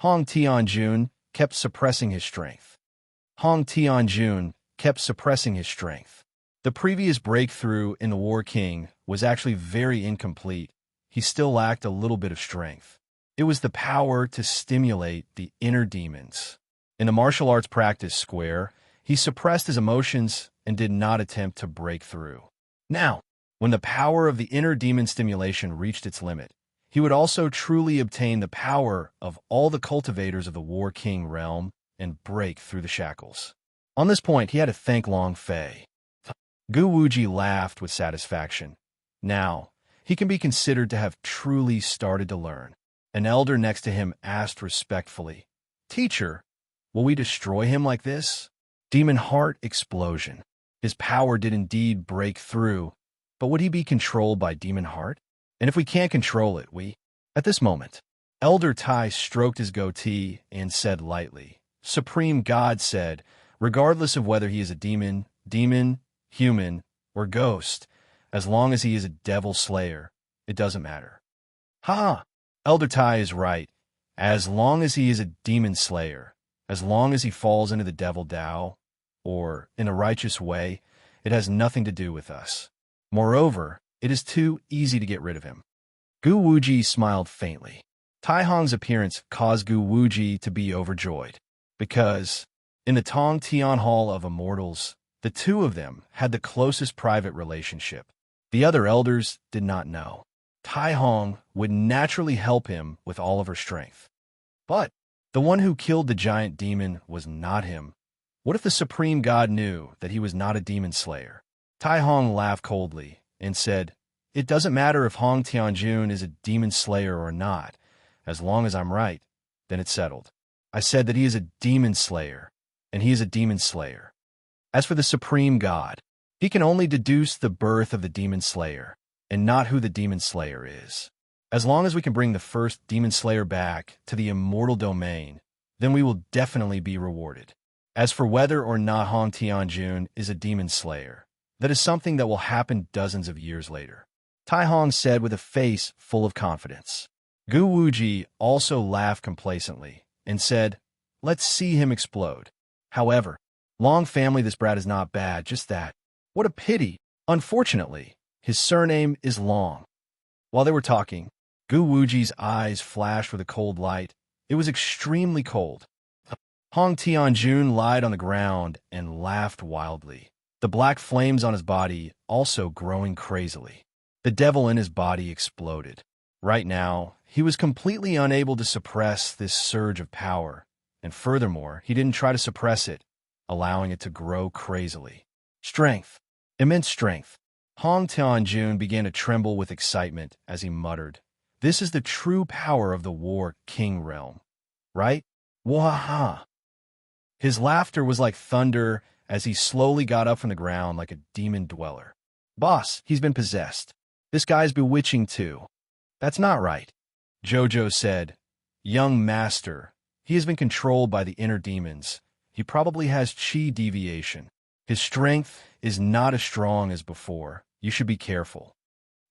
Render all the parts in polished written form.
Hong Tianjun kept suppressing his strength. Hong Tianjun kept suppressing his strength. The previous breakthrough in the War King was actually very incomplete. He still lacked a little bit of strength. It was the power to stimulate the inner demons. In the martial arts practice square, he suppressed his emotions and did not attempt to break through. Now, when the power of the inner demon stimulation reached its limit, he would also truly obtain the power of all the cultivators of the War King realm and break through the shackles. On this point, he had to thank Long Fei. Gu Wuji laughed with satisfaction. Now, he can be considered to have truly started to learn. An elder next to him asked respectfully, "Teacher, will we destroy him like this?" Demon Heart explosion. His power did indeed break through, but would he be controlled by Demon Heart? And if we can't control it, At this moment, Elder Tai stroked his goatee and said lightly, "Supreme God said, regardless of whether he is a demon, human, or ghost, as long as he is a devil slayer, it doesn't matter." Ha! Elder Tai is right. As long as he is a demon slayer, as long as he falls into the devil Dao, or in a righteous way, it has nothing to do with us. Moreover, it is too easy to get rid of him. Gu Wuji smiled faintly. Tai Hong's appearance caused Gu Wuji to be overjoyed, because, in the Tong Tian Hall of Immortals, the two of them had the closest private relationship. The other elders did not know. Tai Hong would naturally help him with all of her strength. But the one who killed the giant demon was not him. What if the Supreme God knew that he was not a demon slayer? Tai Hong laughed coldly and said, "It doesn't matter if Hong Tianjun is a demon slayer or not. As long as I'm right, then it's settled. I said that he is a demon slayer, and he is a demon slayer. As for the Supreme God, he can only deduce the birth of the demon slayer, and not who the demon slayer is. As long as we can bring the first demon slayer back to the immortal domain, then we will definitely be rewarded. As for whether or not Hong Tianjun is a demon slayer, that is something that will happen dozens of years later," Tai Hong said with a face full of confidence. Gu Wuji also laughed complacently and said, "Let's see him explode. However, Long family, this brat is not bad, just that. What a pity. Unfortunately, his surname is Long." While they were talking, Gu Wuji's eyes flashed with a cold light. It was extremely cold. Hong Tianjun lied on the ground and laughed wildly, the black flames on his body also growing crazily. The devil in his body exploded. Right now, he was completely unable to suppress this surge of power, and furthermore, he didn't try to suppress it, allowing it to grow crazily. Strength. Immense strength. Hong Tianjun began to tremble with excitement as he muttered, "This is the true power of the War King realm, right? Wahaha!" His laughter was like thunder as he slowly got up from the ground like a demon dweller. "Boss, he's been possessed. This guy's bewitching too." "That's not right," Jojo said. "Young master, he has been controlled by the inner demons. He probably has chi deviation. His strength is not as strong as before. You should be careful."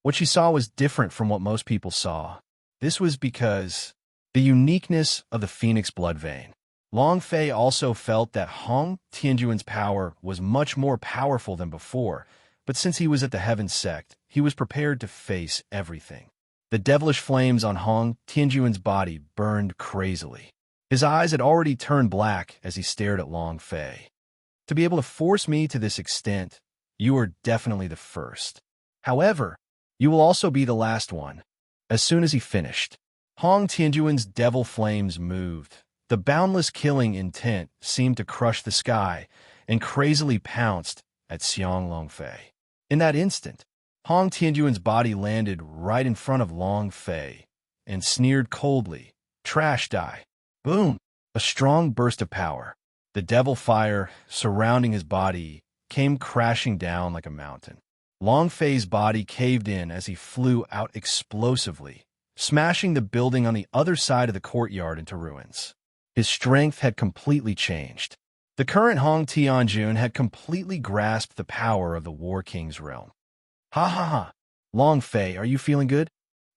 What she saw was different from what most people saw. This was because the uniqueness of the Phoenix blood vein. Long Fei also felt that Hong Tianjun's power was much more powerful than before, but since he was at the Heaven Sect, he was prepared to face everything. The devilish flames on Hong Tianjun's body burned crazily. His eyes had already turned black as he stared at Long Fei. "To be able to force me to this extent, you are definitely the first. However, you will also be the last one." As soon as he finished, Hong Tianjun's devil flames moved. The boundless killing intent seemed to crush the sky and crazily pounced at Xiang Longfei. In that instant, Hong Tianjun's body landed right in front of Long Fei and sneered coldly, "Trash die." Boom! A strong burst of power. The devil fire surrounding his body came crashing down like a mountain. Long Fei's body caved in as he flew out explosively, smashing the building on the other side of the courtyard into ruins. His strength had completely changed. The current Hong Tianjun had completely grasped the power of the War King's realm. "Ha ha ha! Long Fei, are you feeling good?"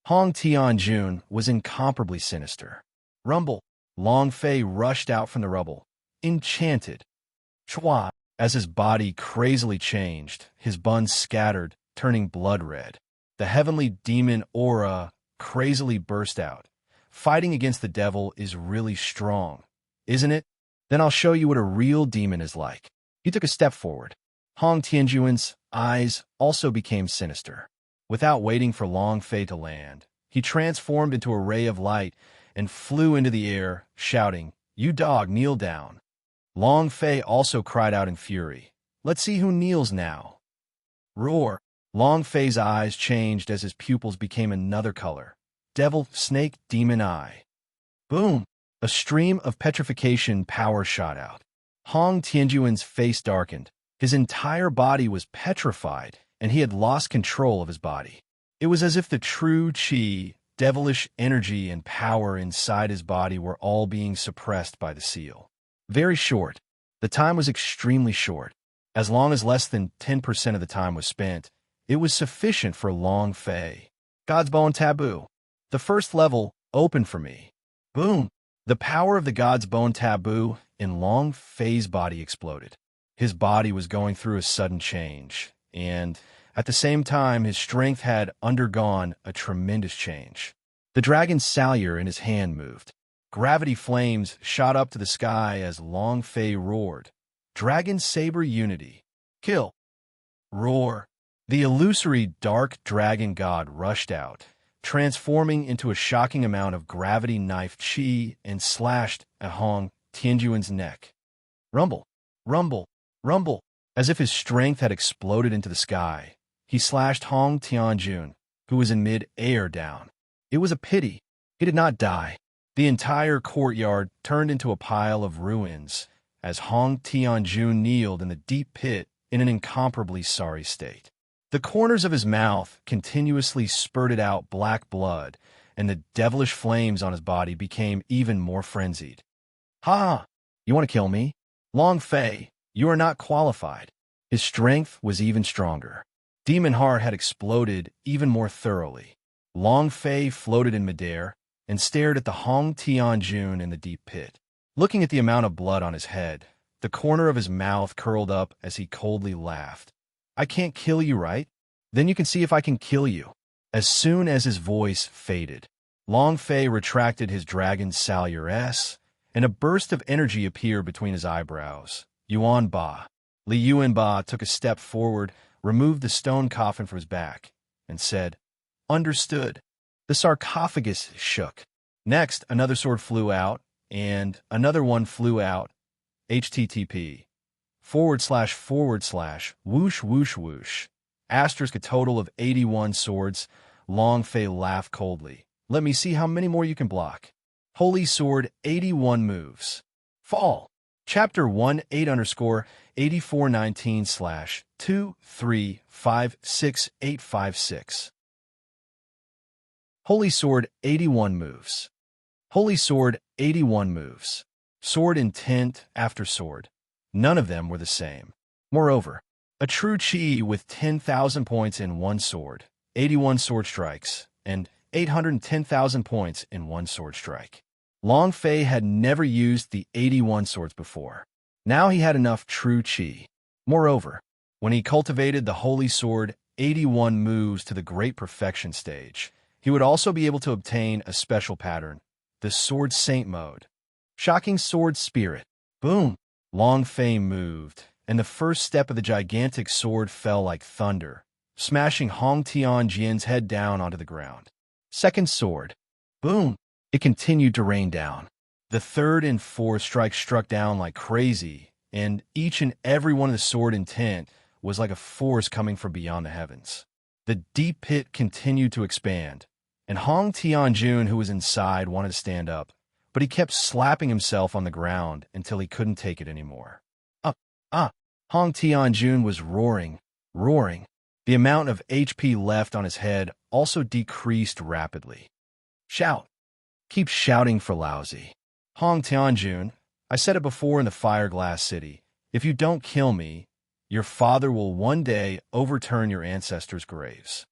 Hong Tianjun was incomparably sinister. Rumble. Long Fei rushed out from the rubble, enchanted. Chua! As his body crazily changed, his buns scattered, turning blood red. The heavenly demon aura crazily burst out. Fighting against the devil is really strong, isn't it? Then I'll show you what a real demon is like. He took a step forward. Hong Tianjuan's eyes also became sinister. Without waiting for Long Fei to land, he transformed into a ray of light and flew into the air, shouting, "You dog, kneel down." Long Fei also cried out in fury, "Let's see who kneels now." Roar! Long Fei's eyes changed as his pupils became another color. Devil, snake, demon eye. Boom! A stream of petrification power shot out. Hong Tianjuan's face darkened. His entire body was petrified, and he had lost control of his body. It was as if the true qi, devilish energy and power inside his body were all being suppressed by the seal. Very short. The time was extremely short. As long as less than 10% of the time was spent, it was sufficient for Long Fei. God's Bone Taboo. The first level opened for me. Boom! The power of the God's Bone Taboo in Long Fei's body exploded. His body was going through a sudden change, and at the same time, his strength had undergone a tremendous change. The dragon's salure in his hand moved. Gravity flames shot up to the sky as Long Fei roared. Dragon Saber Unity. Kill. Roar. The illusory dark dragon god rushed out, transforming into a shocking amount of gravity knife chi and slashed at Hong Tianjuan's neck. Rumble. Rumble. Rumble. As if his strength had exploded into the sky, he slashed Hong Tianjun, who was in mid-air, down. It was a pity. He did not die. The entire courtyard turned into a pile of ruins as Hong Tianjun kneeled in the deep pit in an incomparably sorry state. The corners of his mouth continuously spurted out black blood, and the devilish flames on his body became even more frenzied. "Ha! You want to kill me? Long Fei, you are not qualified." His strength was even stronger. Demon Heart had exploded even more thoroughly. Long Fei floated in midair and stared at the Hong Tianjun in the deep pit. Looking at the amount of blood on his head, the corner of his mouth curled up as he coldly laughed. "I can't kill you, right? Then you can see if I can kill you." As soon as his voice faded, Long Fei retracted his dragon's salure S, and a burst of energy appeared between his eyebrows. Yuan Ba. Li Yuan Ba took a step forward, removed the stone coffin from his back, and said, "Understood." The sarcophagus shook. Next, another sword flew out, and another one flew out. HTTP. // whoosh whoosh whoosh. Asterisk a total of 81 swords. Long Fei laughed coldly. "Let me see how many more you can block." Holy Sword 81 moves. Fall. Chapter 18_8419/2356856. Holy Sword 81 moves. Holy Sword 81 moves. Sword intent after sword. None of them were the same. Moreover, a true chi with 10,000 points in one sword, 81 sword strikes, and 810,000 points in one sword strike. Long Fei had never used the 81 swords before. Now he had enough true chi. Moreover, when he cultivated the Holy Sword 81 moves to the Great Perfection stage, he would also be able to obtain a special pattern, the Sword Saint mode. Shocking Sword Spirit. Boom! Long Fei moved, and the first step of the gigantic sword fell like thunder, smashing Hong Tianjian's head down onto the ground. Second sword. Boom! It continued to rain down. The third and fourth strikes struck down like crazy, and each and every one of the sword intent was like a force coming from beyond the heavens. The deep pit continued to expand, and Hong Tianjun, who was inside, wanted to stand up, but he kept slapping himself on the ground until he couldn't take it anymore. Hong Tianjun was roaring. The amount of HP left on his head also decreased rapidly. Shout. Keep shouting for lousy. Hong Tianjun, I said it before in the Fireglass City, if you don't kill me, your father will one day overturn your ancestors' graves.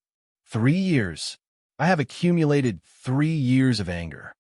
3 years. I have accumulated 3 years of anger.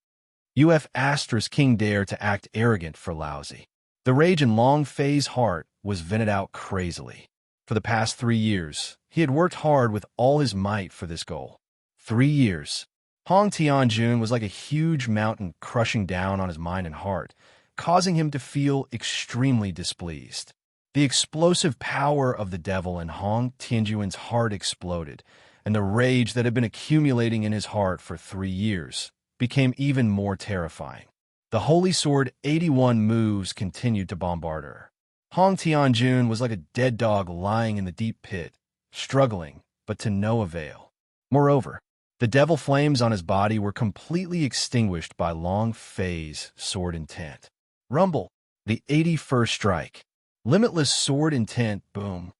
UF asterisk king dare to act arrogant for lousy. The rage in Long Fei's heart was vented out crazily. For the past 3 years, he had worked hard with all his might for this goal. 3 years. Hong Tianjun was like a huge mountain crushing down on his mind and heart, causing him to feel extremely displeased. The explosive power of the devil in Hong Tianjun's heart exploded, and the rage that had been accumulating in his heart for 3 years became even more terrifying. The Holy Sword 81 moves continued to bombard her. Hong Tianjun was like a dead dog lying in the deep pit, struggling, but to no avail. Moreover, the devil flames on his body were completely extinguished by Long Fei's sword intent. Rumble, the 81st strike. Limitless sword intent, boom.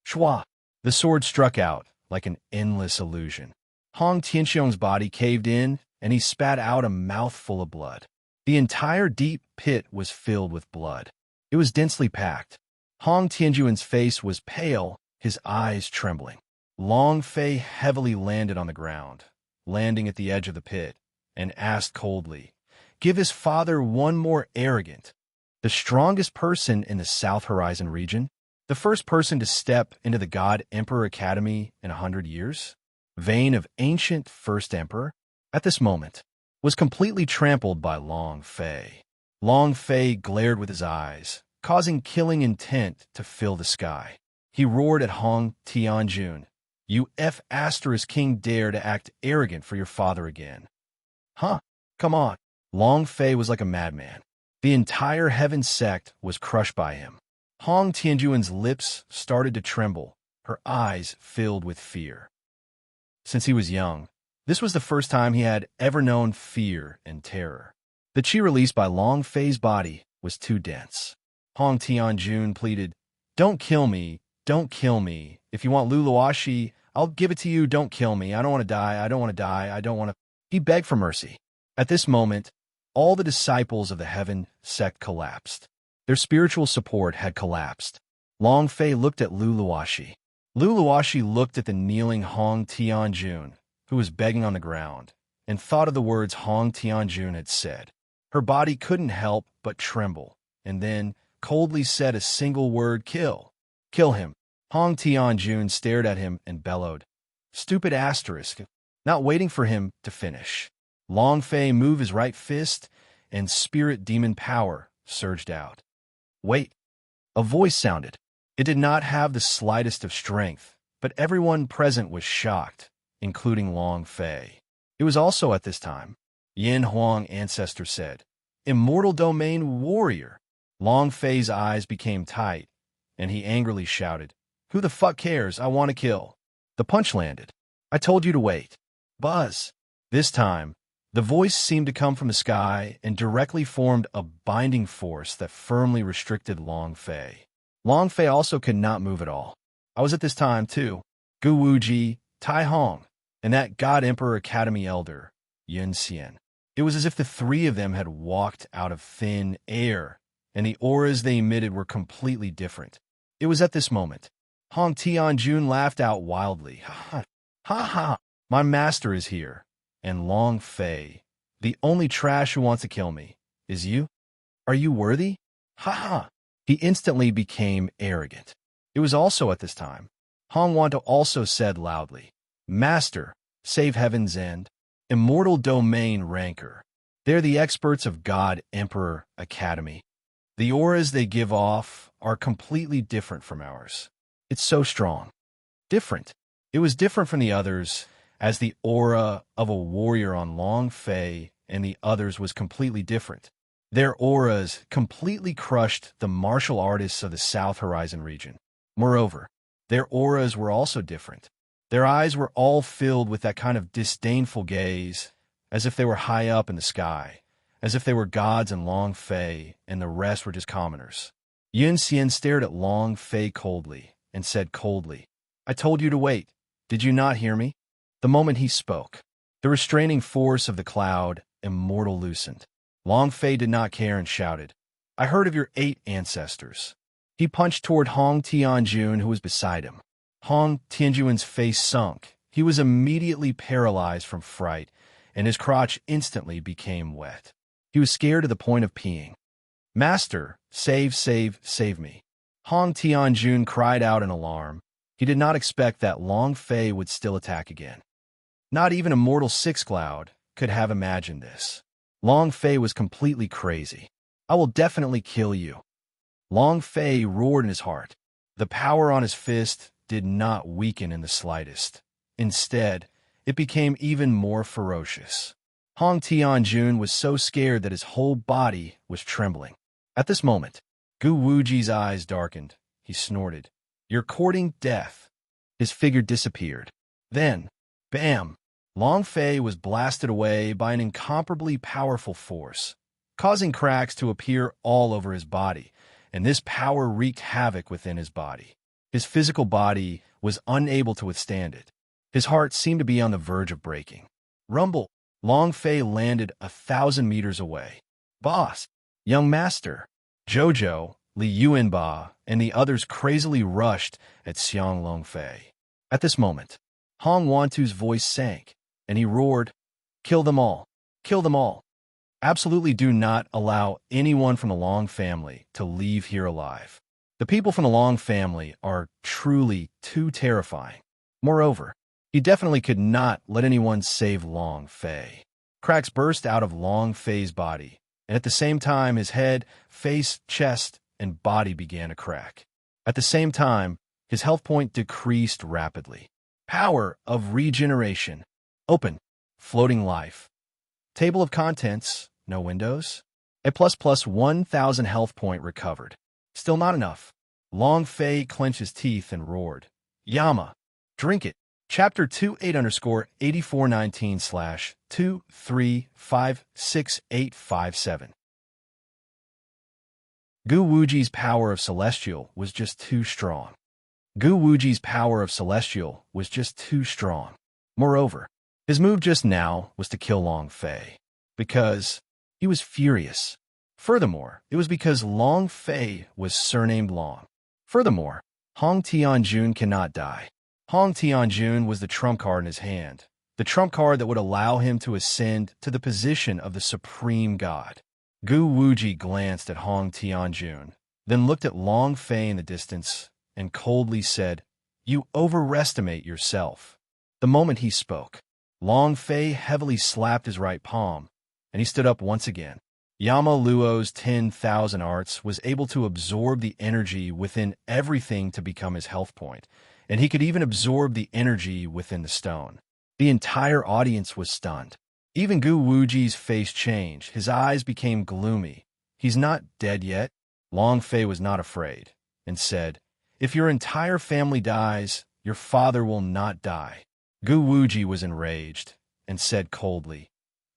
Shwa. The sword struck out like an endless illusion. Hong Tianxiong's body caved in, and he spat out a mouthful of blood. The entire deep pit was filled with blood. It was densely packed. Hong Tianjuan's face was pale, his eyes trembling. Long Fei heavily landed on the ground, landing at the edge of the pit, and asked coldly, "Give his father one more arrogant." The strongest person in the South Horizon region? The first person to step into the God Emperor Academy in 100 years? Vein of ancient First Emperor? At this moment, was completely trampled by Long Fei. Long Fei glared with his eyes, causing killing intent to fill the sky. He roared at Hong Tianjun, "You F asterisk king dare to act arrogant for your father again." Huh? Come on. Long Fei was like a madman. The entire heaven sect was crushed by him. Hong Tianjuan's lips started to tremble, her eyes filled with fear. Since he was young, this was the first time he had ever known fear and terror. The chi released by Long Fei's body was too dense. Hong Tianjun pleaded, "Don't kill me, don't kill me. If you want Luluashi, I'll give it to you. Don't kill me. I don't want to die. I don't want to die. I don't want to." He begged for mercy. At this moment, all the disciples of the heaven sect collapsed. Their spiritual support had collapsed. Long Fei looked at Luluashi. Luluashi looked at the kneeling Hong Tianjun, who was begging on the ground, and thought of the words Hong Tianjun had said. Her body couldn't help but tremble, and then coldly said a single word, "Kill. Kill him." Hong Tianjun stared at him and bellowed, "Stupid asterisk," not waiting for him to finish. Long Fei moved his right fist, and spirit demon power surged out. "Wait." A voice sounded. It did not have the slightest of strength, but everyone present was shocked, including Long Fei. It was also at this time, Yin Huang ancestor said, "Immortal domain warrior." Long Fei's eyes became tight, and he angrily shouted, "Who the fuck cares? I want to kill." The punch landed. "I told you to wait." Buzz. This time, the voice seemed to come from the sky and directly formed a binding force that firmly restricted Long Fei. Long Fei also could not move at all. I was at this time, too. Gu Wuji, Tai Hong, and that God Emperor Academy elder, Yun Xian. It was as if the three of them had walked out of thin air, and the auras they emitted were completely different. It was at this moment. Hong Tianjun laughed out wildly. "Ha ha, ha ha, my master is here. And Long Fei, the only trash who wants to kill me, is you? Are you worthy? Ha ha." He instantly became arrogant. It was also at this time. Hong Wanto also said loudly, "Master, save heaven's end. Immortal domain rancor. They're the experts of God Emperor Academy. The auras they give off are completely different from ours. It's so strong. Different. It was different from the others, as the aura of a warrior on Long Fei and the others was completely different. Their auras completely crushed the martial artists of the South Horizon region. Moreover, their auras were also different. Their eyes were all filled with that kind of disdainful gaze, as if they were high up in the sky, as if they were gods in Long Fei and the rest were just commoners. Yun Xian stared at Long Fei coldly and said coldly, "I told you to wait. Did you not hear me?" The moment he spoke, the restraining force of the cloud, immortal, loosened. Long Fei did not care and shouted, "I heard of your 8 ancestors." He punched toward Hong Tianjun, who was beside him. Hong Tianjun's face sunk. He was immediately paralyzed from fright, and his crotch instantly became wet. He was scared to the point of peeing. "Master, save me." Hong Tianjun cried out in alarm. He did not expect that Long Fei would still attack again. Not even a mortal Six Cloud could have imagined this. Long Fei was completely crazy. "I will definitely kill you." Long Fei roared in his heart. The power on his fist did not weaken in the slightest. Instead, it became even more ferocious. Hong Tianjun was so scared that his whole body was trembling. At this moment, Gu Wuji's eyes darkened. He snorted, "You're courting death." His figure disappeared. Then, bam! Long Fei was blasted away by an incomparably powerful force, causing cracks to appear all over his body, and this power wreaked havoc within his body. His physical body was unable to withstand it. His heart seemed to be on the verge of breaking. Rumble! Long Fei landed 1,000 meters away. "Boss! Young master!" Jojo, Li Yuanba, and the others crazily rushed at Xiang Long Fei. At this moment, Hong Wantu's voice sank, and he roared, "Kill them all! Kill them all! Absolutely do not allow anyone from the Long family to leave here alive. The people from the Long family are truly too terrifying. Moreover, he definitely could not let anyone save Long Fei." Cracks burst out of Long Fei's body, and at the same time his head, face, chest, and body began to crack. At the same time, his health point decreased rapidly. Power of regeneration. Open. Floating life. Table of contents. No windows. A plus 1,000 health point recovered. Still not enough. Long Fei clenched his teeth and roared, "Yama, drink it." Chapter 28_8419/2356857. Gu Wuji's power of Celestial was just too strong. Gu Wuji's power of Celestial was just too strong. Moreover, his move just now was to kill Long Fei, because he was furious. Furthermore, it was because Long Fei was surnamed Long. Furthermore, Hong Tianjun cannot die. Hong Tianjun was the trump card in his hand, the trump card that would allow him to ascend to the position of the supreme god. Gu Wuji glanced at Hong Tianjun, then looked at Long Fei in the distance, and coldly said, "You overestimate yourself." The moment he spoke, Long Fei heavily slapped his right palm, and he stood up once again. Yama Luo's 10,000 arts was able to absorb the energy within everything to become his health point, and he could even absorb the energy within the stone. The entire audience was stunned. Even Gu Wuji's face changed. His eyes became gloomy. "He's not dead yet." Long Fei was not afraid, and said, "If your entire family dies, your father will not die." Gu Wuji was enraged, and said coldly,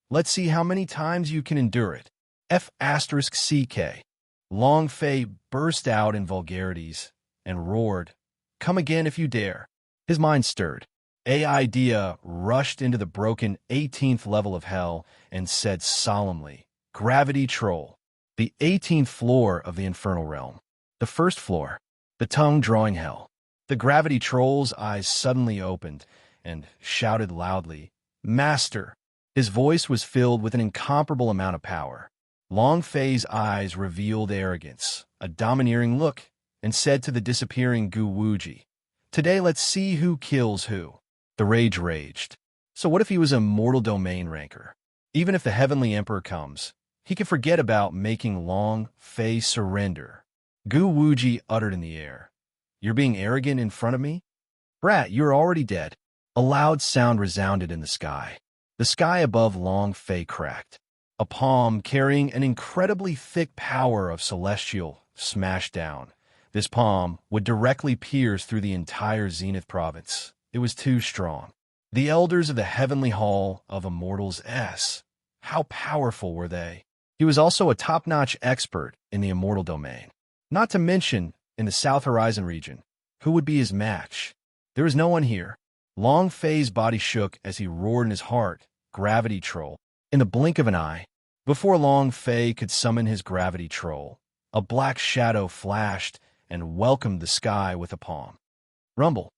"Let's see how many times you can endure it." F***CK. Long Fei burst out in vulgarities and roared, "Come again if you dare." His mind stirred. A idea rushed into the broken 18th level of hell and said solemnly, "Gravity Troll." The 18th floor of the infernal realm. The first floor. The tongue-drawing hell. The gravity troll's eyes suddenly opened and shouted loudly, "Master!" His voice was filled with an incomparable amount of power. Long Fei's eyes revealed arrogance, a domineering look, and said to the disappearing Gu Wuji, "Today let's see who kills who." The rage raged. So what if he was a mortal domain ranker? Even if the Heavenly Emperor comes, he could forget about making Long Fei surrender. Gu Wuji uttered in the air, "You're being arrogant in front of me? Brat, you're already dead." A loud sound resounded in the sky. The sky above Long Fei cracked. A palm carrying an incredibly thick power of celestial smashed down. This palm would directly pierce through the entire Zenith province. It was too strong. The elders of the Heavenly Hall of Immortals S. How powerful were they? He was also a top-notch expert in the immortal domain. Not to mention, in the South Horizon region, who would be his match? There was no one here. Long Fei's body shook as he roared in his heart, "Gravity Troll." In the blink of an eye, before Long Fei could summon his gravity troll, a black shadow flashed and welcomed the sky with a palm. Rumble,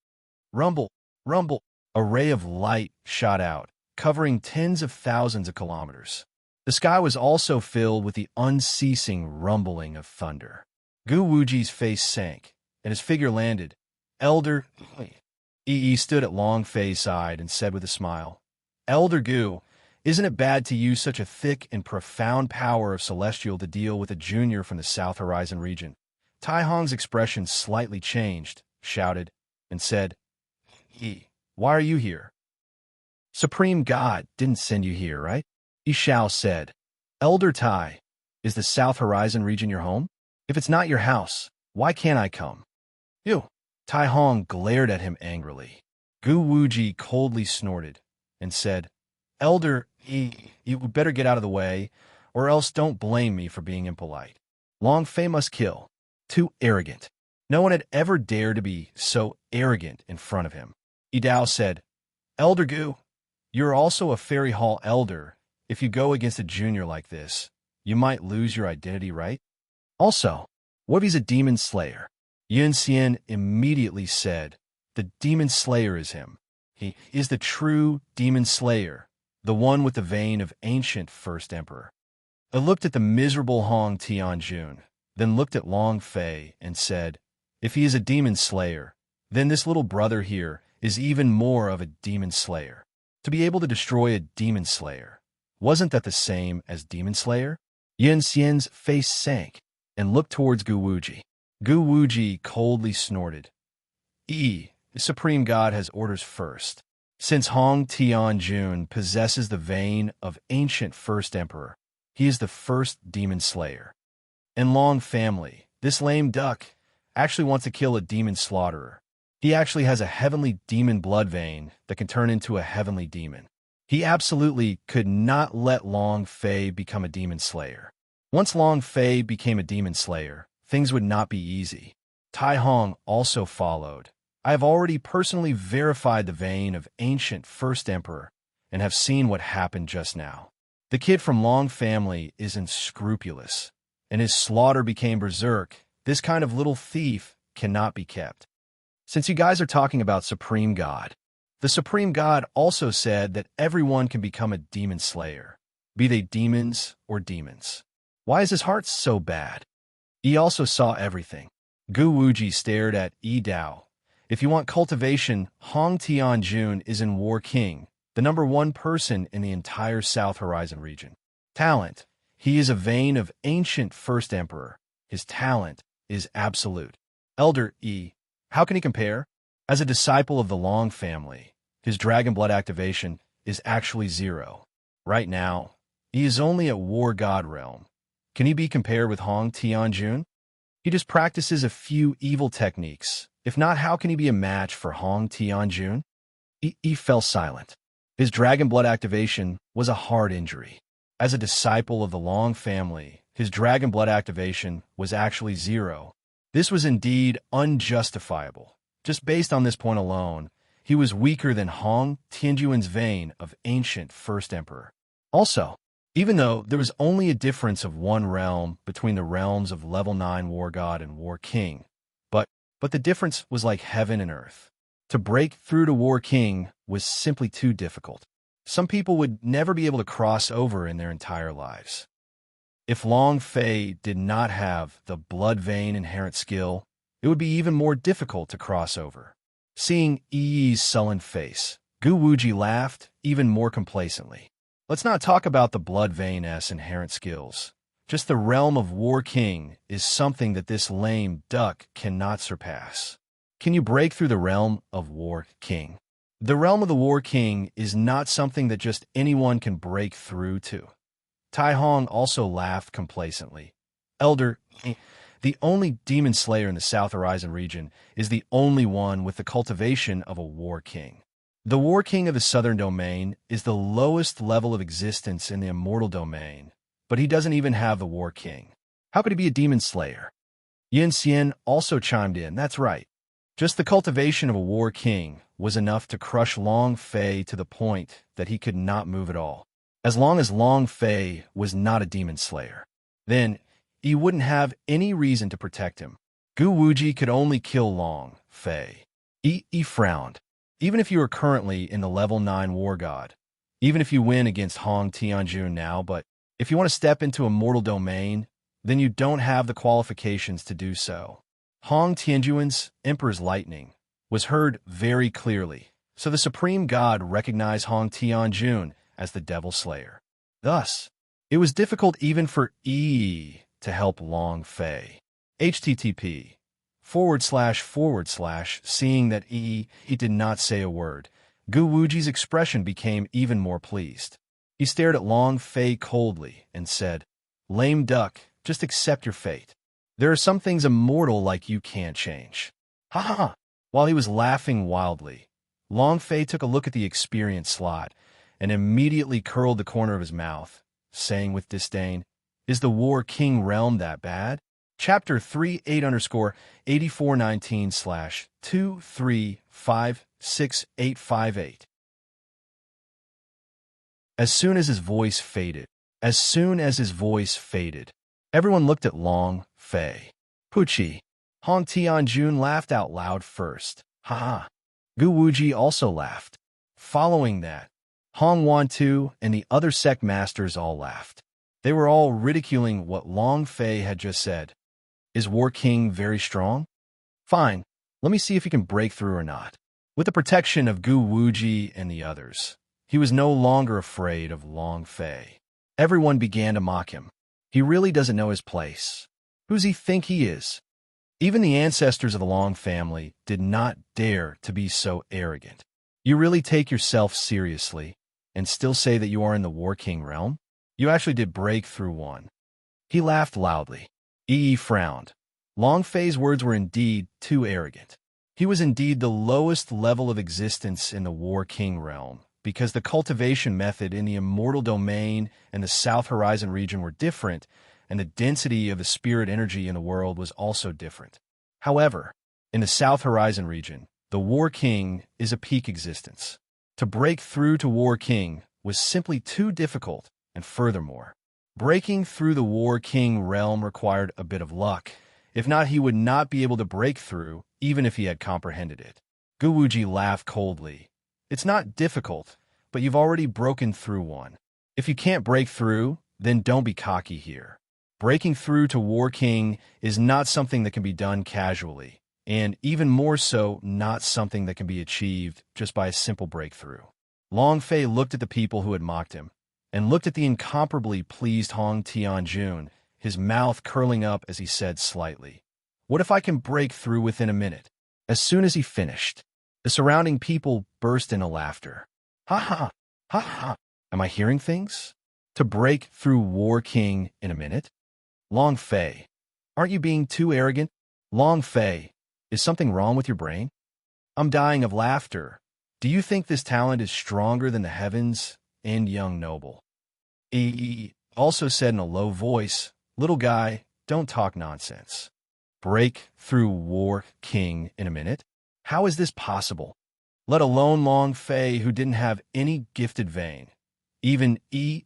rumble, rumble. A ray of light shot out, covering tens of thousands of kilometers. The sky was also filled with the unceasing rumbling of thunder. Gu Wuji's face sank, and his figure landed. Elder Yi stood at Long Fei's side and said with a smile, Elder Gu, isn't it bad to use such a thick and profound power of celestial to deal with a junior from the South Horizon region? Tai Hong's expression slightly changed, shouted, and said, Yi, why are you here? Supreme God didn't send you here, right? Yi Shao said, Elder Tai, is the South Horizon region your home? If it's not your house, why can't I come? You. Tai Hong glared at him angrily. Gu Wuji coldly snorted and said, Elder Yi, you better get out of the way, or else don't blame me for being impolite. Long Fei must kill. Too arrogant. No one had ever dared to be so arrogant in front of him. Yi Dao said, Elder Gu, you're also a fairy hall elder. If you go against a junior like this, you might lose your identity, right? Also, what if he's a demon slayer? Yun Xian immediately said, the demon slayer is him. He is the true demon slayer, the one with the vein of ancient first emperor. I looked at the miserable Hong Tianjun, then looked at Long Fei and said, if he is a demon slayer, then this little brother here is even more of a demon slayer. To be able to destroy a demon slayer, wasn't that the same as demon slayer? Yun Xian's face sank and looked towards Gu Wuji. Gu Wuji coldly snorted. The Supreme God has orders first. Since Hong Tianjun possesses the vein of ancient first emperor, he is the first demon slayer. In Long family, this lame duck actually wants to kill a demon slaughterer. He actually has a heavenly demon blood vein that can turn into a heavenly demon. He absolutely could not let Long Fei become a demon slayer. Once Long Fei became a demon slayer, things would not be easy. Tai Hong also followed. I have already personally verified the vein of ancient first emperor and have seen what happened just now. The kid from Long family is unscrupulous, and his slaughter became berserk. This kind of little thief cannot be kept. Since you guys are talking about Supreme God, the Supreme God also said that everyone can become a demon slayer, be they demons or demons. Why is his heart so bad? He also saw everything. Gu Wuji stared at Yi Dao. If you want cultivation, Hong Tianjun is in War King, the #1 person in the entire South Horizon region. Talent. He is a vein of ancient first emperor. His talent is absolute. Elder Yi, how can he compare? As a disciple of the Long family, his dragon blood activation is actually 0. Right now, he is only at War God realm. Can he be compared with Hong Tianjun? He just practices a few evil techniques. If not, how can he be a match for Hong Tianjun? He fell silent. His dragon blood activation was a hard injury. As a disciple of the Long family, his dragon blood activation was actually 0. This was indeed unjustifiable. Just based on this point alone, he was weaker than Hong Tianjun's vein of ancient first emperor. Also, even though there was only a difference of 1 realm between the realms of level 9 War God and War King, but the difference was like heaven and earth. To break through to War King was simply too difficult. Some people would never be able to cross over in their entire lives. If Long Fei did not have the blood vein inherent skill, it would be even more difficult to cross over. Seeing Yi's sullen face, Gu Wuji laughed even more complacently. Let's not talk about the blood vein-s inherent skills. Just the realm of War King is something that this lame duck cannot surpass. Can you break through the realm of War King? The realm of the War King is not something that just anyone can break through to. Tai Hong also laughed complacently. Elder, the only demon slayer in the South Horizon region is the only one with the cultivation of a War King. The War King of the Southern Domain is the lowest level of existence in the Immortal Domain, but he doesn't even have the War King. How could he be a demon slayer? Yin Xian also chimed in, that's right. Just the cultivation of a War King was enough to crush Long Fei to the point that he could not move at all. As long as Long Fei was not a demon slayer, then he wouldn't have any reason to protect him. Gu Wuji could only kill Long Fei. He frowned. Even if you are currently in the level 9 War God, even if you win against Hong Tianjun now, but If you want to step into a mortal domain, then you don't have the qualifications to do so. Hong Tianjuan's Emperor's Lightning was heard very clearly, so the supreme god recognized Hong Tianjun as the Devil Slayer. Thus, it was difficult even for E to help Long Fei. http:// seeing that he did not say a word, Gu Wuji's expression became even more pleased. He stared at Long Fei coldly and said, "Lame duck, just accept your fate. There are some things a mortal like you can't change." Ha ha ha! While he was laughing wildly, Long Fei took a look at the experience slot and immediately curled the corner of his mouth, saying with disdain, "Is the War King realm that bad?" Chapter 38_8419/2356858. As soon as his voice faded, everyone looked at Long Fei. Puchi. Hong Tianjun laughed out loud first. Ha ha. Gu Wuji also laughed. Following that, Hong Wantu and the other sect masters all laughed. They were all ridiculing what Long Fei had just said. Is War King very strong? Fine, let me see if he can break through or not. With the protection of Gu Wuji and the others, he was no longer afraid of Long Fei. Everyone began to mock him. He really doesn't know his place. Who's he think he is? Even the ancestors of the Long family did not dare to be so arrogant. You really take yourself seriously and still say that you are in the War King realm? You actually did break through one. He laughed loudly. Yi frowned. Long Fei's words were indeed too arrogant. He was indeed the lowest level of existence in the War King realm, because the cultivation method in the Immortal Domain and the South Horizon region were different, and the density of the spirit energy in the world was also different. However, in the South Horizon region, the War King is a peak existence. To break through to War King was simply too difficult, and furthermore, breaking through the War King realm required a bit of luck. If not, he would not be able to break through, even if he had comprehended it. Gu Wuji laughed coldly. It's not difficult, but you've already broken through one. If you can't break through, then don't be cocky here. Breaking through to War King is not something that can be done casually, and even more so, not something that can be achieved just by a simple breakthrough. Long Fei looked at the people who had mocked him, and looked at the incomparably pleased Hong Tianjun, his mouth curling up as he said slightly, "What if I can break through within a minute?" As soon as he finished, the surrounding people burst into laughter. Ha ha, ha ha, am I hearing things? To break through War King in a minute? Long Fei, aren't you being too arrogant? Long Fei, is something wrong with your brain? I'm dying of laughter. Do you think this talent is stronger than the heavens and young noble? He also said in a low voice, "Little guy, don't talk nonsense. Break through War King in a minute? How is this possible? Let alone Long Fei, who didn't have any gifted vein. Even Gu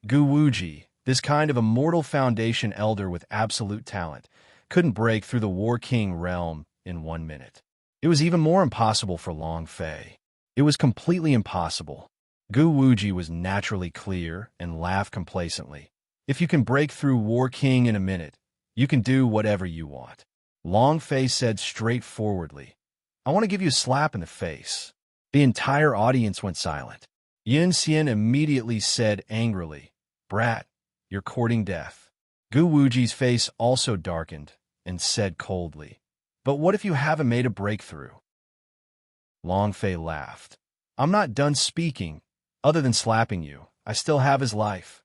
Wuji, this kind of immortal foundation elder with absolute talent, couldn't break through the War King realm in 1 minute. It was even more impossible for Long Fei. It was completely impossible. Gu Wuji was naturally clear and laughed complacently. If you can break through War King in a minute, you can do whatever you want. Long Fei said straightforwardly, "I want to give you a slap in the face." The entire audience went silent. Yin Xian immediately said angrily, "Brat, you're courting death." Gu Wuji's face also darkened and said coldly, "But what if you haven't made a breakthrough?" Long Fei laughed. "I'm not done speaking. Other than slapping you, I still have his life."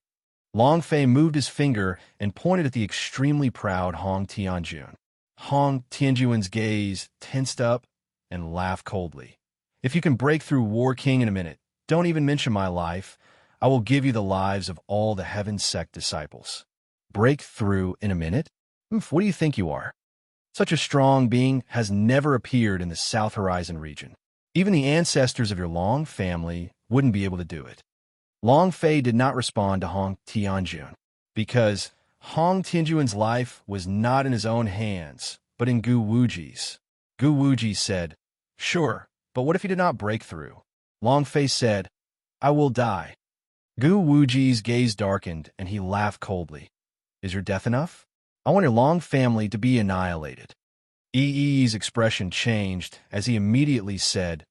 Long Fei moved his finger and pointed at the extremely proud Hong Tianjun. Hong Tianjun's gaze tensed up and laughed coldly. "If you can break through War King in a minute, don't even mention my life. I will give you the lives of all the Heaven Sect disciples." Break through in a minute? What do you think you are? Such a strong being has never appeared in the South Horizon region. Even the ancestors of your Long family wouldn't be able to do it. Long Fei did not respond to Hong Tianjun, because Hong Tianjun's life was not in his own hands, but in Gu Wuji's. Gu Wuji said, "Sure, but what if he did not break through?" Long Fei said, "I will die." Gu Wuji's gaze darkened, and he laughed coldly. Is your death enough? I want your long family to be annihilated. Yi's expression changed as he immediately said,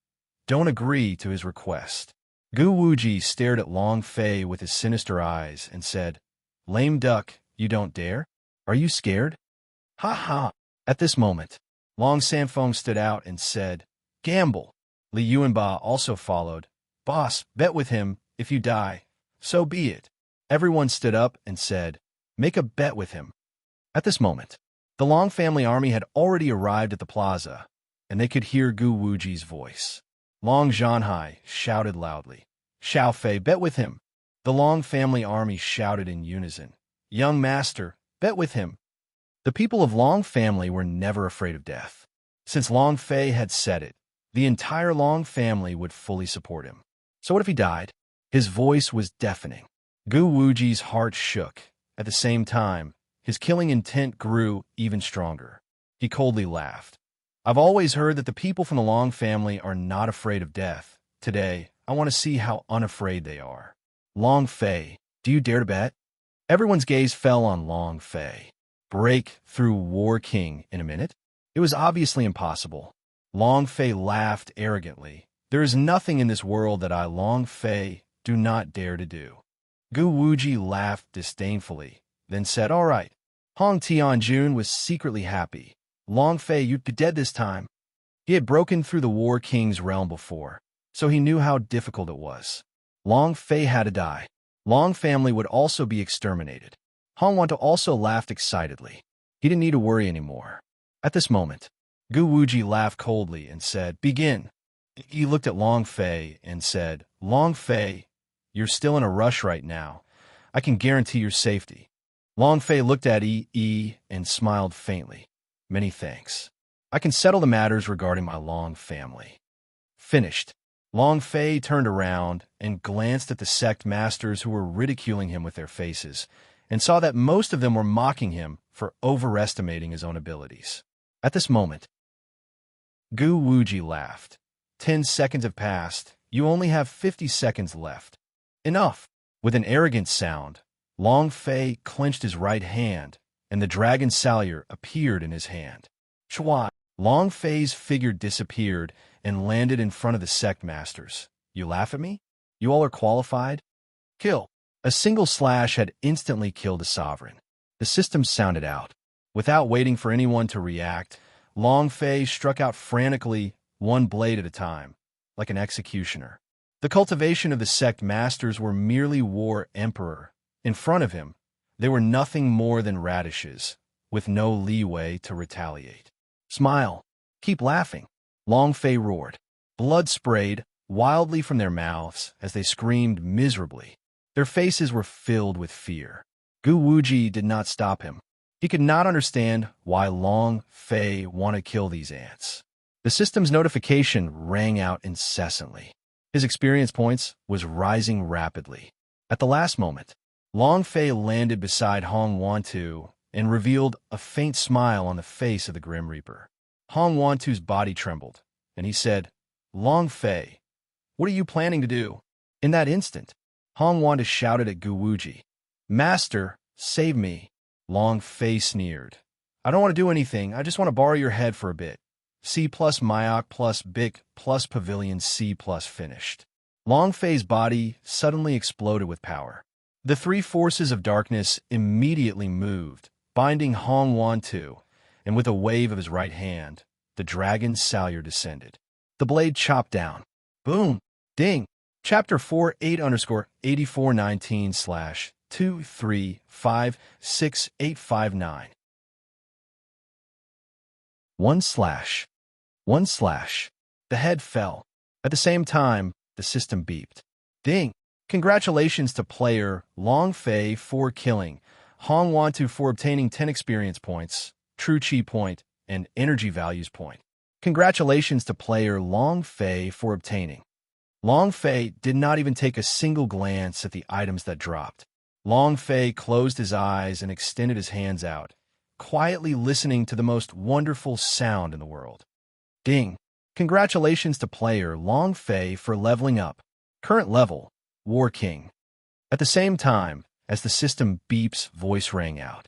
don't agree to his request. Gu Wuji stared at Long Fei with his sinister eyes and said, lame duck, you don't dare? Are you scared? Ha ha! At this moment, Long Sanfeng stood out and said, gamble. Li Yuanba also followed. Boss, bet with him. If you die, so be it. Everyone stood up and said, make a bet with him. At this moment, the Long family army had already arrived at the plaza, and they could hear Gu Wuji's voice. Long Zhanhai shouted loudly, Xiao Fei, bet with him. The Long family army shouted in unison, young master, bet with him. The people of Long family were never afraid of death. Since Long Fei had said it, the entire Long family would fully support him. So what if he died? His voice was deafening. Gu Wuji's heart shook. At the same time, his killing intent grew even stronger. He coldly laughed. I've always heard that the people from the Long family are not afraid of death. Today, I want to see how unafraid they are. Long Fei, do you dare to bet? Everyone's gaze fell on Long Fei. Break through War King in a minute? It was obviously impossible. Long Fei laughed arrogantly. There is nothing in this world that I, Long Fei, do not dare to do. Gu Wuji laughed disdainfully, then said, all right. Hong Tianjun was secretly happy. Long Fei, you'd be dead this time. He had broken through the War King's realm before, so he knew how difficult it was. Long Fei had to die. Long family would also be exterminated. Hong Wanto also laughed excitedly. He didn't need to worry anymore. At this moment, Gu Wuji laughed coldly and said, begin. He looked at Long Fei and said, Long Fei, you're still in a rush right now. I can guarantee your safety. Long Fei looked at Yi and smiled faintly. Many thanks. I can settle the matters regarding my Long family. Finished. Long Fei turned around and glanced at the sect masters who were ridiculing him with their faces, and saw that most of them were mocking him for overestimating his own abilities. At this moment, Gu Wuji laughed. 10 seconds have passed. You only have 50 seconds left. Enough. With an arrogant sound, Long Fei clenched his right hand, and the dragon salyer appeared in his hand. Chua! Long Fei's figure disappeared and landed in front of the sect masters. You laugh at me? You all are qualified? Kill. A single slash had instantly killed a sovereign. The system sounded out. Without waiting for anyone to react, Long Fei struck out frantically, one blade at a time, like an executioner. The cultivation of the sect masters were merely war emperor. In front of him, they were nothing more than radishes, with no leeway to retaliate. Smile. Keep laughing. Long Fei roared. Blood sprayed wildly from their mouths as they screamed miserably. Their faces were filled with fear. Gu Wuji did not stop him. He could not understand why Long Fei wanted to kill these ants. The system's notification rang out incessantly. His experience points was rising rapidly. At the last moment, Long Fei landed beside Hong Wantu and revealed a faint smile on the face of the Grim Reaper. Hong Wantu's body trembled, and he said, Long Fei, what are you planning to do? In that instant, Hong Wantu shouted at Gu Wuji, Master, save me. Long Fei sneered. I don't want to do anything, I just want to borrow your head for a bit. C plus Myok plus Bic plus Pavilion C plus finished. Long Fei's body suddenly exploded with power. The three forces of darkness immediately moved, binding Hong Wantu, and with a wave of his right hand, the dragon salyer descended. The blade chopped down. Boom! Ding! Chapter 48_8419/2356859. One slash. The head fell. At the same time, the system beeped. Ding! Congratulations to player Long Fei for killing, Hong Wantu for obtaining 10 experience points, true chi point, and energy values point. Congratulations to player Long Fei for obtaining. Long Fei did not even take a single glance at the items that dropped. Long Fei closed his eyes and extended his hands out, quietly listening to the most wonderful sound in the world. Ding! Congratulations to player Long Fei for leveling up. Current level, War King. At the same time, as the system beep's voice rang out.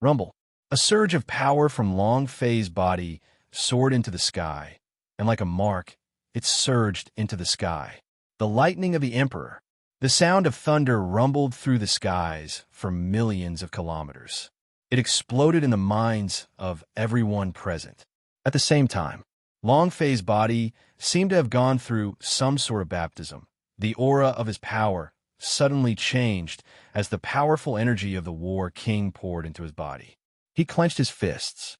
Rumble. A surge of power from Long Fei's body soared into the sky, and like a mark, it surged into the sky. The lightning of the Emperor. The sound of thunder rumbled through the skies for millions of kilometers. It exploded in the minds of everyone present. At the same time, Long Fei's body seemed to have gone through some sort of baptism. The aura of his power suddenly changed as the powerful energy of the War King poured into his body. He clenched his fists.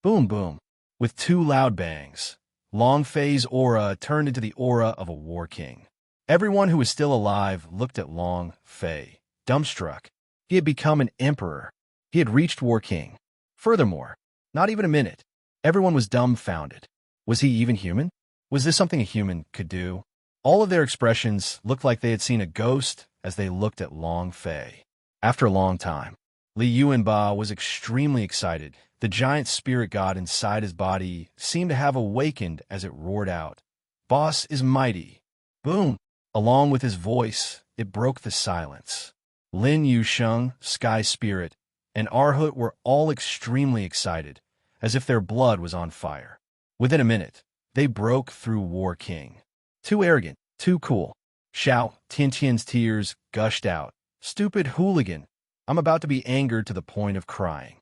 Boom, boom. With two loud bangs, Long Fei's aura turned into the aura of a War King. Everyone who was still alive looked at Long Fei, dumbstruck. He had become an emperor. He had reached War King. Furthermore, not even a minute, everyone was dumbfounded. Was he even human? Was this something a human could do? All of their expressions looked like they had seen a ghost as they looked at Long Fei. After a long time, Li Yuanba was extremely excited. The giant spirit god inside his body seemed to have awakened as it roared out, "Boss is mighty." Boom! Along with his voice, it broke the silence. Lin Yusheng, Sky Spirit, and Arhut were all extremely excited, as if their blood was on fire. Within a minute, they broke through War King. Too arrogant, too cool. Xiao Tiantian's tears gushed out. Stupid hooligan. I'm about to be angered to the point of crying.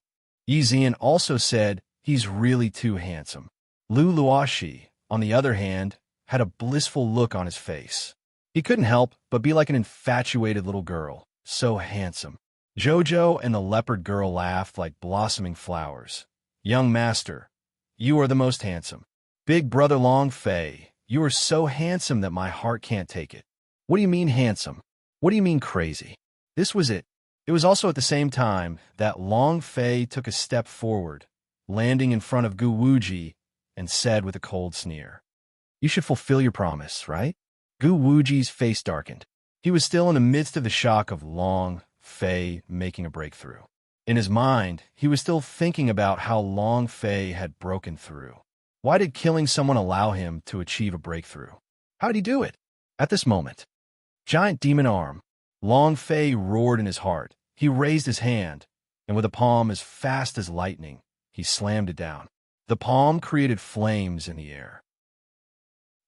Yi Zian also said, he's really too handsome. Lu Luoxi, on the other hand, had a blissful look on his face. He couldn't help but be like an infatuated little girl, so handsome. Jojo and the leopard girl laughed like blossoming flowers. Young master, you are the most handsome. Big brother Long Fei, you are so handsome that my heart can't take it. What do you mean handsome? What do you mean crazy? This was it. It was also at the same time that Long Fei took a step forward, landing in front of Gu Wuji, and said with a cold sneer, "You should fulfill your promise, right?" Gu Wuji's face darkened. He was still in the midst of the shock of Long Fei making a breakthrough. In his mind, he was still thinking about how Long Fei had broken through. Why did killing someone allow him to achieve a breakthrough? How did he do it? At this moment, giant demon arm, Long Fei roared in his heart. He raised his hand, and with a palm as fast as lightning, he slammed it down. The palm created flames in the air.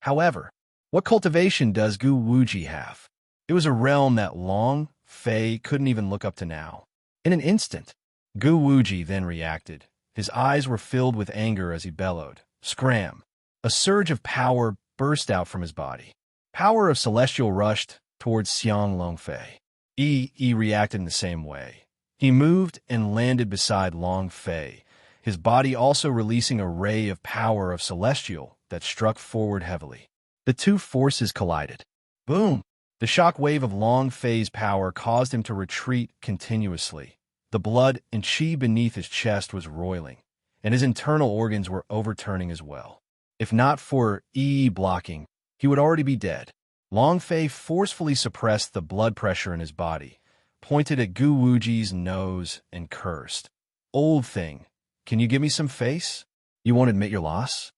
However, what cultivation does Gu Wuji have? It was a realm that Long Fei couldn't even look up to now. In an instant, Gu Wuji then reacted. His eyes were filled with anger as he bellowed, "Scram!" A surge of power burst out from his body. Power of Celestial rushed towards Xiang Long Fei. Yi reacted in the same way. He moved and landed beside Long Fei, his body also releasing a ray of power of Celestial that struck forward heavily. The two forces collided. Boom! The shock wave of Long Fei's power caused him to retreat continuously. The blood and qi beneath his chest was roiling, and his internal organs were overturning as well. If not for Yi blocking, he would already be dead. Long Fei forcefully suppressed the blood pressure in his body, pointed at Gu Wuji's nose, and cursed. "Old thing, can you give me some face? You won't admit your loss?"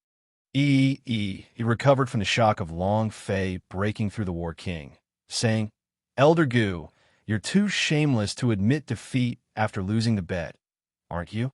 He recovered from the shock of Long Fei breaking through the War King, saying, "Elder Gu, you're too shameless to admit defeat after losing the bet, aren't you?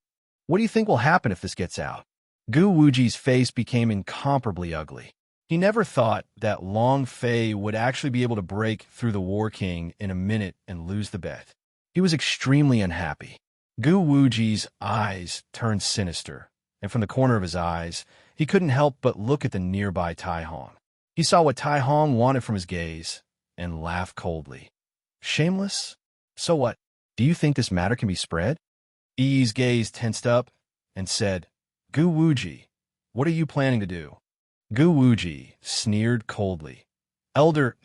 What do you think will happen if this gets out?" Gu Wuji's face became incomparably ugly. He never thought that Long Fei would actually be able to break through the War King in a minute and lose the bet. He was extremely unhappy. Gu Wuji's eyes turned sinister, and from the corner of his eyes, he couldn't help but look at the nearby Tai Hong. He saw what Tai Hong wanted from his gaze and laughed coldly. "Shameless? So what? Do you think this matter can be spread?" Yi's gaze tensed up and said, "Gu Wuji, what are you planning to do?" Gu Wuji sneered coldly. "Elder,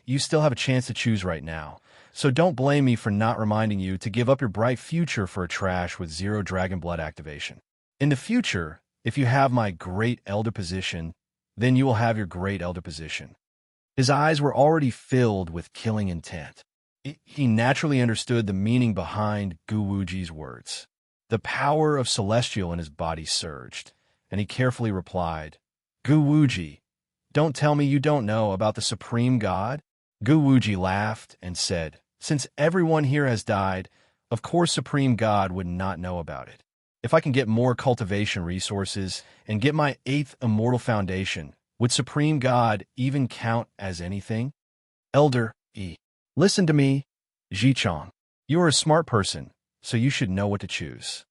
you still have a chance to choose right now, so don't blame me for not reminding you to give up your bright future for a trash with 0 dragon blood activation. In the future, if you have my great elder position, then you will have your great elder position." His eyes were already filled with killing intent. He naturally understood the meaning behind Gu Wuji's words. The power of Celestial in his body surged, and he carefully replied, "Gu Wuji, don't tell me you don't know about the Supreme God?" Gu Wuji laughed and said, Since everyone here has died, of course Supreme God would not know about it. If I can get more cultivation resources and get my 8th immortal foundation, would Supreme God even count as anything? Elder E. Listen to me, Jichong. You are a smart person, so you should know what to choose.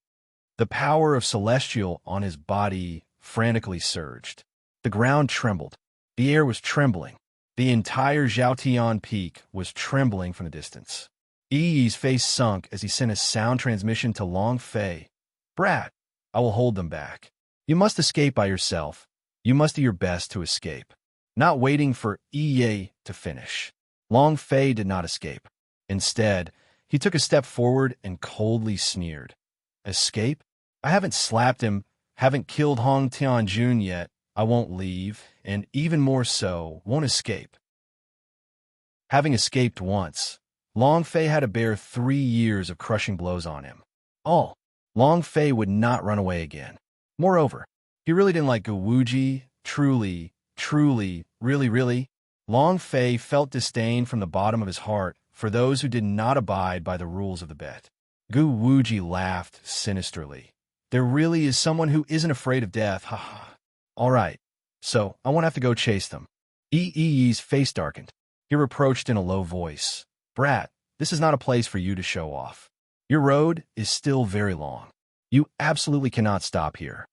The power of Celestial on his body frantically surged. The ground trembled. The air was trembling. The entire Zhaotian peak was trembling from the distance. Yi's face sunk as he sent a sound transmission to Long Fei. Brat, I will hold them back. You must escape by yourself. You must do your best to escape. Not waiting for Yi to finish. Long Fei did not escape. Instead, he took a step forward and coldly sneered. Escape? I haven't slapped him, haven't killed Hong Tianjun yet. I won't leave, and even more so, won't escape. Having escaped once, Long Fei had to bear 3 years of crushing blows on him. All. Long Fei would not run away again. Moreover, he really didn't like Gu Wuji. Truly, really. Long Fei felt disdain from the bottom of his heart for those who did not abide by the rules of the bet. Gu Wuji laughed sinisterly. There really is someone who isn't afraid of death, haha. All right, so I won't have to go chase them. Yi's face darkened. He reproached in a low voice. Brat, this is not a place for you to show off. Your road is still very long. You absolutely cannot stop here.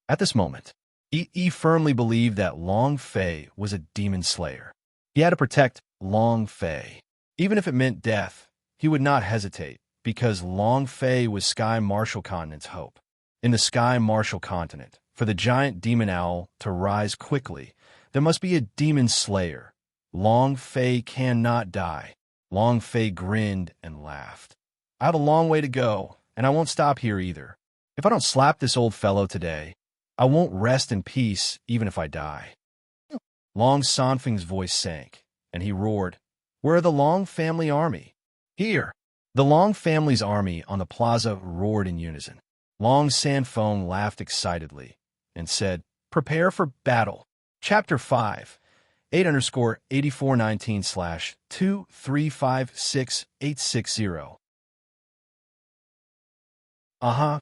At this moment, Yi firmly believed that Long Fei was a demon slayer. He had to protect Long Fei. Even if it meant death, he would not hesitate, because Long Fei was Sky Marshal Continent's hope. In the Sky Marshal Continent, for the giant demon owl to rise quickly, there must be a demon slayer. Long Fei cannot die. Long Fei grinned and laughed. I have a long way to go, and I won't stop here either. If I don't slap this old fellow today, I won't rest in peace even if I die. Long Sanfeng's voice sank, and he roared, Where are the Long family army? Here. The Long family's army on the plaza roared in unison. Long Sanfeng laughed excitedly and said, Prepare for battle. Chapter 5, 8_8419/2356860. Ha.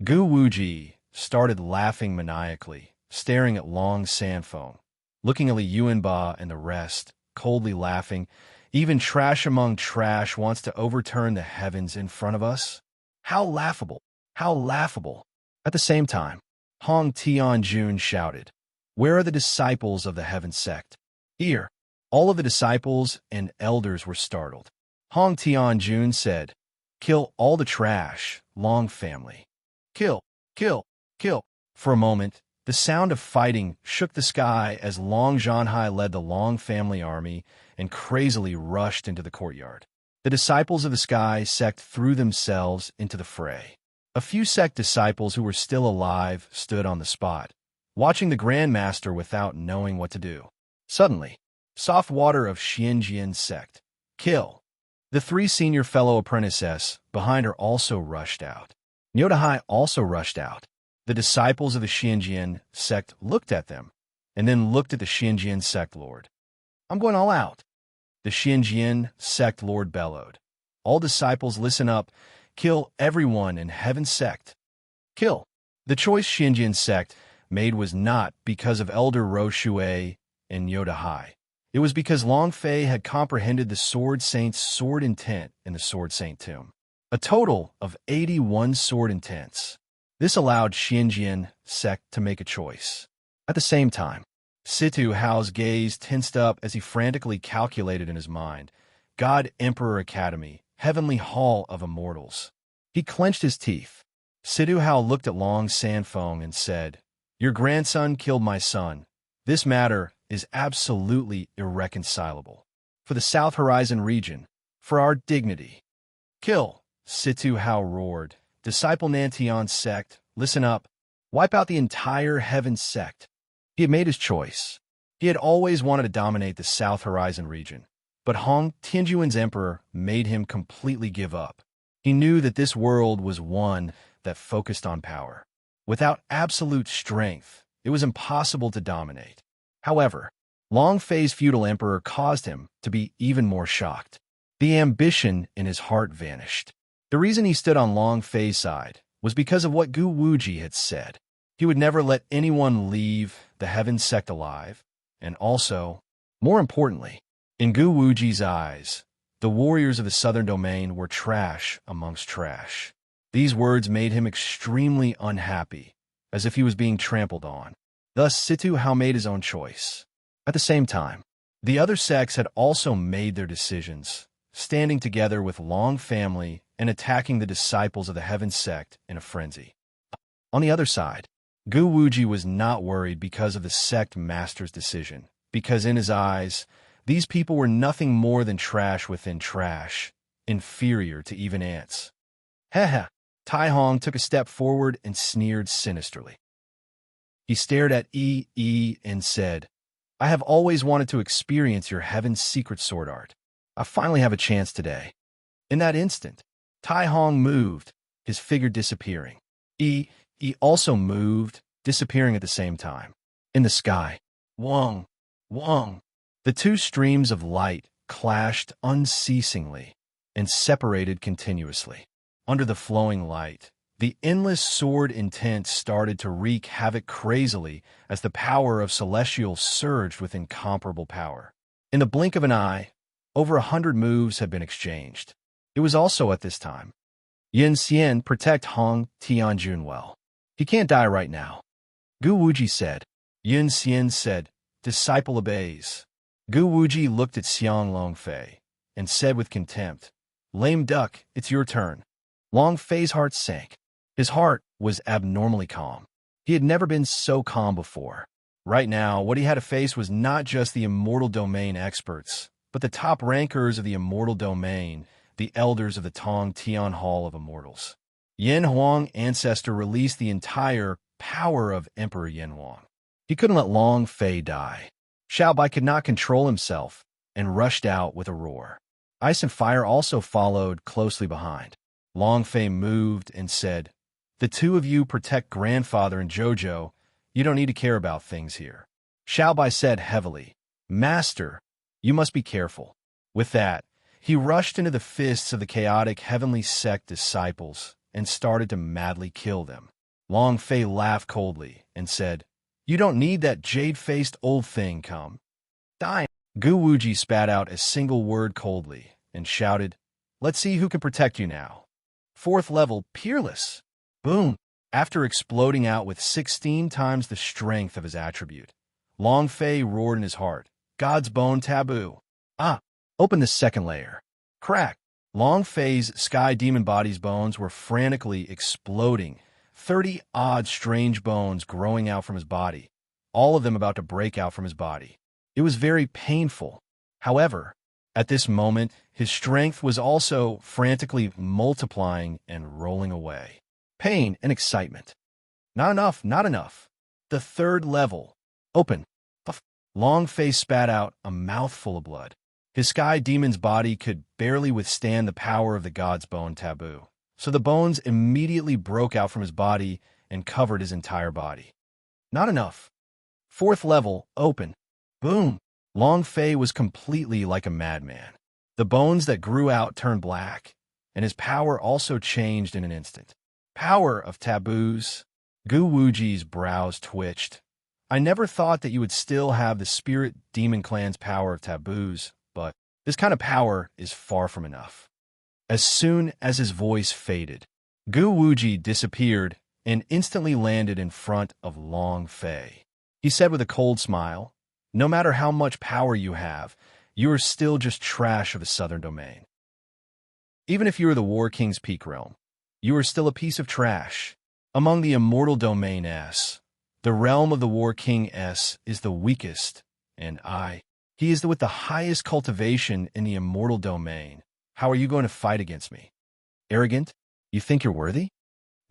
Gu Wuji started laughing maniacally, staring at Long Sanfeng, looking at Li Yuanba and the rest, coldly laughing. Even trash among trash wants to overturn the heavens in front of us? How laughable! How laughable! At the same time, Hong Tianjun shouted, Where are the disciples of the heaven sect? Here. All of the disciples and elders were startled. Hong Tianjun said, Kill all the trash, Long family. Kill. For a moment, the sound of fighting shook the sky as Long Zhanhai led the Long family army and crazily rushed into the courtyard. The disciples of the Sky sect threw themselves into the fray. A few sect disciples who were still alive stood on the spot, watching the Grand Master without knowing what to do. Suddenly, soft water of Xianjian sect. Kill. The 3 senior fellow apprentices behind her also rushed out. Nyodahai also rushed out. The disciples of the Xianjian sect looked at them, and then looked at the Xianjian sect lord. I'm going all out. The Xianjian sect lord bellowed. All disciples listen up. Kill everyone in heaven's sect. Kill. The choice Xianjian sect made was not because of Elder Ro Shui and Nyodahai. It was because Long Fei had comprehended the Sword Saint's sword intent in the Sword Saint tomb. A total of 81 sword intents. This allowed Xianjian sect to make a choice. At the same time, Situ Hao's gaze tensed up as he frantically calculated in his mind, God Emperor Academy, Heavenly Hall of Immortals. He clenched his teeth. Situ Hao looked at Long Sanfeng and said, Your grandson killed my son. This matter is absolutely irreconcilable. For the South Horizon region, for our dignity. Kill, Situ Hao roared. Disciple Nantian sect, listen up. Wipe out the entire Heaven sect. He had made his choice. He had always wanted to dominate the South Horizon region, but Hong Tianjuan's emperor made him completely give up. He knew that this world was one that focused on power. Without absolute strength, it was impossible to dominate. However, Long Fei's feudal emperor caused him to be even more shocked. The ambition in his heart vanished. The reason he stood on Long Fei's side was because of what Gu Wuji had said. He would never let anyone leave the Heaven Sect alive, and also, more importantly, in Gu Wuji's eyes, the warriors of the Southern Domain were trash amongst trash. These words made him extremely unhappy, as if he was being trampled on. Thus, Situ Hao made his own choice. At the same time, the other sects had also made their decisions, standing together with Long family and attacking the disciples of the Heaven Sect in a frenzy. On the other side, Gu Wuji was not worried because of the sect master's decision, because in his eyes, these people were nothing more than trash within trash, inferior to even ants. Heh. Tai Hong took a step forward and sneered sinisterly. He stared at Yi and said, I have always wanted to experience your heaven's secret sword art. I finally have a chance today. In that instant, Tai Hong moved, his figure disappearing. Yi also moved, disappearing at the same time. In the sky, Wong. The two streams of light clashed unceasingly and separated continuously. Under the flowing light, the endless sword intent started to wreak havoc crazily as the power of Celestial surged with incomparable power. In the blink of an eye, over 100 moves had been exchanged. It was also at this time. Yin Xian, protect Hong Tianjun well. He can't die right now. Gu Wuji said. Yin Xian said, Disciple obeys. Gu Wuji looked at Xiang Longfei and said with contempt, Lame duck, it's your turn. Long Fei's heart sank. His heart was abnormally calm. He had never been so calm before. Right now, what he had to face was not just the immortal domain experts, but the top rankers of the immortal domain, the elders of the Tong Tian Hall of Immortals. Yin Huang ancestor released the entire power of Emperor Yin Huang. He couldn't let Long Fei die. Xiaobai could not control himself and rushed out with a roar. Ice and fire also followed closely behind. Long Fei moved and said, The two of you protect grandfather and Jojo. You don't need to care about things here. Xiaobai said heavily, Master, you must be careful. With that, he rushed into the fists of the chaotic heavenly sect disciples and started to madly kill them. Long Fei laughed coldly and said, You don't need that jade-faced old thing come. Die. Gu Wuji spat out a single word coldly and shouted, Let's see who can protect you now. 4th level, Peerless. Boom. After exploding out with 16 times the strength of his attribute, Long Fei roared in his heart, God's bone taboo. Open the second layer. Crack. Long Fei's sky demon body's bones were frantically exploding, 30-odd strange bones growing out from his body, all of them about to break out from his body. It was very painful. However, at this moment, his strength was also frantically multiplying and rolling away. Pain and excitement. Not enough. The 3rd level. Open. Long Fei spat out a mouthful of blood. His sky demon's body could barely withstand the power of the god's bone taboo, so the bones immediately broke out from his body and covered his entire body. Not enough. 4th level. Open. Boom. Long Fei was completely like a madman. The bones that grew out turned black, and his power also changed in an instant. Power of taboos. Gu Wuji's brows twitched. I never thought that you would still have the spirit demon clan's power of taboos, but this kind of power is far from enough. As soon as his voice faded, Gu Wuji disappeared and instantly landed in front of Long Fei. He said with a cold smile, No matter how much power you have, you are still just trash of the Southern Domain. Even if you are the War King's peak realm, you are still a piece of trash. Among the Immortal Domain S, the realm of the War King S is the weakest, and he is with the highest cultivation in the Immortal Domain. How are you going to fight against me? Arrogant? You think you're worthy?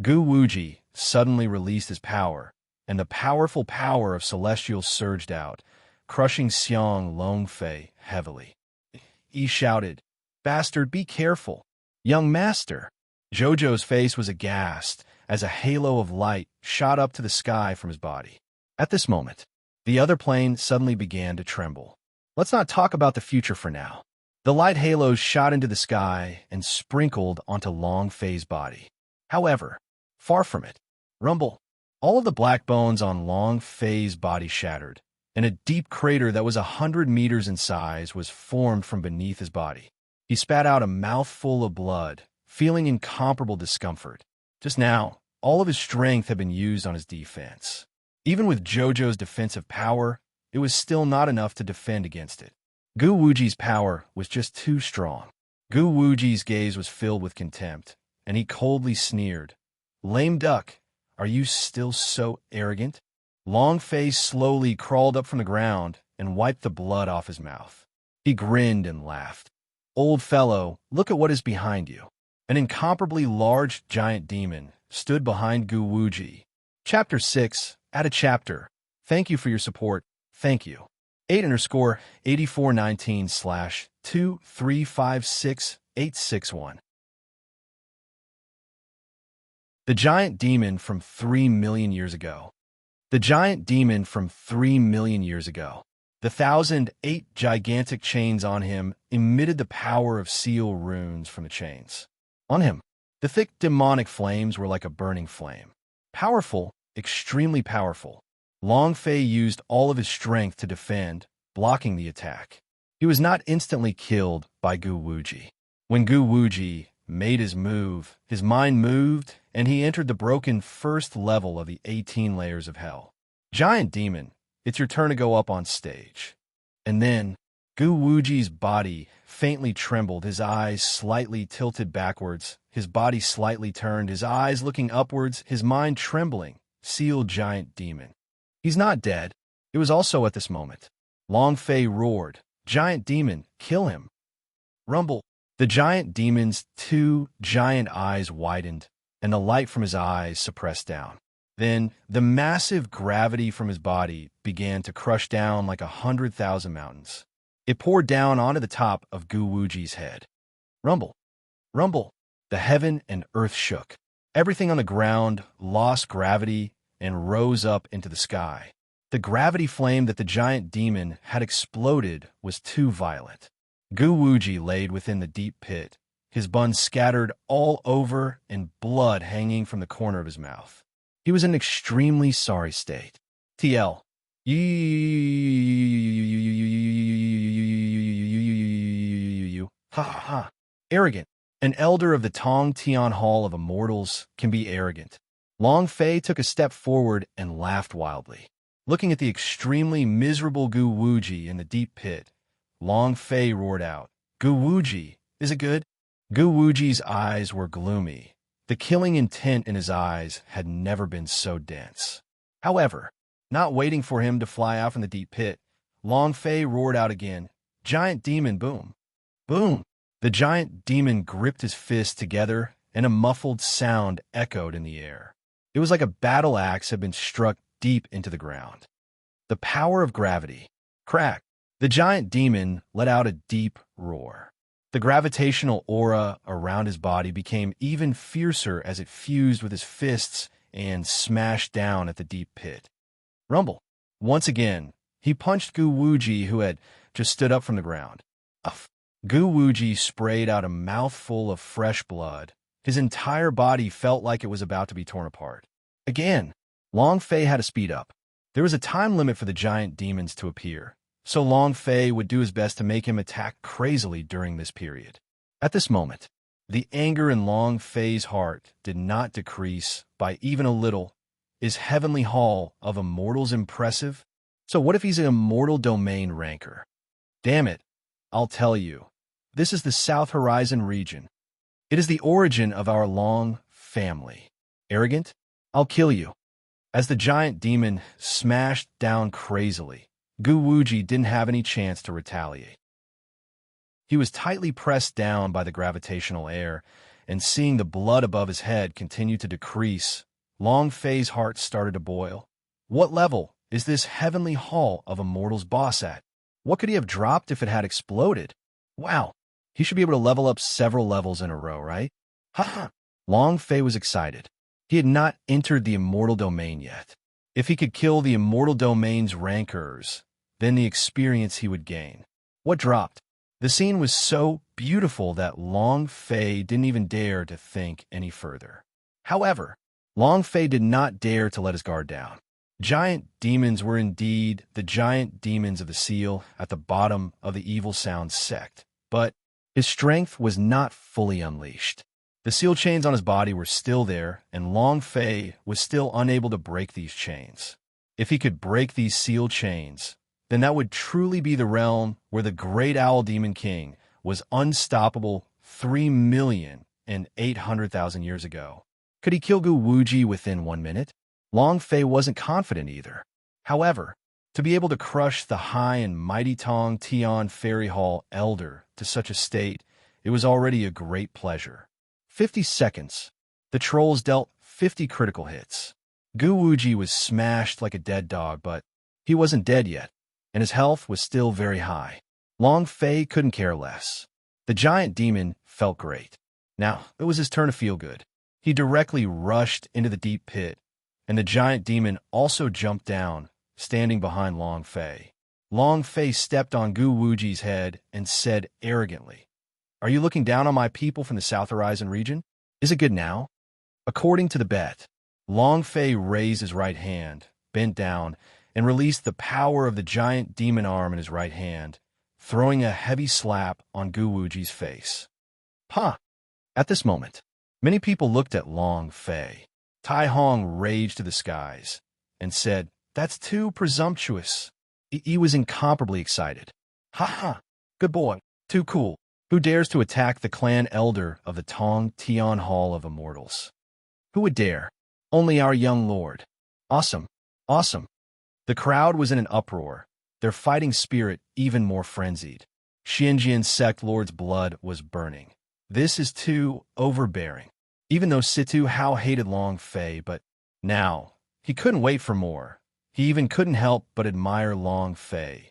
Gu Wuji suddenly released his power, and the powerful power of Celestial surged out, crushing Xiang Longfei heavily. He shouted, Bastard, be careful. Young master. Jojo's face was aghast as a halo of light shot up to the sky from his body. At this moment, The other plane suddenly began to tremble. Let's not talk about the future for now. The light halos shot into the sky and sprinkled onto Long Fei's body. However, far from it. Rumble. All of the black bones on Long Fei's body shattered, and a deep crater that was 100 meters in size was formed from beneath his body. He spat out a mouthful of blood, feeling incomparable discomfort. Just now, all of his strength had been used on his defense. Even with Jojo's defensive power, it was still not enough to defend against it. Gu Wuji's power was just too strong. Gu Wuji's gaze was filled with contempt, and he coldly sneered. "Lame duck, are you still so arrogant?" Long Fei slowly crawled up from the ground and wiped the blood off his mouth. He grinned and laughed. "Old fellow, look at what is behind you." An incomparably large giant demon stood behind Gu Wuji. Chapter 6, Add a chapter. Thank you for your support. Thank you. 8_8419/2356861. The Giant Demon from 3 million years ago. The giant demon from 3 million years ago. The 1,008 gigantic chains on him emitted the power of seal runes from the chains. On him, the thick demonic flames were like a burning flame. Powerful, extremely powerful. Long Fei used all of his strength to defend, blocking the attack. He was not instantly killed by Gu Wuji. When Gu Wuji made his move, his mind moved, and he entered the broken first level of the 18 layers of hell. Giant Demon, it's your turn to go up on stage. And then, Gu Wuji's body faintly trembled, his eyes slightly tilted backwards, his body slightly turned, his eyes looking upwards, his mind trembling. Sealed Giant Demon. He's not dead. It was also at this moment. Long Fei roared, "Giant Demon, kill him." Rumble. The giant demon's 2 giant eyes widened, and the light from his eyes suppressed down. Then, the massive gravity from his body began to crush down like 100,000 mountains. It poured down onto the top of Gu Wuji's head. Rumble. Rumble. The heaven and earth shook. Everything on the ground lost gravity and rose up into the sky. The gravity flame that the giant demon had exploded was too violent. Gu Wuji laid within the deep pit, his buns scattered all over and blood hanging from the corner of his mouth. He was in an extremely sorry state. TL. Ha ha ha. Arrogant. An elder of the Tong Tian Hall of Immortals can be arrogant. Long Fei took a step forward and laughed wildly. Looking at the extremely miserable Gu Wuji in the deep pit, Long Fei roared out, "Gu Wuji, is it good?" Gu Wuji's eyes were gloomy. The killing intent in his eyes had never been so dense. However, not waiting for him to fly out from the deep pit, Long Fei roared out again, "Giant Demon, boom!" Boom! The giant demon gripped his fists together, and a muffled sound echoed in the air. It was like a battle axe had been struck deep into the ground. The power of gravity. Crack! The giant demon let out a deep roar. The gravitational aura around his body became even fiercer as it fused with his fists and smashed down at the deep pit. Rumble. Once again, he punched Gu Wuji, who had just stood up from the ground. Uff. Gu Wuji sprayed out a mouthful of fresh blood. His entire body felt like it was about to be torn apart. Again, Long Fei had to speed up. There was a time limit for the giant demons to appear, so Long Fei would do his best to make him attack crazily during this period. At this moment, the anger in Long Fei's heart did not decrease by even a little. Is Heavenly Hall of Immortals impressive? So what if he's an immortal domain ranker? Damn it, I'll tell you. This is the South Horizon region. It is the origin of our long family. Arrogant? I'll kill you. As the giant demon smashed down crazily, Gu Wuji didn't have any chance to retaliate. He was tightly pressed down by the gravitational air, and seeing the blood above his head continue to decrease, Long Fei's heart started to boil. What level is this Heavenly Hall of Immortals boss at? What could he have dropped if it had exploded? Wow, he should be able to level up several levels in a row, right? Ha ha! Long Fei was excited. He had not entered the immortal domain yet. If he could kill the immortal domain's rancors, then the experience he would gain. What dropped? The scene was so beautiful that Long Fei didn't even dare to think any further. However, Long Fei did not dare to let his guard down. Giant demons were indeed the giant demons of the seal at the bottom of the Evil Sound sect, but his strength was not fully unleashed. The seal chains on his body were still there, and Long Fei was still unable to break these chains. If he could break these seal chains, then that would truly be the realm where the great Owl Demon King was unstoppable 3,800,000 years ago. Could he kill Gu Wuji within 1 minute? Long Fei wasn't confident either. However, to be able to crush the high and mighty Tong Tian Fairy Hall Elder to such a state, it was already a great pleasure. 50 seconds. The trolls dealt 50 critical hits. Gu Wuji was smashed like a dead dog, but he wasn't dead yet, and his health was still very high. Long Fei couldn't care less. The giant demon felt great. Now, it was his turn to feel good. He directly rushed into the deep pit, and the giant demon also jumped down, standing behind Long Fei. Long Fei stepped on Gu Wuji's head and said arrogantly, "Are you looking down on my people from the South Horizon region? Is it good now?" According to the bet, Long Fei raised his right hand, bent down, and released the power of the giant demon arm in his right hand, throwing a heavy slap on Gu Wuji's face. "Huh!" At this moment, many people looked at Long Fei. Tai Hong raged to the skies and said, "That's too presumptuous." He was incomparably excited. "Ha ha! Good boy. Too cool. Who dares to attack the clan elder of the Tong Tian Hall of Immortals? Who would dare? Only our young lord. Awesome. Awesome." The crowd was in an uproar, their fighting spirit even more frenzied. Xinjian's sect lord's blood was burning. This is too overbearing. Even though Situ Hao hated Long Fei, but now he couldn't wait for more. He even couldn't help but admire Long Fei.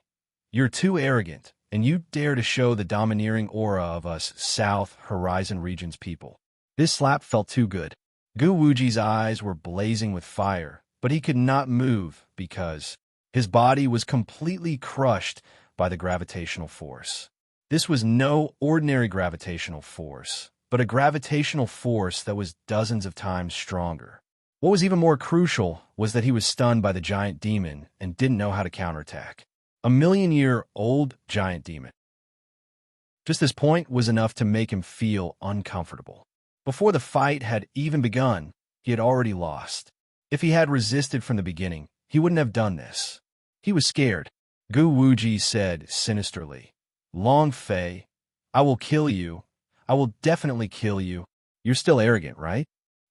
"You're too arrogant, and you dare to show the domineering aura of us South Horizon region's people." This slap felt too good. Gu Wuji's eyes were blazing with fire, but he could not move because his body was completely crushed by the gravitational force. This was no ordinary gravitational force, but a gravitational force that was dozens of times stronger. What was even more crucial was that he was stunned by the giant demon and didn't know how to counterattack. A million-year-old giant demon. Just this point was enough to make him feel uncomfortable. Before the fight had even begun, he had already lost. If he had resisted from the beginning, he wouldn't have done this. He was scared. Gu Wuji said sinisterly, "Long Fei, I will kill you. I will definitely kill you. You're still arrogant, right?"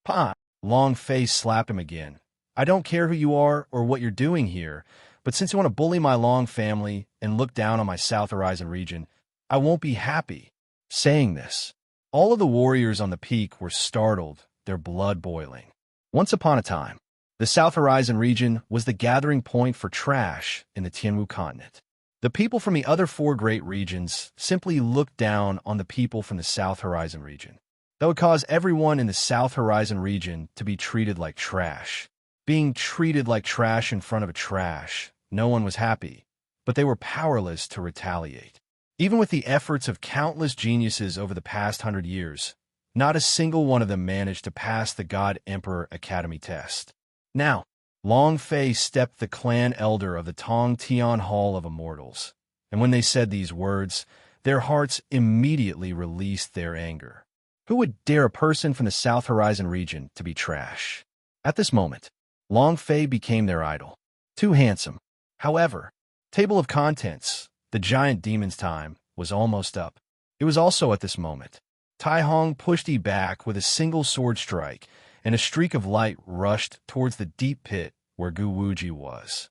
"Pa!" Long Fei slapped him again. "I don't care who you are or what you're doing here, but since you want to bully my Long family and look down on my South Horizon region, I won't be happy." Saying this, all of the warriors on the peak were startled, their blood boiling. Once upon a time, the South Horizon region was the gathering point for trash in the Tianwu continent. The people from the other 4 great regions simply looked down on the people from the South Horizon region. That would cause everyone in the South Horizon region to be treated like trash. Being treated like trash in front of a trash, no one was happy, but they were powerless to retaliate. Even with the efforts of countless geniuses over the past 100 years, not a single one of them managed to pass the God Emperor Academy test. Now, Long Fei stepped the clan elder of the Tong Tian Hall of Immortals, and when they said these words, their hearts immediately released their anger. Who would dare a person from the South Horizon region to be trash? At this moment, Long Fei became their idol. Too handsome. However, table of contents, the giant demon's time, was almost up. It was also at this moment. Tai Hong pushed Yi back with a single sword strike, and a streak of light rushed towards the deep pit where Gu Wuji was.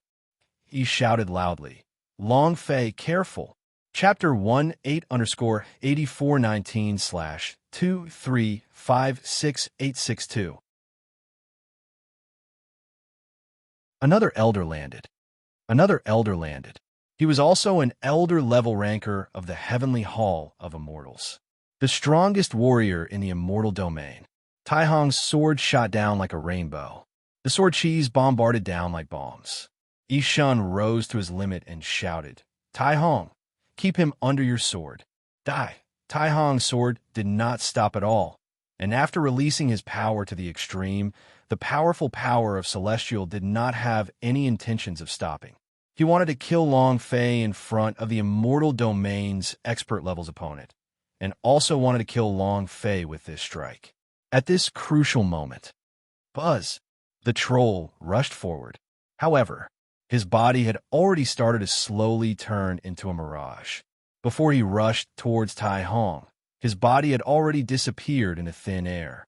He shouted loudly, "Long Fei, careful!" Chapter 18_8419/2356862. Another elder landed. Another elder landed. He was also an elder-level ranker of the Heavenly Hall of Immortals. The strongest warrior in the immortal domain. Tai Hong's sword shot down like a rainbow. The sword cheese bombarded down like bombs. Yishun rose to his limit and shouted, Tai Hong, keep him under your sword. Die. Tai Hong's sword did not stop at all, and after releasing his power to the extreme, the powerful power of Celestial did not have any intentions of stopping. He wanted to kill Long Fei in front of the Immortal Domain's expert level's opponent, and also wanted to kill Long Fei with this strike. At this crucial moment, Buzz, the troll, rushed forward. However, his body had already started to slowly turn into a mirage. Before he rushed towards Tai Hong, his body had already disappeared into thin air.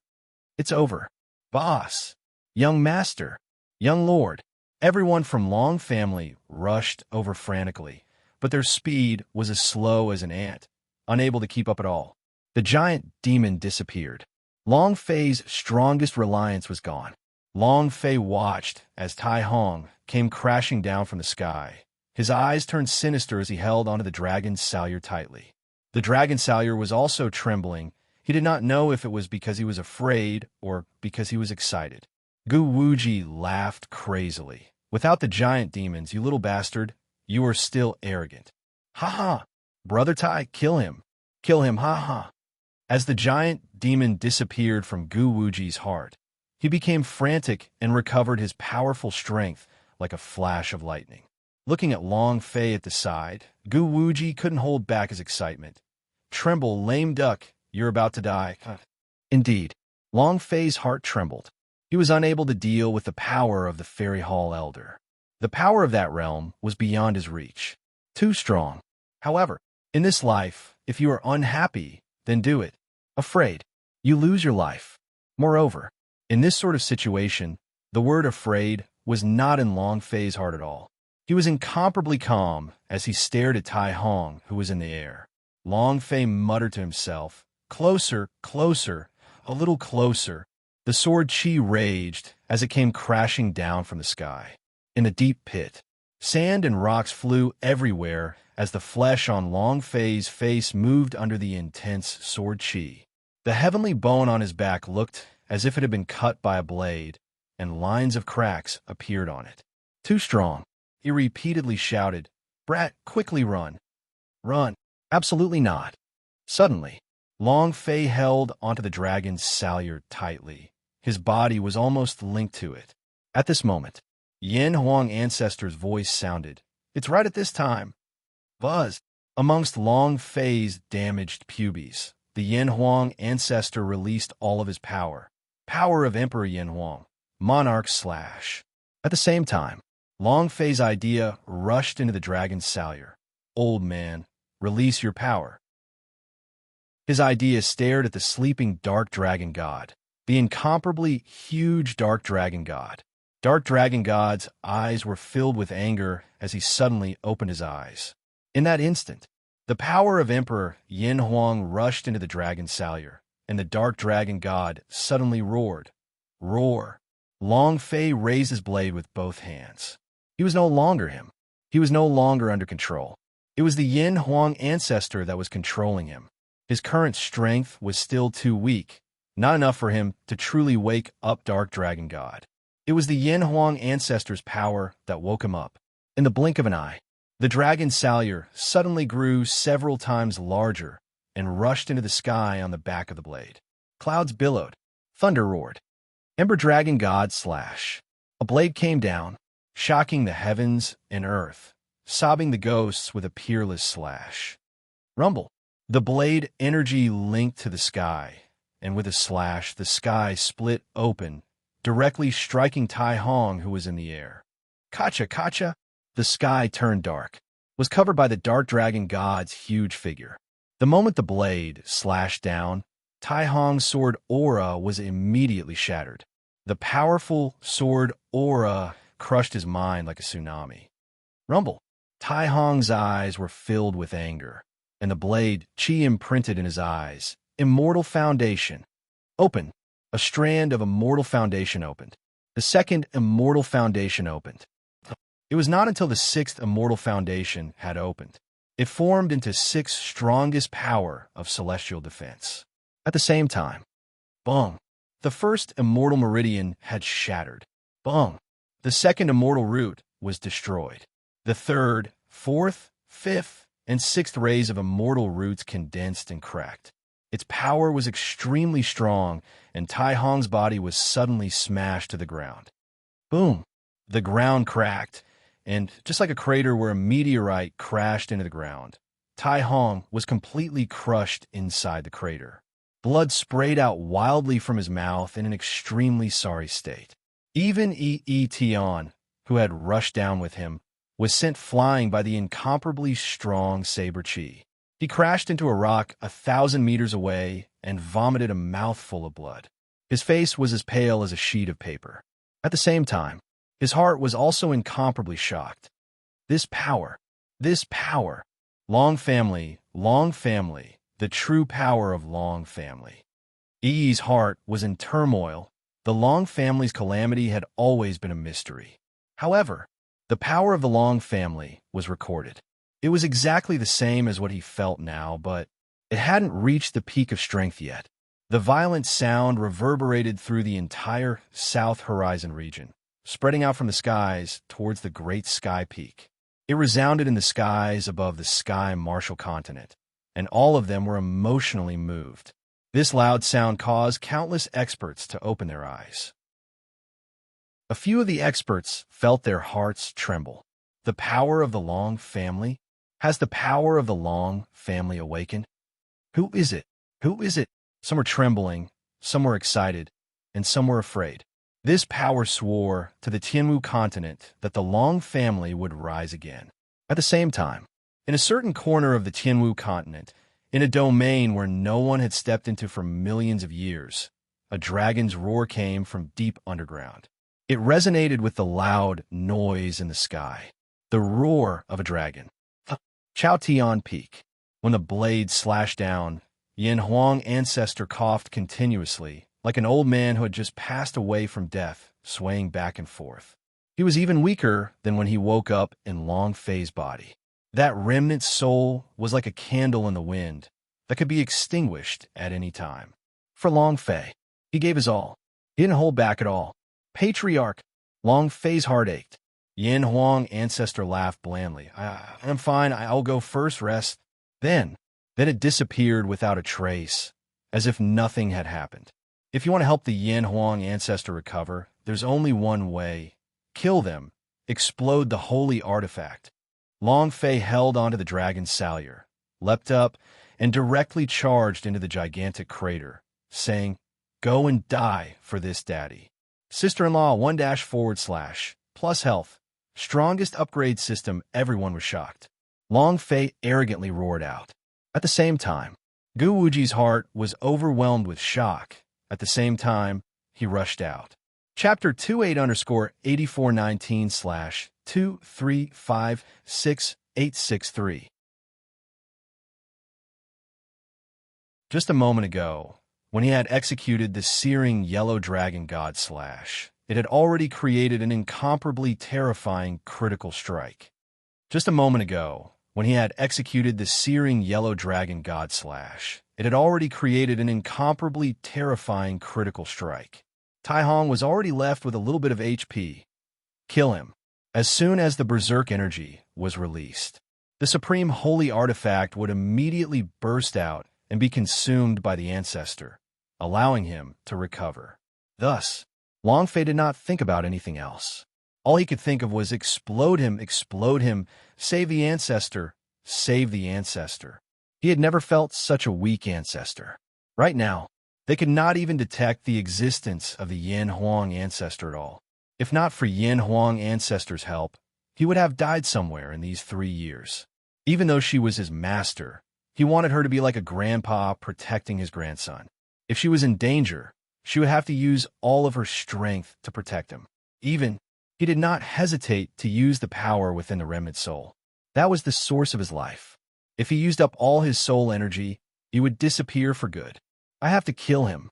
It's over. Boss, young master, young lord, everyone from Long family rushed over frantically, but their speed was as slow as an ant, unable to keep up at all. The giant demon disappeared. Long Fei's strongest reliance was gone. Long Fei watched as Tai Hong came crashing down from the sky. His eyes turned sinister as he held onto the dragon's salure tightly. The dragon salure was also trembling. He did not know if it was because he was afraid or because he was excited. Gu Wuji laughed crazily. Without the giant demons, you little bastard, you are still arrogant. Ha ha! Brother Tai, kill him. Kill him, ha ha! As the giant demon disappeared from Gu Wuji's heart, he became frantic and recovered his powerful strength like a flash of lightning. Looking at Long Fei at the side, Gu Wuji couldn't hold back his excitement. Tremble, lame duck, you're about to die. Indeed, Long Fei's heart trembled. He was unable to deal with the power of the Fairy Hall Elder. The power of that realm was beyond his reach. Too strong. However, in this life, if you are unhappy, then do it. Afraid, you lose your life. Moreover, in this sort of situation, the word afraid was not in Long Fei's heart at all. He was incomparably calm as he stared at Tai Hong, who was in the air. Long Fei muttered to himself, closer, closer, a little closer. The sword chi raged as it came crashing down from the sky. In the deep pit, sand and rocks flew everywhere as the flesh on Long Fei's face moved under the intense sword chi. The heavenly bone on his back looked as if it had been cut by a blade, and lines of cracks appeared on it. Too strong. He repeatedly shouted, Brat, quickly run. Run. Absolutely not. Suddenly, Long Fei held onto the dragon's salure tightly. His body was almost linked to it. At this moment, Yin Huang Ancestor's voice sounded. It's right at this time. Buzz. Amongst Long Fei's damaged pubes, the Yin Huang Ancestor released all of his power. Power of Emperor Yin Huang. Monarch slash. At the same time, Long Fei's idea rushed into the dragon's salure. Old man, release your power. His idea stared at the sleeping dark dragon god, the incomparably huge dark dragon god. Dark dragon god's eyes were filled with anger as he suddenly opened his eyes. In that instant, the power of Emperor Yin Huang rushed into the dragon's salure, and the dark dragon god suddenly roared. Roar. Long Fei raised his blade with both hands. He was no longer him. He was no longer under control. It was the Yin Huang Ancestor that was controlling him. His current strength was still too weak, not enough for him to truly wake up Dark Dragon God. It was the Yin Huang Ancestor's power that woke him up. In the blink of an eye, the dragon's salure suddenly grew several times larger and rushed into the sky on the back of the blade. Clouds billowed. Thunder roared. Ember Dragon God slash. A blade came down, shocking the heavens and earth, sobbing the ghosts with a peerless slash. Rumble. The blade energy linked to the sky, and with a slash, the sky split open, directly striking Tai Hong, who was in the air. Kacha, kacha! The sky turned dark, was covered by the Dark Dragon God's huge figure. The moment the blade slashed down, Tai Hong's sword aura was immediately shattered. The powerful sword aura crushed his mind like a tsunami. Rumble. Tai Hong's eyes were filled with anger, and the blade chi imprinted in his eyes. Immortal Foundation. Open. A strand of Immortal Foundation opened. The second Immortal Foundation opened. It was not until the sixth Immortal Foundation had opened. It formed into sixth strongest power of celestial defense. At the same time, boom, the first Immortal Meridian had shattered. Bung! The second immortal root was destroyed. The third, fourth, fifth, and sixth rays of immortal roots condensed and cracked. Its power was extremely strong, and Tai Hong's body was suddenly smashed to the ground. Boom! The ground cracked, and just like a crater where a meteorite crashed into the ground, Tai Hong was completely crushed inside the crater. Blood sprayed out wildly from his mouth in an extremely sorry state. Even Tian, who had rushed down with him, was sent flying by the incomparably strong Saber Chi. He crashed into a rock 1,000 meters away and vomited a mouthful of blood. His face was as pale as a sheet of paper. At the same time, his heart was also incomparably shocked. This power, Long family, the true power of Long family. Yi's heart was in turmoil. The Long family's calamity had always been a mystery. However, the power of the Long family was recorded. It was exactly the same as what he felt now, but it hadn't reached the peak of strength yet. The violent sound reverberated through the entire South Horizon region, spreading out from the skies towards the Great Sky Peak. It resounded in the skies above the Sky Marshall continent, and all of them were emotionally moved. This loud sound caused countless experts to open their eyes. A few of the experts felt their hearts tremble. The power of the Long family? Has the power of the Long family awakened? Who is it? Who is it? Some were trembling, some were excited, and some were afraid. This power swore to the Tianwu continent that the Long family would rise again. At the same time, in a certain corner of the Tianwu continent, in a domain where no one had stepped into for millions of years, a dragon's roar came from deep underground. It resonated with the loud noise in the sky, the roar of a dragon. Chao Tian Peak. When the blade slashed down, Yin Huang ancestor coughed continuously, like an old man who had just passed away from death, swaying back and forth. He was even weaker than when he woke up in Long Fei's body. That remnant soul was like a candle in the wind that could be extinguished at any time. For Long Fei, he gave his all. He didn't hold back at all. Patriarch, Long Fei's heart ached. Yin Huang ancestor laughed blandly. I'm fine, I'll go first, rest. Then it disappeared without a trace, as if nothing had happened. If you want to help the Yin Huang ancestor recover, there's only one way. Kill them. Explode the holy artifact. Long Fei held onto the dragon's salure, leapt up, and directly charged into the gigantic crater, saying, "Go and die for this, daddy." Sister-in-law 1-/ plus health. Strongest upgrade system. Everyone was shocked. Long Fei arrogantly roared out. At the same time, Gu Wuji's heart was overwhelmed with shock. At the same time, he rushed out. Chapter 28_8419/2356863. Just a moment ago, when he had executed the searing yellow dragon god slash, it had already created an incomparably terrifying critical strike. Just a moment ago, when he had executed the searing yellow dragon god slash, it had already created an incomparably terrifying critical strike. Tai Hong was already left with a little bit of HP. Kill him. As soon as the berserk energy was released, the supreme holy artifact would immediately burst out and be consumed by the ancestor, allowing him to recover. Thus, Long Fei did not think about anything else. All he could think of was explode him, save the ancestor, save the ancestor. He had never felt such a weak ancestor. Right now, they could not even detect the existence of the Yin Huang ancestor at all. If not for Yin Huang ancestor's help, he would have died somewhere in these 3 years. Even though she was his master, he wanted her to be like a grandpa protecting his grandson. If she was in danger, she would have to use all of her strength to protect him. He did not hesitate to use the power within the remnant soul. That was the source of his life. If he used up all his soul energy, he would disappear for good. I have to kill him.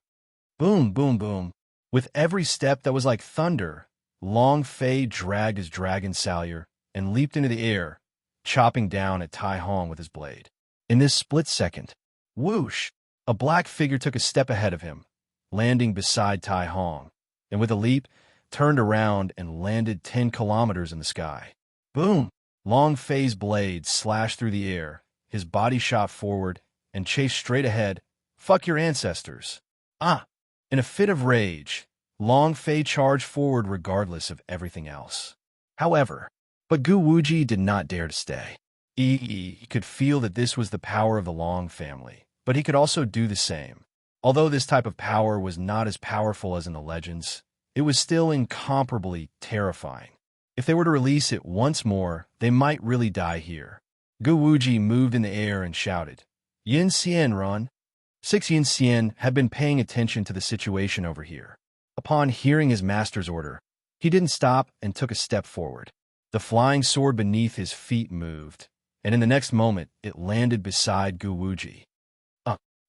Boom, boom, boom. With every step that was like thunder, Long Fei dragged his dragon salure and leaped into the air, chopping down at Tai Hong with his blade. In this split second, whoosh, a black figure took a step ahead of him, landing beside Tai Hong, and with a leap, turned around and landed 10 kilometers in the sky. Boom! Long Fei's blade slashed through the air, his body shot forward, and chased straight ahead. Fuck your ancestors. Ah! In a fit of rage, Long Fei charged forward regardless of everything else. However, Gu Wuji did not dare to stay. He could feel that this was the power of the Long family, but he could also do the same. Although this type of power was not as powerful as in the legends, it was still incomparably terrifying. If they were to release it once more, they might really die here. Gu Wuji moved in the air and shouted, "Yin Xian, run!" 6 Yin Xian had been paying attention to the situation over here. Upon hearing his master's order, he didn't stop and took a step forward. The flying sword beneath his feet moved, and in the next moment, it landed beside Gu Wuji.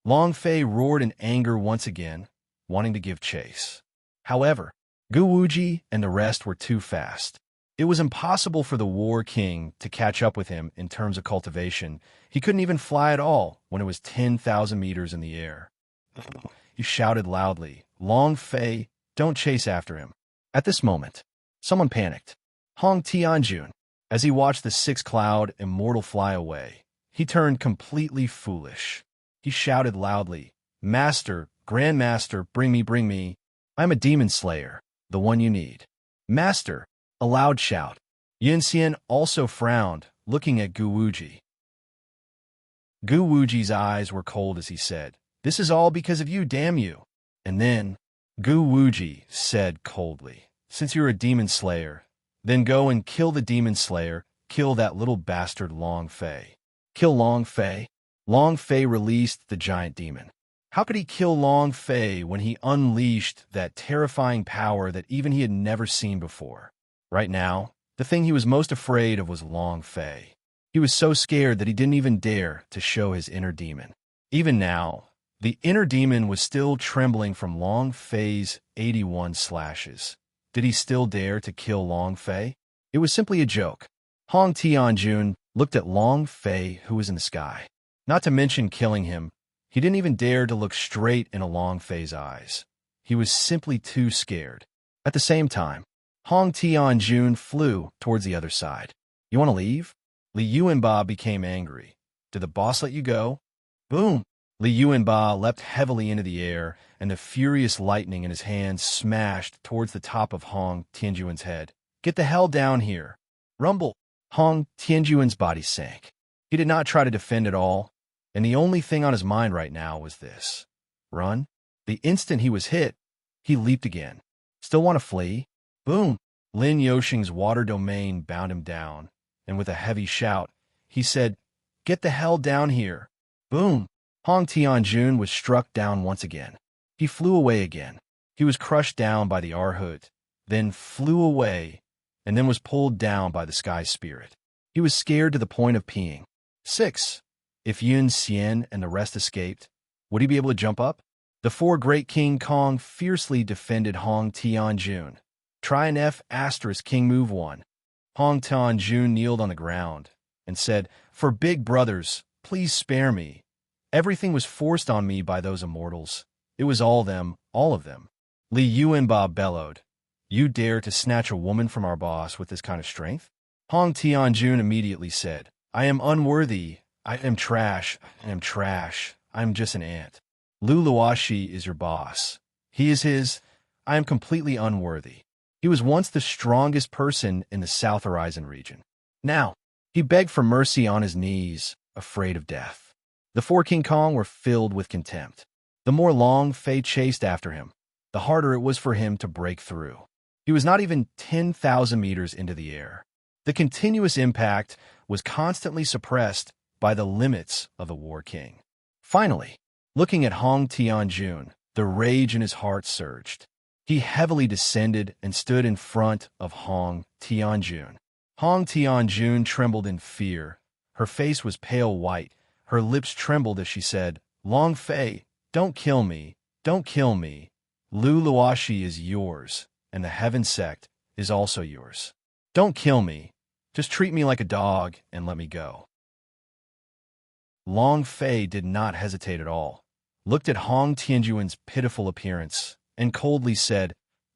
Long Fei roared in anger once again, wanting to give chase. However, Gu Wuji and the rest were too fast. It was impossible for the War King to catch up with him in terms of cultivation. He couldn't even fly at all when it was 10,000 meters in the air. He shouted loudly, "Long Fei, don't chase after him." At this moment, someone panicked. Hong Tianjun. As he watched the six-cloud immortal fly away, he turned completely foolish. He shouted loudly, "Master, Grandmaster, bring me. I'm a demon slayer, the one you need." "Master," a loud shout. Yin Xian also frowned, looking at Gu Wuji. Gu Wuji's eyes were cold as he said, "This is all because of you, damn you." And then, Gu Wuji said coldly, "Since you're a demon slayer, then go and kill the demon slayer, kill that little bastard Long Fei." Kill Long Fei? Long Fei released the giant demon. How could he kill Long Fei when he unleashed that terrifying power that even he had never seen before? Right now, the thing he was most afraid of was Long Fei. He was so scared that he didn't even dare to show his inner demon. Even now, the inner demon was still trembling from Long Fei's 81 slashes. Did he still dare to kill Long Fei? It was simply a joke. Hong Tianjun looked at Long Fei, who was in the sky. Not to mention killing him, he didn't even dare to look straight into Long Fei's eyes. He was simply too scared. At the same time, Hong Tianjun flew towards the other side. "You want to leave?" Li Yuanba became angry. "Did the boss let you go?" Boom! Li Yuanba leapt heavily into the air, and the furious lightning in his hands smashed towards the top of Hong Tianjun's head. "Get the hell down here!" Rumble! Hong Tianjun's body sank. He did not try to defend at all, and the only thing on his mind right now was this: run. The instant he was hit, he leaped again. Still want to flee? Boom! Lin Yoshing's water domain bound him down, and with a heavy shout, he said, "Get the hell down here!" Boom! Hong Tianjun was struck down once again. He flew away again. He was crushed down by the Arhut, then flew away, and then was pulled down by the Sky Spirit. He was scared to the point of peeing. 6. If Yun Xian and the rest escaped, would he be able to jump up? The 4 Great King Kong fiercely defended Hong Tianjun. Try an F** King move 1. Hong Tianjun kneeled on the ground and said, "For big brothers, please spare me. Everything was forced on me by those immortals. It was all of them." Li Yuanba bellowed, "You dare to snatch a woman from our boss with this kind of strength?" Hong Tianjun immediately said, "I am unworthy. I am trash. I am just an ant. Lu Luoshi is your boss. He is his. I am completely unworthy. He was once the strongest person in the South Horizon region. Now, he begged for mercy on his knees, afraid of death." The 4 King Kong were filled with contempt. The more Long Fei chased after him, the harder it was for him to break through. He was not even 10,000 meters into the air. The continuous impact was constantly suppressed by the limits of the War King. Finally, looking at Hong Tianjun, the rage in his heart surged. He heavily descended and stood in front of Hong Tianjun. Hong Tianjun trembled in fear. Her face was pale white. Her lips trembled as she said, "Long Fei, don't kill me. Don't kill me. Lu Luoshi is yours, and the Heaven Sect is also yours. Don't kill me. Just treat me like a dog and let me go." Long Fei did not hesitate at all, looked at Hong Tianjun's pitiful appearance, and coldly said,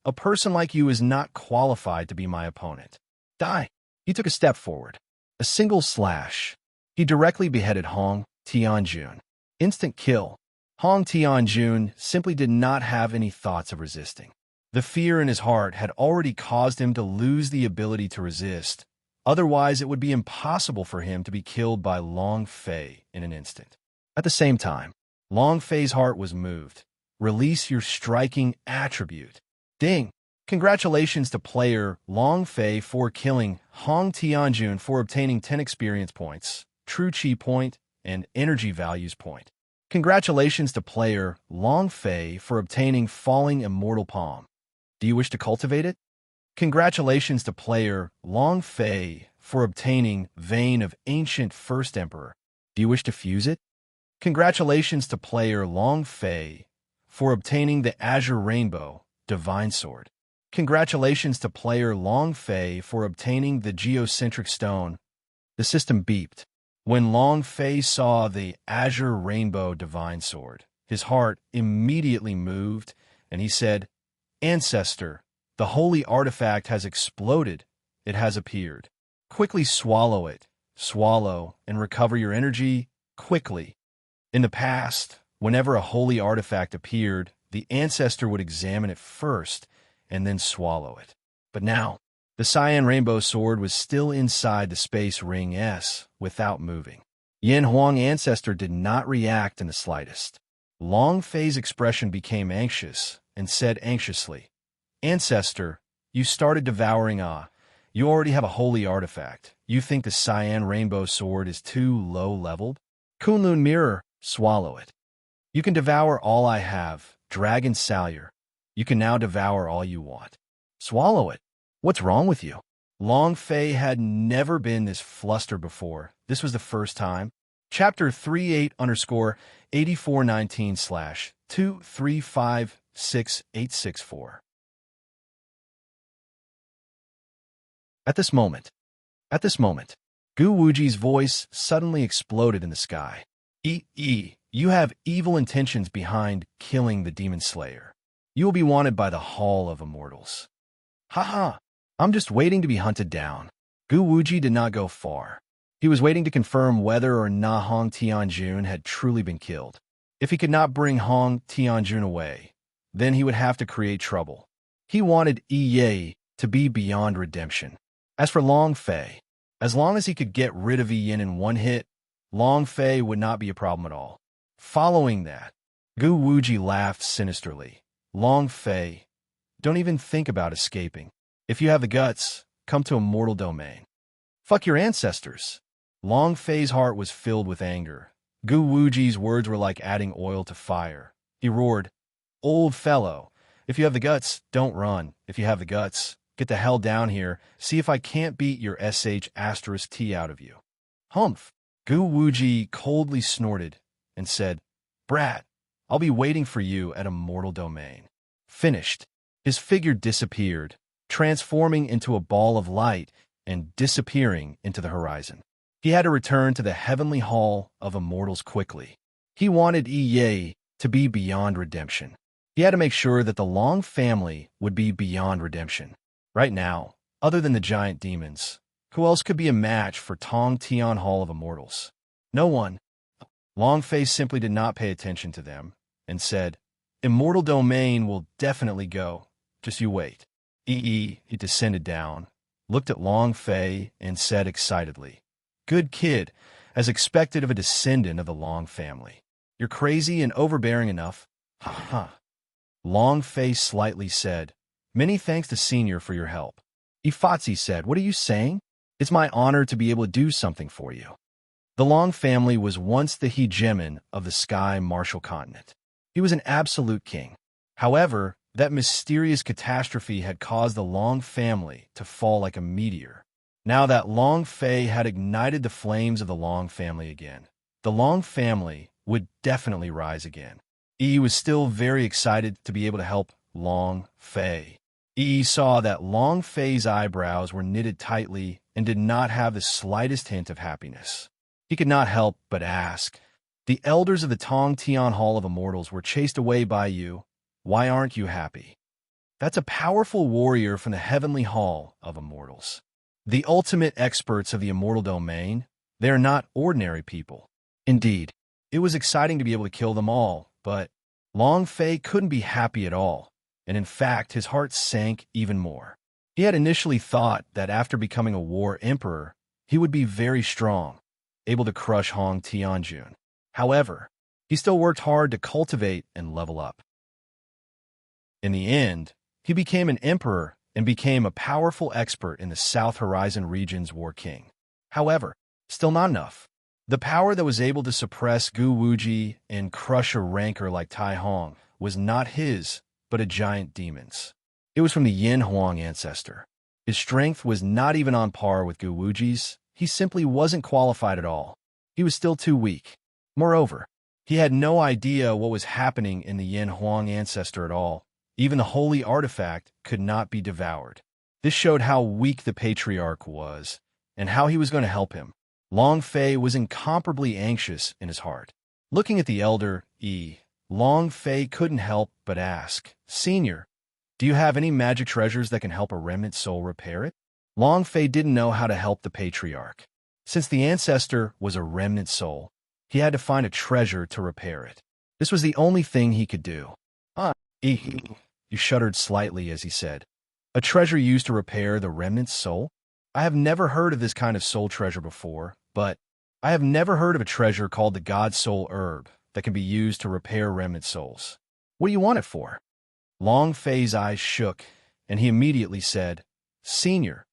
A person like you is not qualified to be my opponent. Die. He took a step forward. A single slash. He directly beheaded Hong Tianjun. Instant kill. Hong Tianjun simply did not have any thoughts of resisting. The fear in his heart had already caused him to lose the ability to resist. Otherwise, it would be impossible for him to be killed by Long Fei in an instant. At the same time, Long Fei's heart was moved. Release your striking attribute. Ding! Congratulations to player Long Fei for killing Hong Tianjun for obtaining 10 experience points, true chi point, and energy values point. Congratulations to player Long Fei for obtaining falling immortal palm. Do you wish to cultivate it? Congratulations to player Long Fei for obtaining vein of ancient first emperor. Do you wish to fuse it? Congratulations to player Long Fei for obtaining the azure rainbow divine sword. Congratulations to player Long Fei for obtaining the geocentric stone. The system beeped. When Long Fei saw the azure rainbow divine sword, his heart immediately moved, and he said, Ancestor, the holy artifact has exploded. It has appeared. Quickly swallow it. Swallow and recover your energy quickly. In the past, whenever a holy artifact appeared, the ancestor would examine it first and then swallow it. But now, the cyan rainbow sword was still inside the space ring S without moving. Yin Huang ancestor did not react in the slightest. Long Fei's expression became anxious and said anxiously, Ancestor, you started devouring you already have a holy artifact. You think the cyan rainbow sword is too low-leveled? Kunlun mirror, swallow it. You can devour all I have, Dragon Salyer. You can now devour all you want. Swallow it. What's wrong with you? Long Fei had never been this flustered before. This was the first time. Chapter 38_8419/23566864. At this moment, Gu Wuji's voice suddenly exploded in the sky. You have evil intentions behind killing the Demon Slayer. You will be wanted by the Hall of Immortals. Haha, I'm just waiting to be hunted down. Gu Wuji did not go far. He was waiting to confirm whether or not Hong Tianjun had truly been killed. If he could not bring Hong Tianjun away, then he would have to create trouble. He wanted Yi to be beyond redemption. As for Long Fei, as long as he could get rid of Yin in one hit, Long Fei would not be a problem at all. Following that, Gu Wuji laughed sinisterly. Long Fei, don't even think about escaping. If you have the guts, come to Immortal Domain. Fuck your ancestors. Long Fei's heart was filled with anger. Gu Wuji's words were like adding oil to fire. He roared, Old fellow, if you have the guts, don't run. If you have the guts, get the hell down here. See if I can't beat your sh*t out of you. Humph. Gu Wuji coldly snorted and said, Brat, I'll be waiting for you at Immortal Domain. Finished. His figure disappeared, transforming into a ball of light and disappearing into the horizon. He had to return to the Heavenly Hall of Immortals quickly. He wanted Yi to be beyond redemption. He had to make sure that the Long family would be beyond redemption. Right now, other than the giant demons, who else could be a match for Tong Tian Hall of Immortals? No one. Long Fei simply did not pay attention to them and said, Immortal Domain will definitely go. Just you wait. He descended down, looked at Long Fei, and said excitedly, Good kid, as expected of a descendant of the Long family. You're crazy and overbearing enough. Ha ha. Long Fei slightly said, Many thanks to Senior for your help. Ifatsi said, What are you saying? It's my honor to be able to do something for you. The Long family was once the hegemon of the Sky Martial Continent. He was an absolute king. However, that mysterious catastrophe had caused the Long family to fall like a meteor. Now that Long Fei had ignited the flames of the Long family again, the Long family would definitely rise again. Yi was still very excited to be able to help Long Fei. Yi saw that Long Fei's eyebrows were knitted tightly and did not have the slightest hint of happiness. He could not help but ask, The elders of the Tong Tian Hall of Immortals were chased away by you. Why aren't you happy? That's a powerful warrior from the heavenly hall of immortals. The ultimate experts of the immortal domain, they are not ordinary people. Indeed, it was exciting to be able to kill them all, but Long Fei couldn't be happy at all, and in fact his heart sank even more. He had initially thought that after becoming a war emperor, he would be very strong, able to crush Hong Tianjun. However, he still worked hard to cultivate and level up. In the end, he became an emperor and became a powerful expert in the South Horizon region's war king. However, still not enough. The power that was able to suppress Gu Wuji and crush a rancor like Tai Hong was not his, but a giant demon's. It was from the Yin Huang ancestor. His strength was not even on par with Gu Wuji's. He simply wasn't qualified at all. He was still too weak. Moreover, he had no idea what was happening in the Yin Huang ancestor at all. Even the holy artifact could not be devoured. This showed how weak the patriarch was and how he was going to help him. Long Fei was incomparably anxious in his heart. Looking at the elder, Long Fei couldn't help but ask, "Senior, do you have any magic treasures that can help a remnant soul repair it?" Long Fei didn't know how to help the patriarch. Since the ancestor was a remnant soul, he had to find a treasure to repair it. This was the only thing he could do. He shuddered slightly as he said, "A treasure used to repair the remnant's soul? I have never heard of this kind of soul treasure before, but I have never heard of a treasure called the God Soul Herb that can be used to repair remnant souls. What do you want it for?" Long Fei's eyes shook, and he immediately said, "Senior,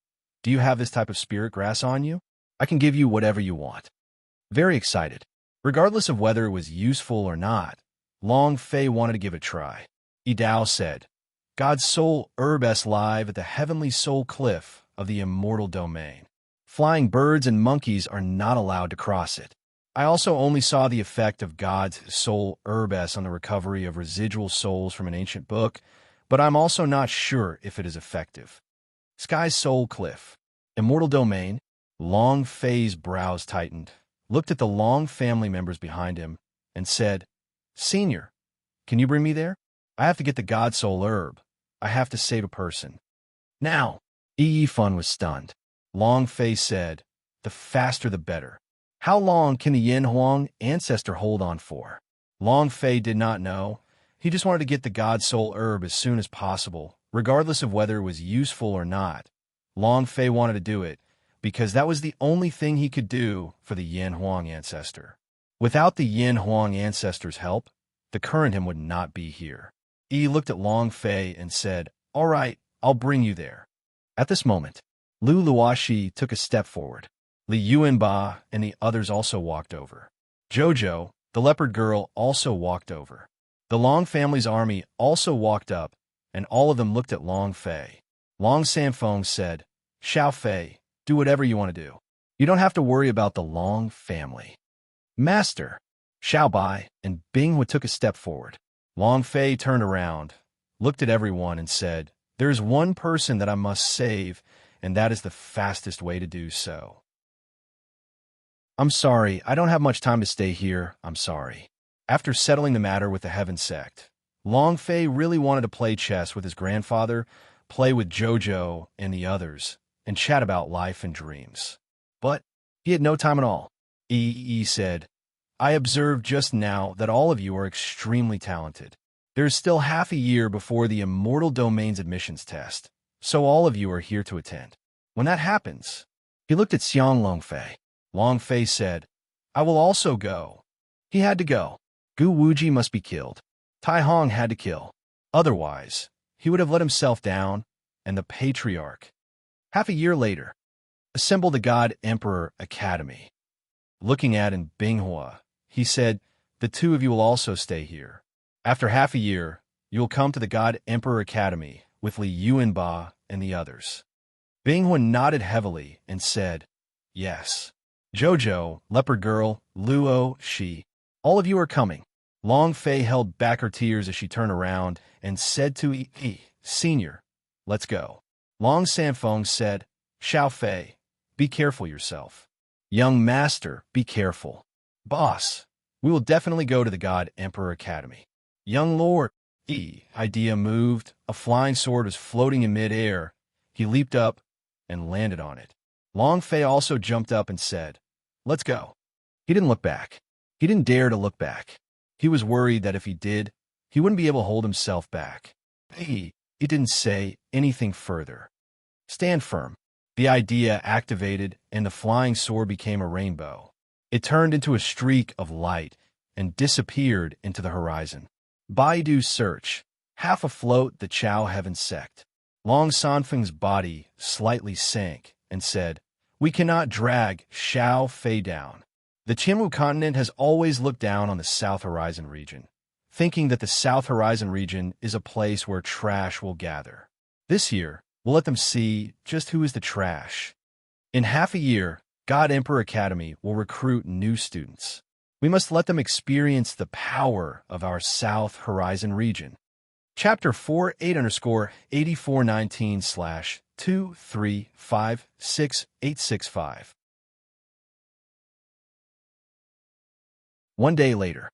do you have this type of spirit grass on you? I can give you whatever you want." Very excited, regardless of whether it was useful or not, Long Fei wanted to give it a try. Dao said, "God's soul herb is live at the heavenly soul cliff of the immortal domain. Flying birds and monkeys are not allowed to cross it. I also only saw the effect of God's soul herb on the recovery of residual souls from an ancient book, but I'm also not sure if it is effective." Sky's soul cliff. Immortal domain. Long Fei's brows tightened, looked at the Long family members behind him, and said, "Senior, can you bring me there? I have to get the God Soul Herb. I have to save a person." Now, Fun was stunned. Long Fei said, "The faster the better. How long can the Yin Huang ancestor hold on for?" Long Fei did not know. He just wanted to get the God Soul Herb as soon as possible, regardless of whether it was useful or not. Long Fei wanted to do it, because that was the only thing he could do for the Yin Huang ancestor. Without the Yin Huang ancestor's help, the current him would not be here. He looked at Long Fei and said, "All right, I'll bring you there." At this moment, Lu Luoxi took a step forward. Li Yuanba and the others also walked over. Jojo, the leopard girl, also walked over. The Long family's army also walked up, and all of them looked at Long Fei. Long Sanfeng said, "Xiao Fei, do whatever you want to do. You don't have to worry about the Long family." "Master." Xiao Bai and Bing Hua took a step forward. Long Fei turned around, looked at everyone, and said, "There is one person that I must save, and that is the fastest way to do so." "I'm sorry, I don't have much time to stay here, I'm sorry." After settling the matter with the Heaven Sect, Long Fei really wanted to play chess with his grandfather, play with Jojo and the others, and chat about life and dreams. But he had no time at all. Said, "I observed just now that all of you are extremely talented. There is still half a year before the Immortal Domain's admissions test, so all of you are here to attend. When that happens," he looked at Xiang Longfei. Long Fei said, "I will also go." He had to go. Gu Wuji must be killed. Tai Hong had to kill. Otherwise, he would have let himself down, and the Patriarch. Half a year later, assemble the God Emperor Academy. Looking at Bing Hua, he said, "The two of you will also stay here. After half a year, you will come to the God Emperor Academy with Li Yuanba and the others." Bing Hua nodded heavily and said, "Yes." Jojo, Leopard Girl, Luo, Shi, all of you are coming. Long Fei held back her tears as she turned around and said to "Senior, let's go." Long Sanfeng said, "Xiao Fei, be careful yourself." "Young Master, be careful." "Boss, we will definitely go to the God Emperor Academy." "Young Lord, Idea moved. A flying sword was floating in midair. He leaped up and landed on it. Long Fei also jumped up and said, "Let's go." He didn't look back. He didn't dare to look back. He was worried that if he did, he wouldn't be able to hold himself back. He didn't say anything further. Stand firm. The idea activated, and the flying sword became a rainbow. It turned into a streak of light and disappeared into the horizon. Baidu's search. Half afloat, the Chao heaven sect. Long Sanfeng's body slightly sank and said, "We cannot drag Xiao Fei down." The Qianwu continent has always looked down on the South Horizon region, thinking that the South Horizon region is a place where trash will gather. This year, we'll let them see just who is the trash. In half a year, God Emperor Academy will recruit new students. We must let them experience the power of our South Horizon region. Chapter 48_8419/2356865. One day later,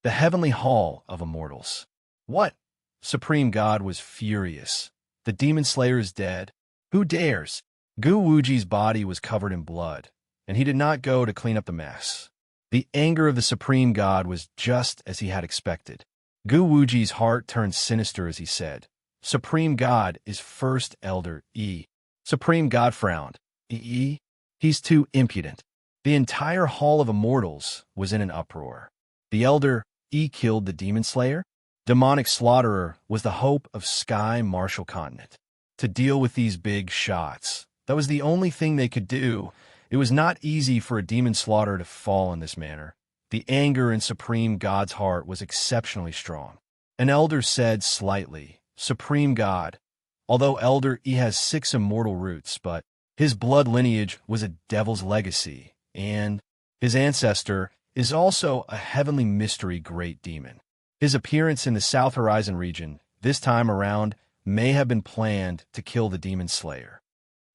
the heavenly hall of immortals. What? Supreme God was furious. The demon slayer is dead. Who dares? Gu Wuji's body was covered in blood, and he did not go to clean up the mess. The anger of the Supreme God was just as he had expected. Gu Wuji's heart turned sinister as he said, "Supreme God is first elder E." Supreme God frowned. He's too impudent. The entire Hall of Immortals was in an uproar. The elder E killed the demon slayer? Demonic slaughterer was the hope of Sky Marshal Continent. To deal with these big shots, that was the only thing they could do. It was not easy for a demon slaughterer to fall in this manner. The anger in Supreme God's heart was exceptionally strong. An elder said slightly, "Supreme God, although Elder E has 6 immortal roots, but his blood lineage was a devil's legacy, and his ancestor is also a heavenly mystery great demon. His appearance in the South Horizon region, this time around, may have been planned to kill the demon slayer."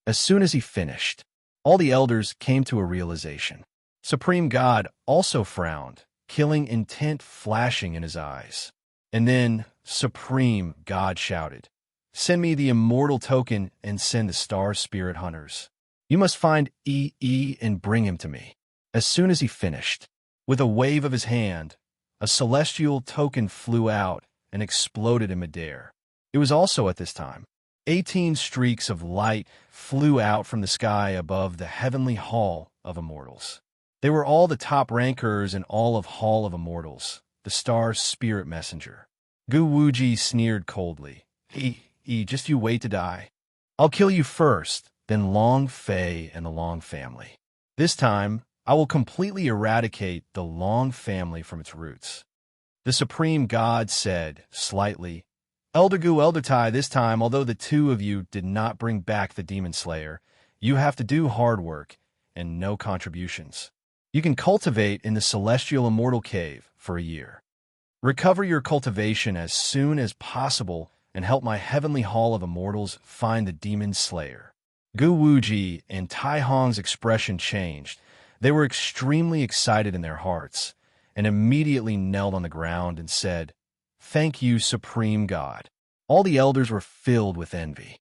As soon as he finished, all the elders came to a realization. Supreme God also frowned, killing intent flashing in his eyes. And then Supreme God shouted, "Send me the immortal token and send the star spirit hunters. You must find E and bring him to me." As soon as he finished, with a wave of his hand, a celestial token flew out and exploded in midair. It was also at this time 18 streaks of light flew out from the sky above the heavenly Hall of Immortals. They were all the top rankers in all of Hall of Immortals, the star spirit messenger. Gu Wuji sneered coldly. Just you wait to die. I'll kill you first, then Long Fei and the Long family. This time, I will completely eradicate the Long family from its roots." The Supreme God said, slightly, "Elder Gu, Elder Tai, this time, although the two of you did not bring back the Demon Slayer, you have to do hard work and no contributions. You can cultivate in the Celestial Immortal Cave for a year. Recover your cultivation as soon as possible and help my Heavenly Hall of Immortals find the Demon Slayer." Gu Wuji and Tai Hong's expression changed. They were extremely excited in their hearts and immediately knelt on the ground and said, "Thank you, Supreme God." All the elders were filled with envy.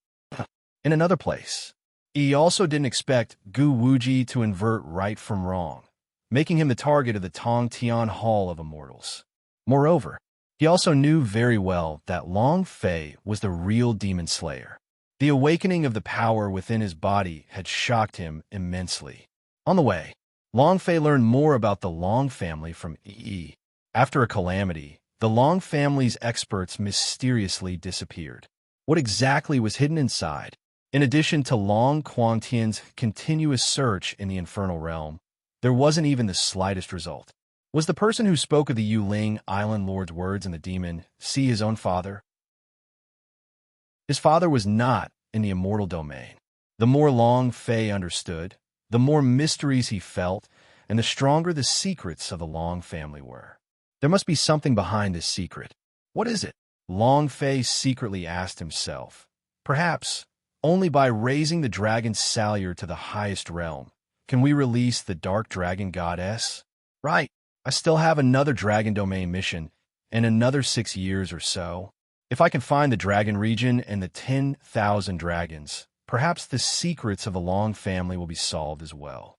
In another place, he also didn't expect Gu Wuji to invert right from wrong, making him the target of the Tong Tian Hall of Immortals. Moreover, he also knew very well that Long Fei was the real demon slayer. The awakening of the power within his body had shocked him immensely. On the way, Long Fei learned more about the Long family from Yi. After a calamity, the Long family's experts mysteriously disappeared. What exactly was hidden inside? In addition to Long Quangtian's continuous search in the infernal realm, there wasn't even the slightest result. Was the person who spoke of the Yuling Island Lord's words in the demon see his own father? His father was not in the immortal domain. The more Long Fei understood, the more mysteries he felt, and the stronger the secrets of the Long family were. There must be something behind this secret. What is it? Long Fei secretly asked himself. Perhaps, only by raising the dragon Salyer to the highest realm, can we release the dark dragon goddess? Right, I still have another dragon domain mission, in another 6 years or so. If I can find the dragon region and the 10,000 dragons, perhaps the secrets of the Long family will be solved as well.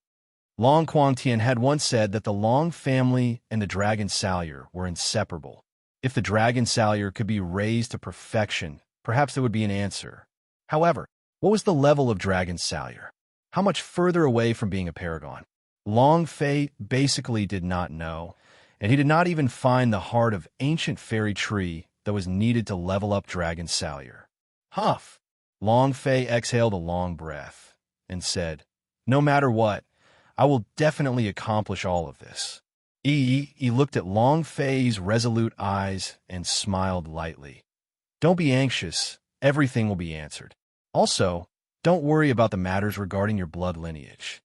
Long Quangtian had once said that the Long family and the dragon Salyer were inseparable. If the dragon Salyer could be raised to perfection, perhaps there would be an answer. However, what was the level of dragon Salyer? How much further away from being a paragon? Long Fei basically did not know, and he did not even find the heart of ancient fairy tree that was needed to level up dragon Salyer. Huff! Long Fei exhaled a long breath and said, "No matter what, I will definitely accomplish all of this." He looked at Long Fei's resolute eyes and smiled lightly. "Don't be anxious. Everything will be answered. Also, don't worry about the matters regarding your blood lineage.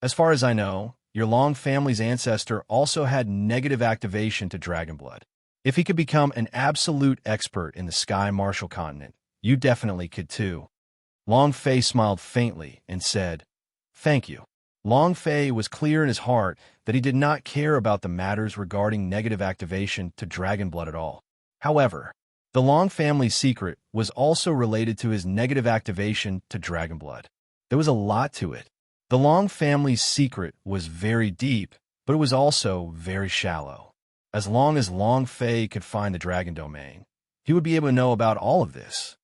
As far as I know, your Long family's ancestor also had negative activation to dragon blood. If he could become an absolute expert in the Sky Martial continent, you definitely could too." Long Fei smiled faintly and said, "Thank you." Long Fei was clear in his heart that he did not care about the matters regarding negative activation to dragon blood at all. However, the Long family's secret was also related to his negative activation to dragon blood. There was a lot to it. The Long family's secret was very deep, but it was also very shallow. As long as Long Fei could find the dragon domain, he would be able to know about all of this.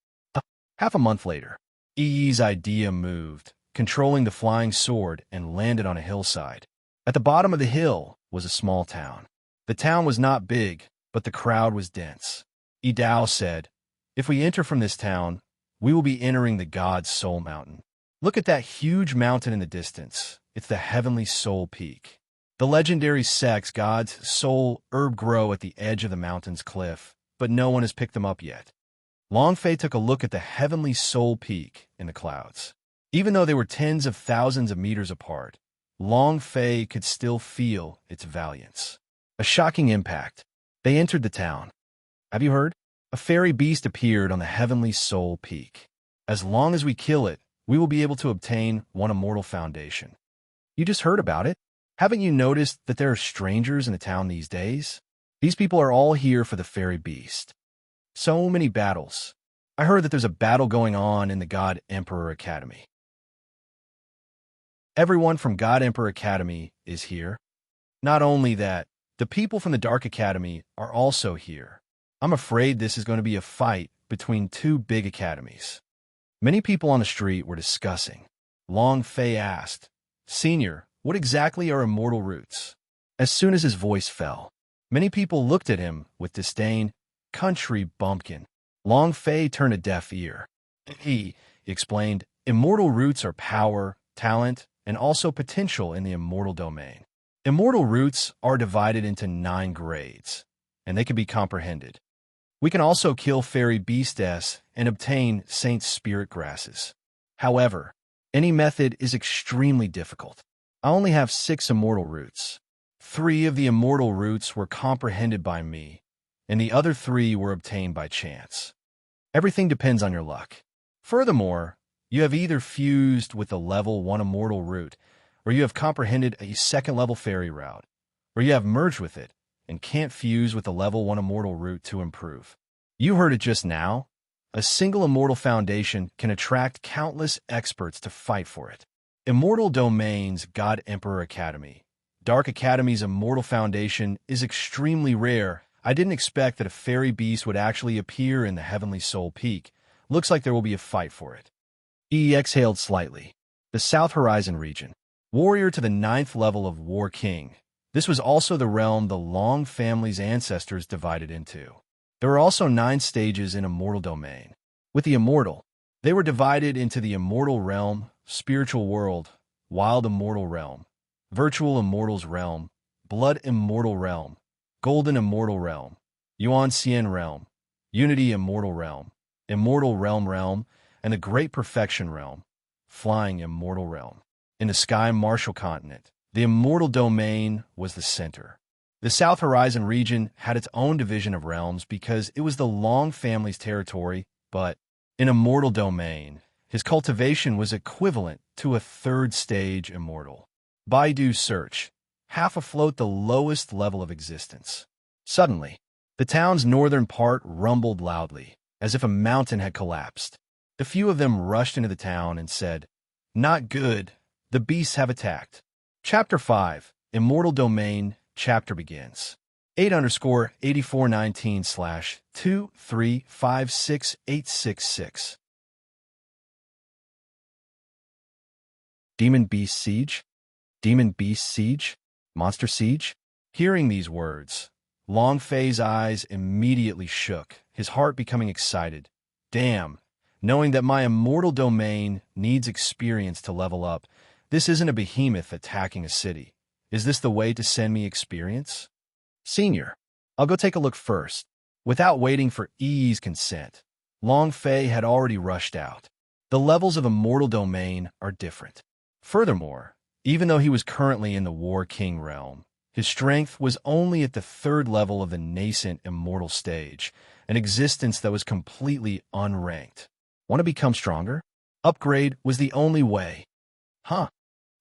Half a month later, Yi's idea moved, controlling the flying sword, and landed on a hillside. At the bottom of the hill was a small town. The town was not big, but the crowd was dense. Yi Dao said, "If we enter from this town, we will be entering the God's Soul Mountain. Look at that huge mountain in the distance. It's the Heavenly Soul Peak. The legendary Sex God's Soul herb grow at the edge of the mountain's cliff, but no one has picked them up yet." Long Fei took a look at the Heavenly Soul Peak in the clouds. Even though they were tens of thousands of meters apart, Long Fei could still feel its valiance. A shocking impact. They entered the town. Have you heard? A fairy beast appeared on the Heavenly Soul Peak. As long as we kill it, we will be able to obtain one immortal foundation. You just heard about it? Haven't you noticed that there are strangers in the town these days? These people are all here for the fairy beast. So many battles. I heard that there's a battle going on in the God Emperor Academy. Everyone from God Emperor Academy is here. Not only that, the people from the Dark Academy are also here. I'm afraid this is going to be a fight between two big academies. Many people on the street were discussing. Long Fei asked, "Senior, what exactly are immortal roots?" As soon as his voice fell, many people looked at him with disdain. "Country bumpkin." Long Fei turned a deaf ear. He explained, "Immortal roots are power, talent, and also potential in the immortal domain. Immortal roots are divided into 9 grades, and they can be comprehended. We can also kill fairy beastess and obtain saint spirit grasses. However, any method is extremely difficult. I only have 6 immortal roots. 3 of the immortal roots were comprehended by me, and the other 3 were obtained by chance. Everything depends on your luck. Furthermore, you have either fused with the level 1 immortal root, or you have comprehended a 2nd level fairy route, or you have merged with it and can't fuse with the level 1 immortal root to improve. You heard it just now. A single immortal foundation can attract countless experts to fight for it. Immortal Domain's God Emperor Academy. Dark Academy's immortal foundation is extremely rare. I didn't expect that a fairy beast would actually appear in the Heavenly Soul Peak. Looks like there will be a fight for it." He exhaled slightly. The South Horizon region. Warrior to the 9th level of War King. This was also the realm the Long family's ancestors divided into. There were also 9 stages in Immortal Domain. With the Immortal, they were divided into the Immortal Realm, Spiritual World, Wild Immortal Realm, Virtual Immortals Realm, Blood Immortal Realm, Golden Immortal Realm, Yuan Xian Realm, Unity Immortal Realm, Immortal Realm, and the Great Perfection Realm, Flying Immortal Realm. In the Sky Martial Continent, the Immortal Domain was the center. The South Horizon region had its own division of realms because it was the Long family's territory, but in Immortal Domain, his cultivation was equivalent to a 3rd stage immortal. Baidu search, half afloat the lowest level of existence. Suddenly, The town's northern part rumbled loudly, as if a mountain had collapsed. The few of them rushed into the town and said, "Not good. The beasts have attacked." Chapter 5, Immortal Domain, chapter begins. 8_8419/2356866. Demon Beast Siege? Demon Beast Siege? Monster Siege? Hearing these words, Long Fei's eyes immediately shook, his heart becoming excited. Damn, knowing that my immortal domain needs experience to level up, this isn't a behemoth attacking a city. Is this the way to send me experience? Senior, I'll go take a look first. Without waiting for Yi's consent, Long Fei had already rushed out. The levels of immortal domain are different. Furthermore, even though he was currently in the War King realm, his strength was only at the 3rd level of the nascent immortal stage, an existence that was completely unranked. Want to become stronger? Upgrade was the only way. Huh?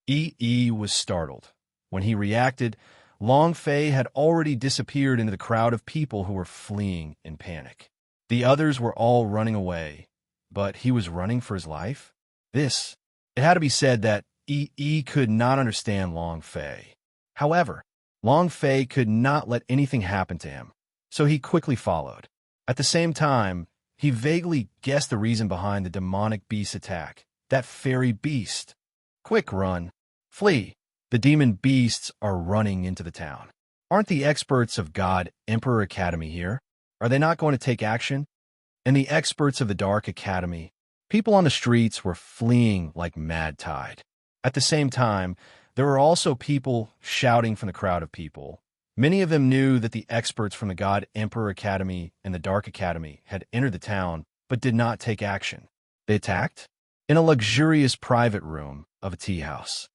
Yi was startled. When he reacted, Long Fei had already disappeared into the crowd of people who were fleeing in panic. The others were all running away, but he was running for his life? It had to be said that Yi could not understand Long Fei. However, Long Fei could not let anything happen to him, so he quickly followed. At the same time, he vaguely guessed the reason behind the demonic beast attack, that fairy beast. Quick, run. Flee. The demon beasts are running into the town. Aren't the experts of God Emperor Academy here? Are they not going to take action? And the experts of the Dark Academy? People on the streets were fleeing like mad tide. At the same time, there were also people shouting from the crowd of people. Many of them knew that the experts from the God Emperor Academy and the Dark Academy had entered the town, but did not take action. They attacked? In a luxurious private room of a tea house.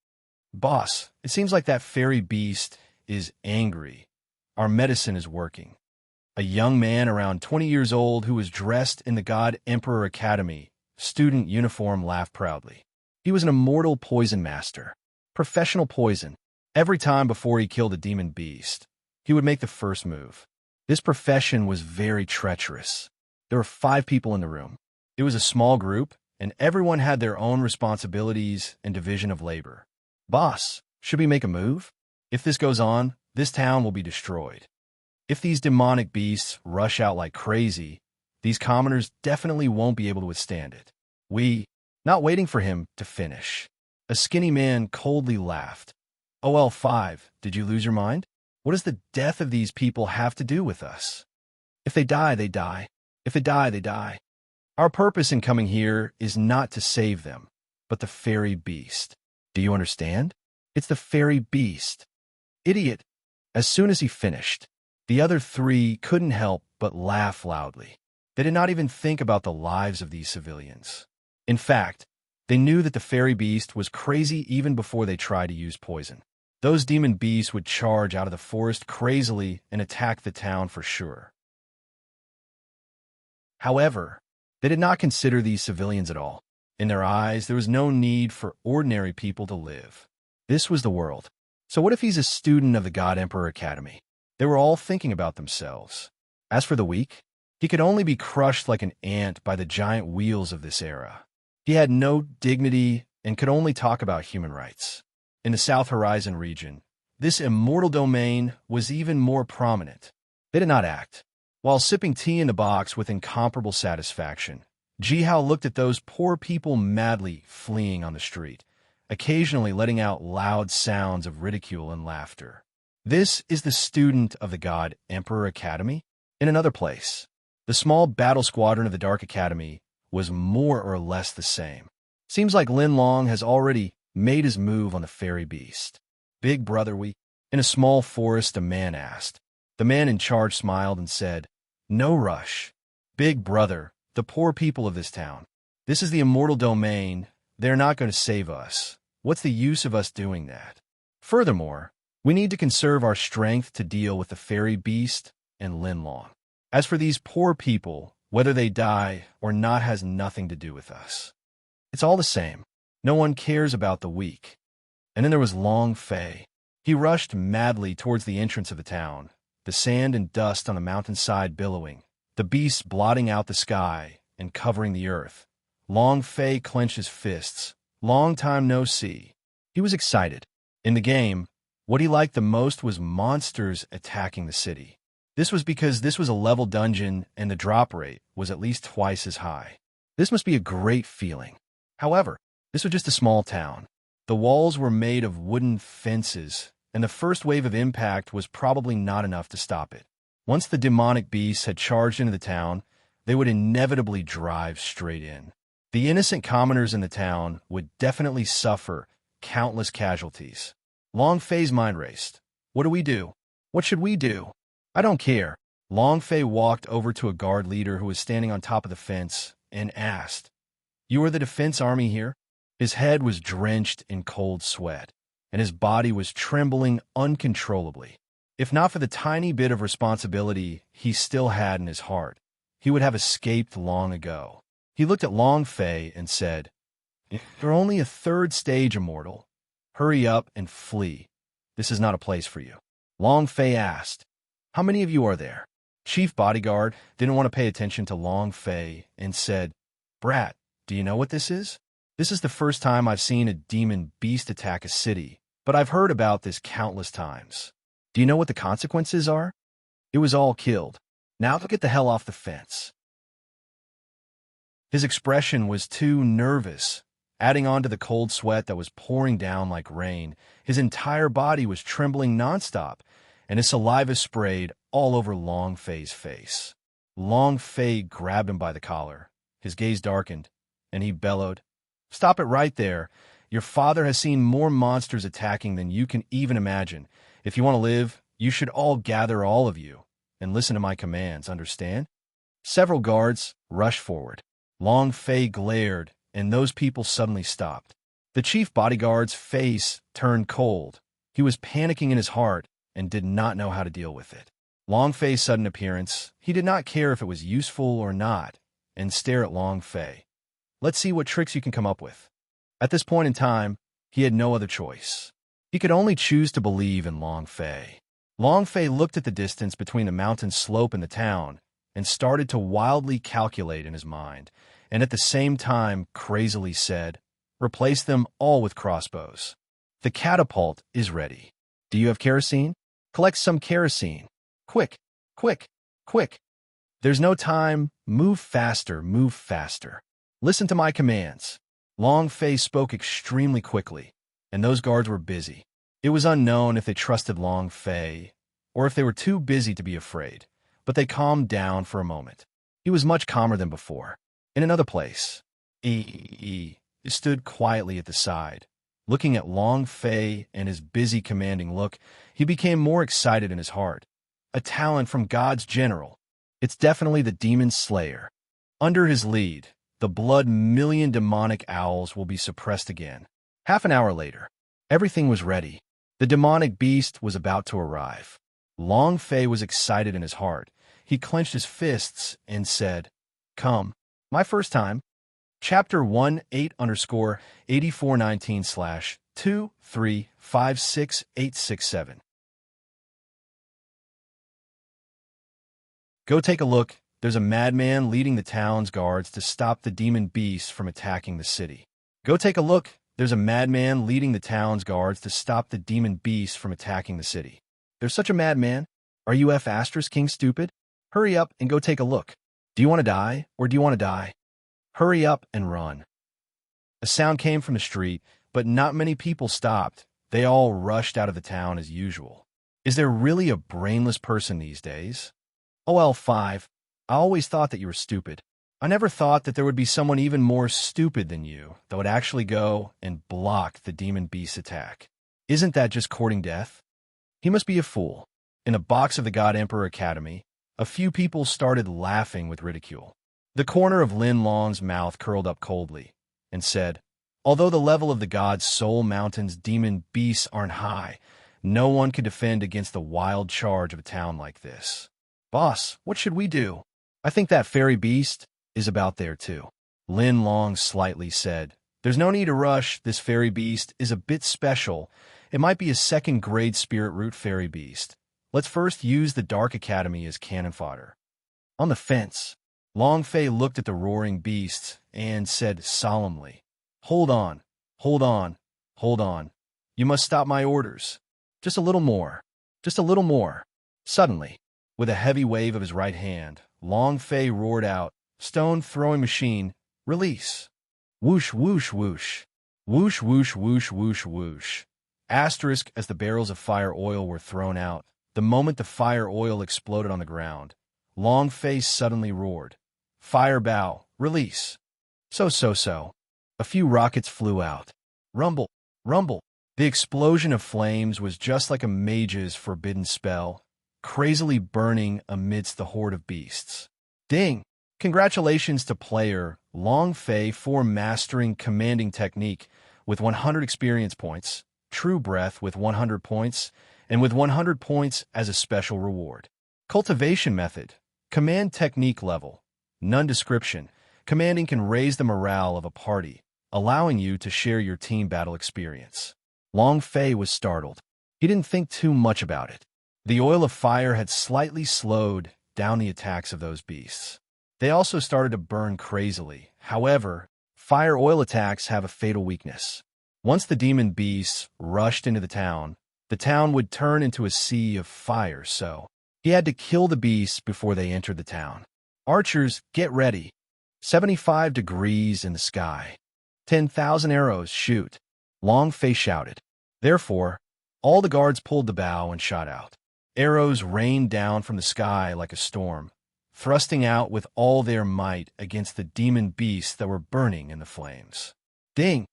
Boss, it seems like that fairy beast is angry. Our medicine is working. A young man around 20 years old who was dressed in the God Emperor Academy student uniform laughed proudly. He was an immortal poison master. Professional poison. Every time before he killed a demon beast, he would make the first move. This profession was very treacherous. There were 5 people in the room. It was a small group, and everyone had their own responsibilities and division of labor. Boss, should we make a move? If this goes on, this town will be destroyed. If these demonic beasts rush out like crazy, these commoners definitely won't be able to withstand it. Not waiting for him to finish. A skinny man coldly laughed. OL5, did you lose your mind? What does the death of these people have to do with us? If they die, they die. If they die, they die. Our purpose in coming here is not to save them, but the fairy beast. Do you understand? It's the fairy beast. Idiot. As soon as he finished, the other 3 couldn't help but laugh loudly. They did not even think about the lives of these civilians. In fact, they knew that the fairy beast was crazy even before they tried to use poison. Those demon beasts would charge out of the forest crazily and attack the town for sure. However, they did not consider these civilians at all. In their eyes, there was no need for ordinary people to live. This was the world. So what if he's a student of the God Emperor Academy? They were all thinking about themselves. As for the weak, he could only be crushed like an ant by the giant wheels of this era. He had no dignity and could only talk about human rights. In the South Horizon region, this immortal domain was even more prominent. They did not act. While sipping tea in the box with incomparable satisfaction, Jihao looked at those poor people madly fleeing on the street, occasionally letting out loud sounds of ridicule and laughter. This is the student of the God Emperor Academy? In another place, the small battle squadron of the Dark Academy was more or less the same. Seems like Lin Long has already made his move on the fairy beast. Big brother, In a small forest, a man asked. The man in charge smiled and said, "No rush. Big brother, the poor people of this town. This is the immortal domain. They're not going to save us. What's the use of us doing that? Furthermore, we need to conserve our strength to deal with the fairy beast and Lin Long. As for these poor people, whether they die or not has nothing to do with us. It's all the same. No one cares about the weak." And then there was Long Fei. He rushed madly towards the entrance of the town, the sand and dust on the mountainside billowing, the beasts blotting out the sky and covering the earth. Long Fei clenched his fists. Long time no see. He was excited. In the game, what he liked the most was monsters attacking the city. This was because this was a level dungeon and the drop rate was at least twice as high. This must be a great feeling. However, this was just a small town. The walls were made of wooden fences, and the first wave of impact was probably not enough to stop it. Once the demonic beasts had charged into the town, they would inevitably drive straight in. The innocent commoners in the town would definitely suffer countless casualties. Long Fei's mind raced. What do we do? What should we do? I don't care. Long Fei walked over to a guard leader who was standing on top of the fence and asked, "You are the defense army here?" His head was drenched in cold sweat, and his body was trembling uncontrollably. If not for the tiny bit of responsibility he still had in his heart, he would have escaped long ago. He looked at Long Fei and said, "You're only a third stage immortal. Hurry up and flee. This is not a place for you." Long Fei asked, "How many of you are there?" Chief Bodyguard didn't want to pay attention to Long Fei and said, "Brat, do you know what this is? This is the first time I've seen a demon beast attack a city, but I've heard about this countless times. Do you know what the consequences are? It was all killed. Now get the hell off the fence." His expression was too nervous. Adding on to the cold sweat that was pouring down like rain, his entire body was trembling nonstop, and his saliva sprayed all over Long Fei's face. Long Fei grabbed him by the collar. His gaze darkened, and he bellowed, "Stop it right there. Your father has seen more monsters attacking than you can even imagine. If you want to live, you should all gather, all of you, and listen to my commands, understand?" Several guards rushed forward. Long Fei glared, and those people suddenly stopped. The chief bodyguard's face turned cold. He was panicking in his heart and did not know how to deal with it. Long Fei's sudden appearance, he did not care if it was useful or not, and stared at Long Fei. "Let's see what tricks you can come up with." At this point in time, he had no other choice. He could only choose to believe in Long Fei. Long Fei looked at the distance between the mountain slope and the town and started to wildly calculate in his mind, and at the same time crazily said, "Replace them all with crossbows. The catapult is ready. Do you have kerosene? Collect some kerosene. Quick, quick, quick. There's no time. Move faster, move faster. Listen to my commands." Long Fei spoke extremely quickly, and those guards were busy. It was unknown if they trusted Long Fei or if they were too busy to be afraid, but they calmed down for a moment. He was much calmer than before. In another place, he stood quietly at the side. Looking at Long Fei and his busy commanding look, he became more excited in his heart. A talent from God's general. It's definitely the demon slayer. Under his lead, the blood-million demonic owls will be suppressed again. Half an hour later, everything was ready. The demonic beast was about to arrive. Long Fei was excited in his heart. He clenched his fists and said, "Come. My first time." Chapter 18_8419/2356867. Go take a look. There's a madman leading the town's guards to stop the demon beasts from attacking the city. Go take a look. There's a madman leading the town's guards to stop the demon beasts from attacking the city. There's such a madman. Are you King stupid? Hurry up and go take a look. Do you want to die, or do you want to die? Hurry up and run. A sound came from the street, but not many people stopped. They all rushed out of the town as usual. Is there really a brainless person these days? OL5, I always thought that you were stupid. I never thought that there would be someone even more stupid than you that would actually go and block the demon beast attack. Isn't that just courting death? He must be a fool. In a box of the God Emperor Academy, a few people started laughing with ridicule. The corner of Lin Long's mouth curled up coldly and said, "Although the level of the God's Soul Mountain's demon beasts aren't high, no one could defend against the wild charge of a town like this. Boss, what should we do? I think that fairy beast is about there too." Lin Long slightly said, "There's no need to rush. This fairy beast is a bit special. It might be a second-grade spirit root fairy beast. Let's first use the Dark Academy as cannon fodder. On the fence, Long Fei looked at the roaring beasts and said solemnly, "Hold on, hold on, hold on. You must stop my orders. Just a little more, just a little more." Suddenly, with a heavy wave of his right hand, Long Fei roared out, "Stone-throwing machine, release!" Whoosh, whoosh, whoosh. Whoosh, whoosh, whoosh, whoosh, whoosh. Asterisk as the barrels of fire oil were thrown out, the moment the fire oil exploded on the ground, Long Fei suddenly roared, "Fire bow, release!" So. A few rockets flew out. Rumble, rumble. The explosion of flames was just like a mage's forbidden spell, crazily burning amidst the horde of beasts. Ding! Congratulations to player Long Fei for mastering commanding technique with 100 experience points, true breath with 100 points, and with 100 points as a special reward. Cultivation method, command technique level, none description. Commanding can raise the morale of a party, allowing you to share your team battle experience. Long Fei was startled. He didn't think too much about it. The oil of fire had slightly slowed down the attacks of those beasts. They also started to burn crazily. However, fire oil attacks have a fatal weakness. Once the demon beasts rushed into the town would turn into a sea of fire, so he had to kill the beasts before they entered the town. Archers, get ready. 75 degrees in the sky. 10,000 arrows, shoot. Long Fei shouted. Therefore, all the guards pulled the bow and shot out. Arrows rained down from the sky like a storm, thrusting out with all their might against the demon beasts that were burning in the flames. Ding!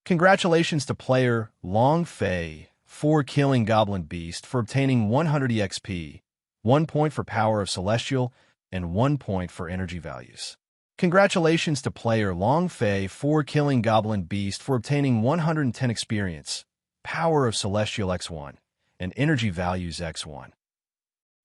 Congratulations to player Long Fei for killing Goblin Beast for obtaining 100 EXP, 1 point for Power of Celestial, and 1 point for energy values. Congratulations to player Long Fei for killing Goblin Beast for obtaining 110 experience, Power of Celestial X1, and energy values X1.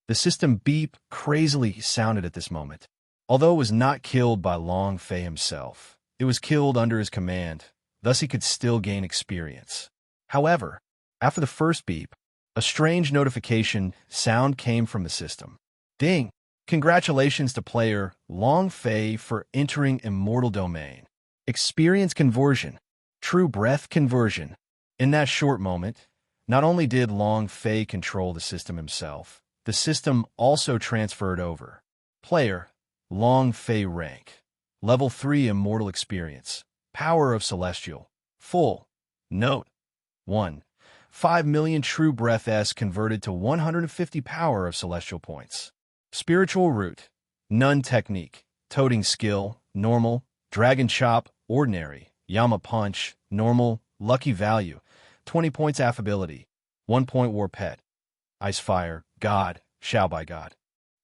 The system beep crazily sounded at this moment. Although it was not killed by Long Fei himself, it was killed under his command, thus he could still gain experience. However, after the first beep, a strange notification sound came from the system. Ding! Congratulations to player Long Fei for entering Immortal Domain. Experience conversion. True breath conversion. In that short moment, not only did Long Fei control the system himself, the system also transferred over. Player Long Fei rank. Level 3 Immortal Experience. Power of Celestial. Full. Note. 1. 5 million True Breath S converted to 150 Power of Celestial points. Spiritual Root. None Technique. Toting Skill. Normal. Dragon Chop. Ordinary. Yama Punch. Normal. Lucky Value. 20 points Affability. 1 point War Pet. Ice Fire. God. Shall by God.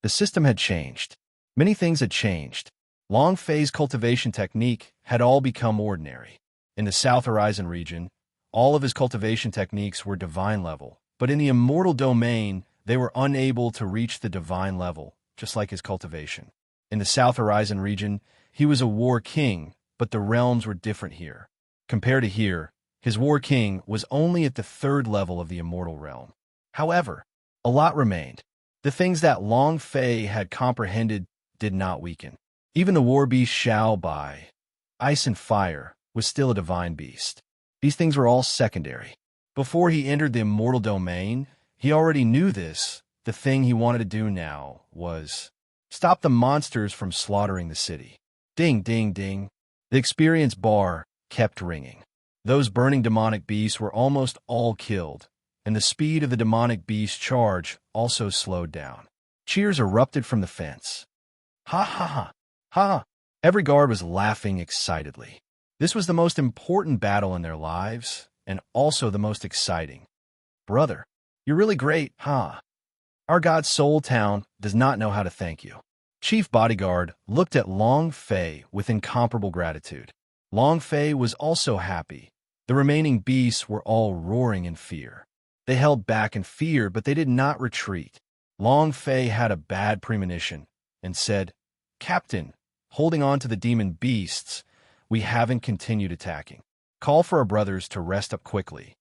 The system had changed. Many things had changed. Long Fei's cultivation technique had all become ordinary. In the South Horizon region, all of his cultivation techniques were divine level, but in the Immortal Domain, they were unable to reach the divine level, just like his cultivation. In the South Horizon region, he was a war king, but the realms were different here. Compared to here, his war king was only at the 3rd level of the Immortal Realm. However, a lot remained. The things that Long Fei had comprehended did not weaken. Even the war beast Shao Bai, Ice and Fire, was still a divine beast. These things were all secondary. Before he entered the Immortal Domain, he already knew this. The thing he wanted to do now was stop the monsters from slaughtering the city. Ding, ding, ding. The experience bar kept ringing. Those burning demonic beasts were almost all killed, and the speed of the demonic beast charge also slowed down. Cheers erupted from the fence. Ha ha ha, ha! Every guard was laughing excitedly. This was the most important battle in their lives, and also the most exciting. Brother, you're really great, huh? Our god Soul Town does not know how to thank you. Chief Bodyguard looked at Long Fei with incomparable gratitude. Long Fei was also happy. The remaining beasts were all roaring in fear. They held back in fear, but they did not retreat. Long Fei had a bad premonition and said, "Captain, holding on to the demon beasts, we haven't continued attacking. Call for our brothers to rest up quickly."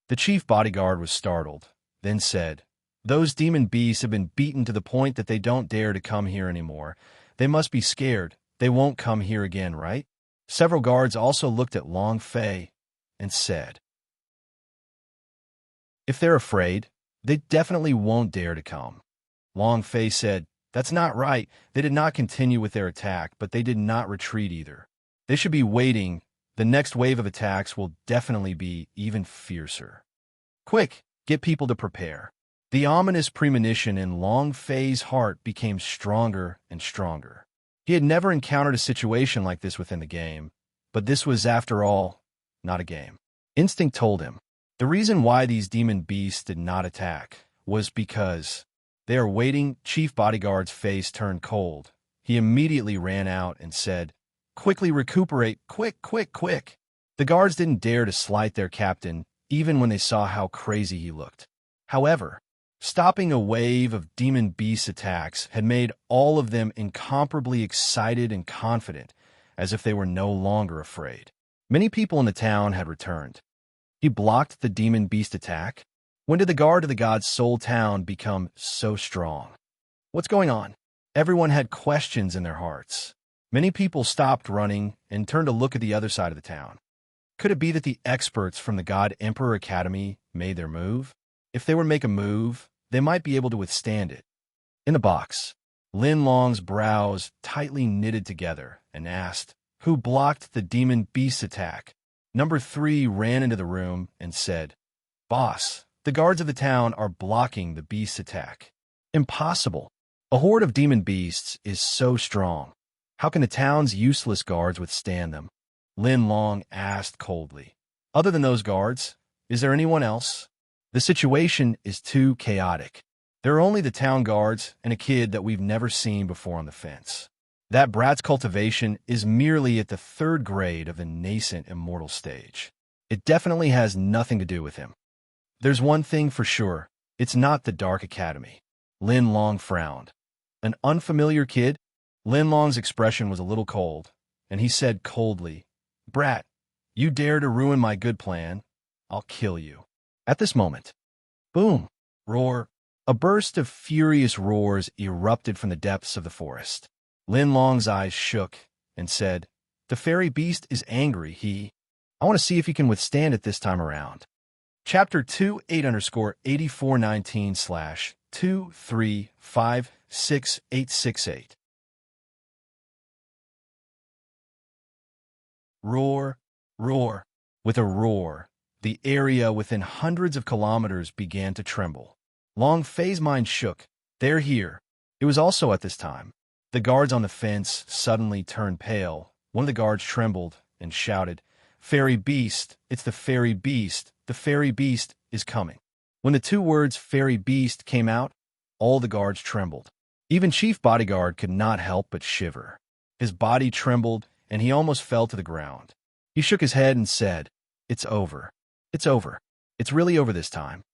The chief bodyguard was startled. then said, "Those demon beasts have been beaten to the point that they don't dare to come here anymore. They must be scared. They won't come here again, right?" Several guards also looked at Long Fei and said, "If they're afraid, they definitely won't dare to come." Long Fei said, "That's not right." They did not continue with their attack, but they did not retreat either. They should be waiting. The next wave of attacks will definitely be even fiercer. Quick, get people to prepare. The ominous premonition in Long Fei's heart became stronger and stronger. He had never encountered a situation like this within the game, but this was, after all, not a game. Instinct told him the reason why these demon beasts did not attack was because they are waiting. Chief Bodyguard's face turned cold. He immediately ran out and said, "Quickly recuperate, quick, quick, quick." The guards didn't dare to slight their captain, even when they saw how crazy he looked. However, stopping a wave of demon beast attacks had made all of them incomparably excited and confident, as if they were no longer afraid. Many people in the town had returned. He blocked the demon beast attack. When did the guard of the god's soul town become so strong? What's going on? Everyone had questions in their hearts. Many people stopped running and turned to look at the other side of the town. Could it be that the experts from the God Emperor Academy made their move? If they were to make a move, they might be able to withstand it. In the box, Lin Long's brows tightly knitted together and asked, "Who blocked the demon beast attack?" Number 3 ran into the room and said, "Boss, the guards of the town are blocking the beast attack." "Impossible. A horde of demon beasts is so strong. How can the town's useless guards withstand them?" Lin Long asked coldly. "Other than those guards, is there anyone else? The situation is too chaotic. There are only the town guards and a kid that we've never seen before on the fence. That brat's cultivation is merely at the 3rd grade of the nascent immortal stage. It definitely has nothing to do with him. There's one thing for sure. It's not the Dark Academy." Lin Long frowned. "An unfamiliar kid?" Lin Long's expression was a little cold, and he said coldly, "Brat, you dare to ruin my good plan, I'll kill you." At this moment, boom, roar, a burst of furious roars erupted from the depths of the forest. Lin Long's eyes shook and said, "The fairy beast is angry. I want to see if he can withstand it this time around." Chapter 28_8419/2356868. Roar, roar. With a roar, the area within hundreds of kilometers began to tremble. Long Fei's mind shook. "They're here." It was also at this time. The guards on the fence suddenly turned pale. One of the guards trembled and shouted, "Fairy beast! It's the fairy beast! The fairy beast is coming." When the 2 words fairy beast came out, all the guards trembled. Even Chief Bodyguard could not help but shiver. His body trembled, and he almost fell to the ground. He shook his head and said, "It's over. It's over. It's really over this time."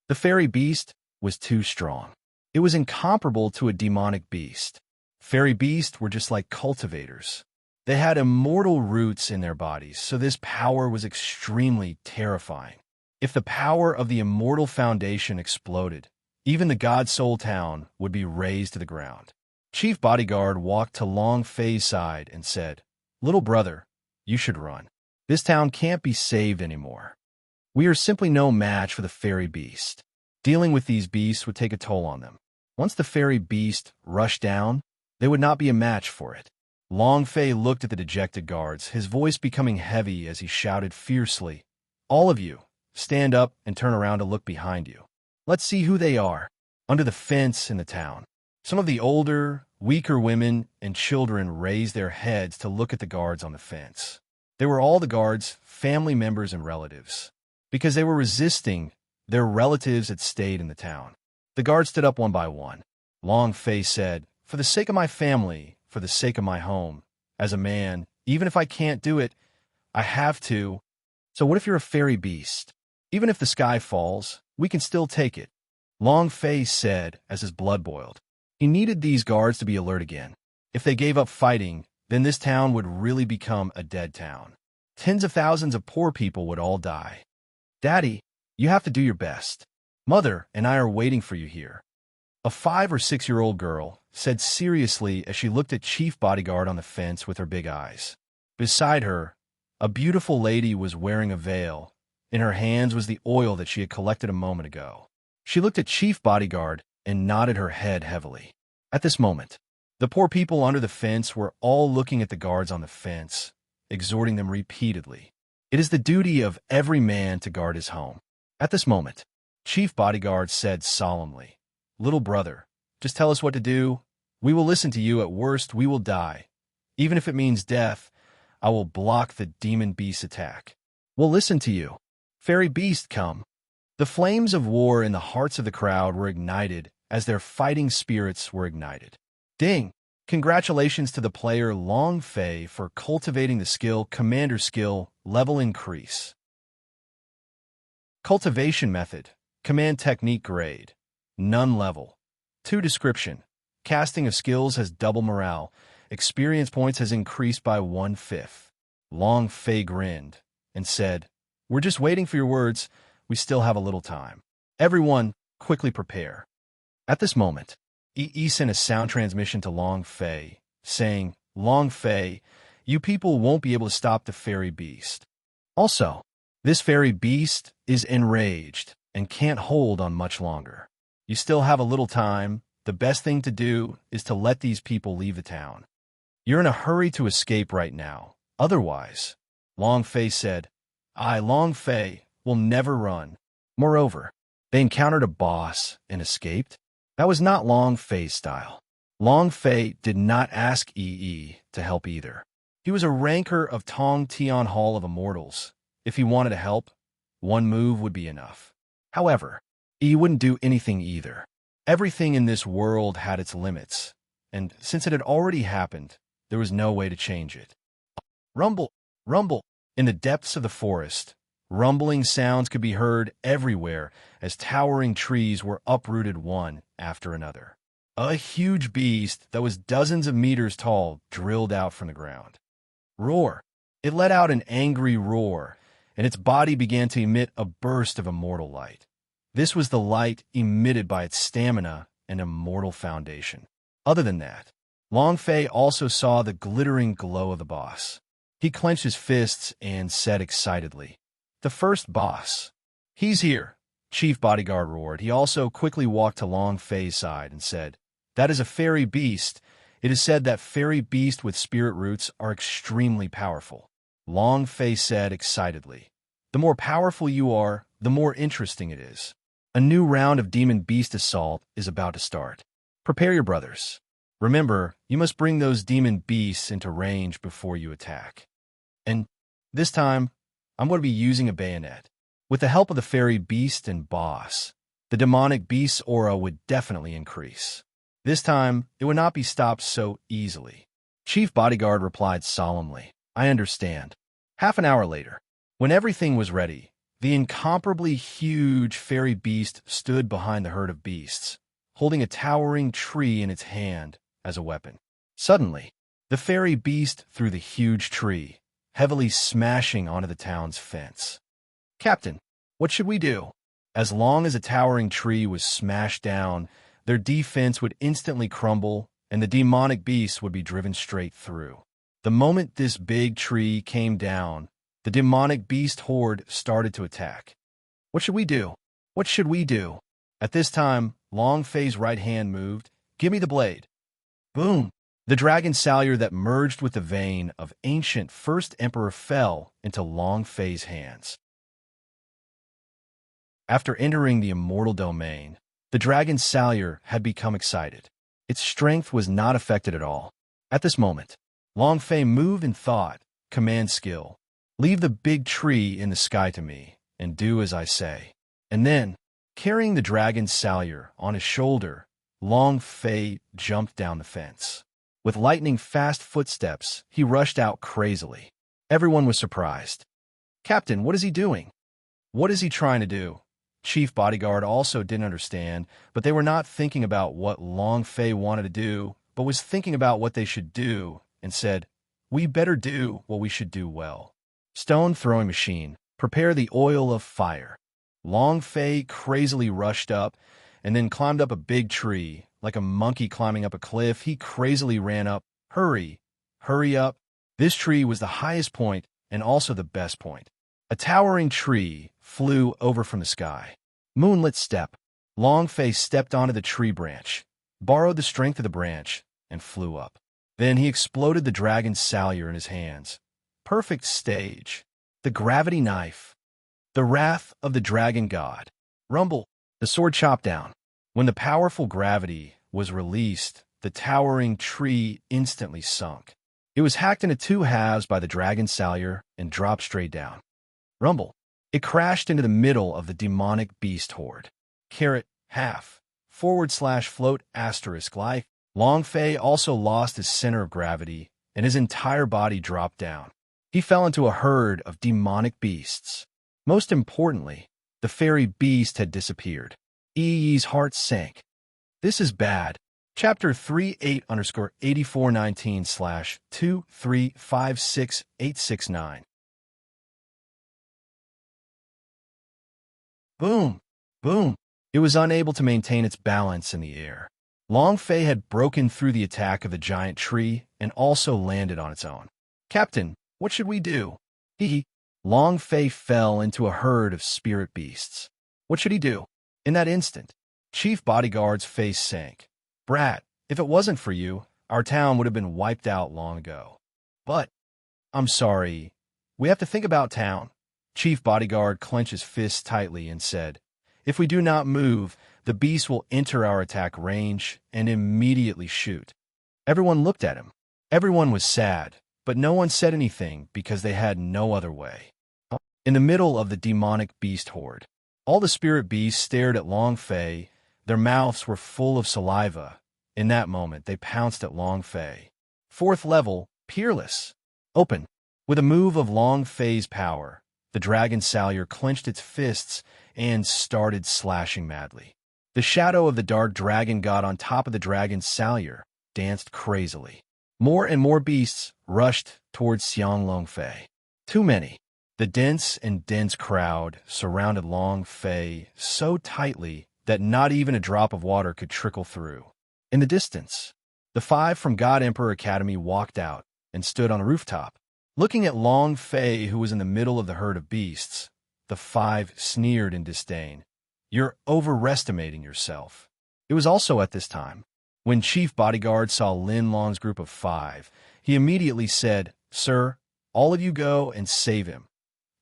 The fairy beast was too strong. It was incomparable to a demonic beast. Fairy beasts were just like cultivators. They had immortal roots in their bodies, so this power was extremely terrifying. If the power of the immortal foundation exploded, even the God Soul Town would be razed to the ground. Chief Bodyguard walked to Long Fei's side and said, "Little brother, you should run. This town can't be saved anymore. We are simply no match for the fairy beast. Dealing with these beasts would take a toll on them. Once the fairy beast rushed down, they would not be a match for it." Long Fei looked at the dejected guards, his voice becoming heavy as he shouted fiercely, "All of you, stand up and turn around to look behind you. Let's see who they are." Under the fence in the town, some of the older, weaker women and children raised their heads to look at the guards on the fence. They were all the guards' family members and relatives. Because they were resisting, their relatives had stayed in the town. The guards stood up one by one. Long Fei said, "For the sake of my family, for the sake of my home, as a man, even if I can't do it, I have to. So what if you're a fairy beast? Even if the sky falls, we can still take it." Long Fei said as his blood boiled. He needed these guards to be alert again. If they gave up fighting, then this town would really become a dead town. Tens of thousands of poor people would all die. "Daddy, you have to do your best. Mother and I are waiting for you here. A 5 or 6-year-old girl said seriously as she looked at Chief Bodyguard on the fence with her big eyes. Beside her, a beautiful lady was wearing a veil. In her hands was the oil that she had collected a moment ago. She looked at Chief Bodyguard and nodded her head heavily. At this moment, the poor people under the fence were all looking at the guards on the fence, exhorting them repeatedly. It is the duty of every man to guard his home. At this moment, Chief Bodyguard said solemnly, "Little brother, just tell us what to do. We will listen to you. At worst, we will die. Even if it means death, I will block the demon beast's attack. We'll listen to you. Fairy beast, come." The flames of war in the hearts of the crowd were ignited as their fighting spirits were ignited. Ding! Congratulations to the player Long Fei for cultivating the skill Commander Skill Level Increase. Cultivation Method. Command Technique Grade. None Level. 2 Description. Casting of skills has double morale. Experience points has increased by 1/5. Long Fei grinned and said, "We're just waiting for your words. We still have a little time. Everyone, quickly prepare." At this moment, Yi sent a sound transmission to Long Fei, saying, "Long Fei, you people won't be able to stop the fairy beast. Also, this fairy beast is enraged and can't hold on much longer. You still have a little time. The best thing to do is to let these people leave the town. You're in a hurry to escape right now. Otherwise," Long Fei said, "I, Long Fei, will never run." Moreover, they encountered a boss and escaped. That was not Long Fei's style. Long Fei did not ask Yi to help either. He was a ranker of Tong Tian Hall of Immortals. If he wanted to help, one move would be enough. However, Yi wouldn't do anything either. Everything in this world had its limits, and since it had already happened, there was no way to change it. Rumble, rumble. In the depths of the forest, rumbling sounds could be heard everywhere as towering trees were uprooted one after another. A huge beast that was dozens of meters tall drilled out from the ground. Roar! It let out an angry roar, and its body began to emit a burst of immortal light. This was the light emitted by its stamina and immortal foundation. Other than that, Long Fei also saw the glittering glow of the boss. He clenched his fists and said excitedly, "The first boss. He's here," Chief Bodyguard roared. He also quickly walked to Long Fei's side and said, "That is a fairy beast. It is said that fairy beasts with spirit roots are extremely powerful." Long Fei said excitedly, "The more powerful you are, the more interesting it is. A new round of demon beast assault is about to start. Prepare your brothers. Remember, you must bring those demon beasts into range before you attack. And this time, I'm going to be using a bayonet. With the help of the fairy beast and boss, the demonic beast's aura would definitely increase. This time, it would not be stopped so easily." Chief Bodyguard replied solemnly, "I understand." Half an hour later, when everything was ready, the incomparably huge fairy beast stood behind the herd of beasts, holding a towering tree in its hand as a weapon. Suddenly, the fairy beast threw the huge tree, heavily smashing onto the town's fence. "Captain, what should we do?" As long as a towering tree was smashed down, their defense would instantly crumble, and the demonic beast would be driven straight through. The moment this big tree came down, the demonic beast horde started to attack. "What should we do? What should we do?" At this time, Long Fei's right hand moved. "Give me the blade." Boom! The dragon salure that merged with the vein of ancient First Emperor fell into Long Fei's hands. After entering the immortal domain, the dragon salure had become excited. Its strength was not affected at all. At this moment, Long Fei moved and thought, "Command skill. Leave the big tree in the sky to me, and do as I say." And then, carrying the dragon salure on his shoulder, Long Fei jumped down the fence. With lightning-fast footsteps, he rushed out crazily. Everyone was surprised. "Captain, what is he doing? What is he trying to do?" Chief Bodyguard also didn't understand, but they were not thinking about what Long Fei wanted to do, but was thinking about what they should do, and said, "We better do what we should do well. Stone throwing machine, prepare the oil of fire." Long Fei crazily rushed up and then climbed up a big tree. Like a monkey climbing up a cliff, he crazily ran up. Hurry! Hurry up! This tree was the highest point and also the best point. A towering tree flew over from the sky. Moonlit step. Long Fei stepped onto the tree branch, borrowed the strength of the branch, and flew up. Then he exploded the dragon's salyer in his hands. Perfect stage. The gravity knife. The wrath of the dragon god. Rumble. The sword chopped down. When the powerful gravity was released, the towering tree instantly sunk. It was hacked into two halves by the dragon salyer and dropped straight down. Rumble. It crashed into the middle of the demonic beast horde. Caret, half, /float asterisk life. Long Fei also lost his center of gravity, and his entire body dropped down. He fell into a herd of demonic beasts. Most importantly, the fairy beast had disappeared. Yi's heart sank. This is bad. Chapter 38_8419/2356869. Boom! Boom! It was unable to maintain its balance in the air. Long Fei had broken through the attack of the giant tree and also landed on its own. Captain, what should we do? Long Fei fell into a herd of spirit beasts. What should he do? In that instant, Chief Bodyguard's face sank. Brat, if it wasn't for you, our town would have been wiped out long ago. But, I'm sorry, we have to think about town. Chief Bodyguard clenched his fists tightly and said, if we do not move, the beast will enter our attack range and immediately shoot. Everyone looked at him. Everyone was sad, but no one said anything because they had no other way. In the middle of the demonic beast horde, all the spirit beasts stared at Long Fei. Their mouths were full of saliva. In that moment, they pounced at Long Fei. 4th level, Peerless. Open. With a move of Long Fei's power, the dragon salyer clenched its fists and started slashing madly. The shadow of the dark dragon god on top of the dragon's salyer danced crazily. More and more beasts rushed towards Xiang Long Fei. Too many. The dense crowd surrounded Long Fei so tightly that not even a drop of water could trickle through. In the distance, the 5 from God Emperor Academy walked out and stood on a rooftop. Looking at Long Fei, who was in the middle of the herd of beasts, the 5 sneered in disdain. You're overestimating yourself. It was also at this time, when Chief Bodyguard saw Lin Long's group of 5, he immediately said, Sir, all of you go and save him.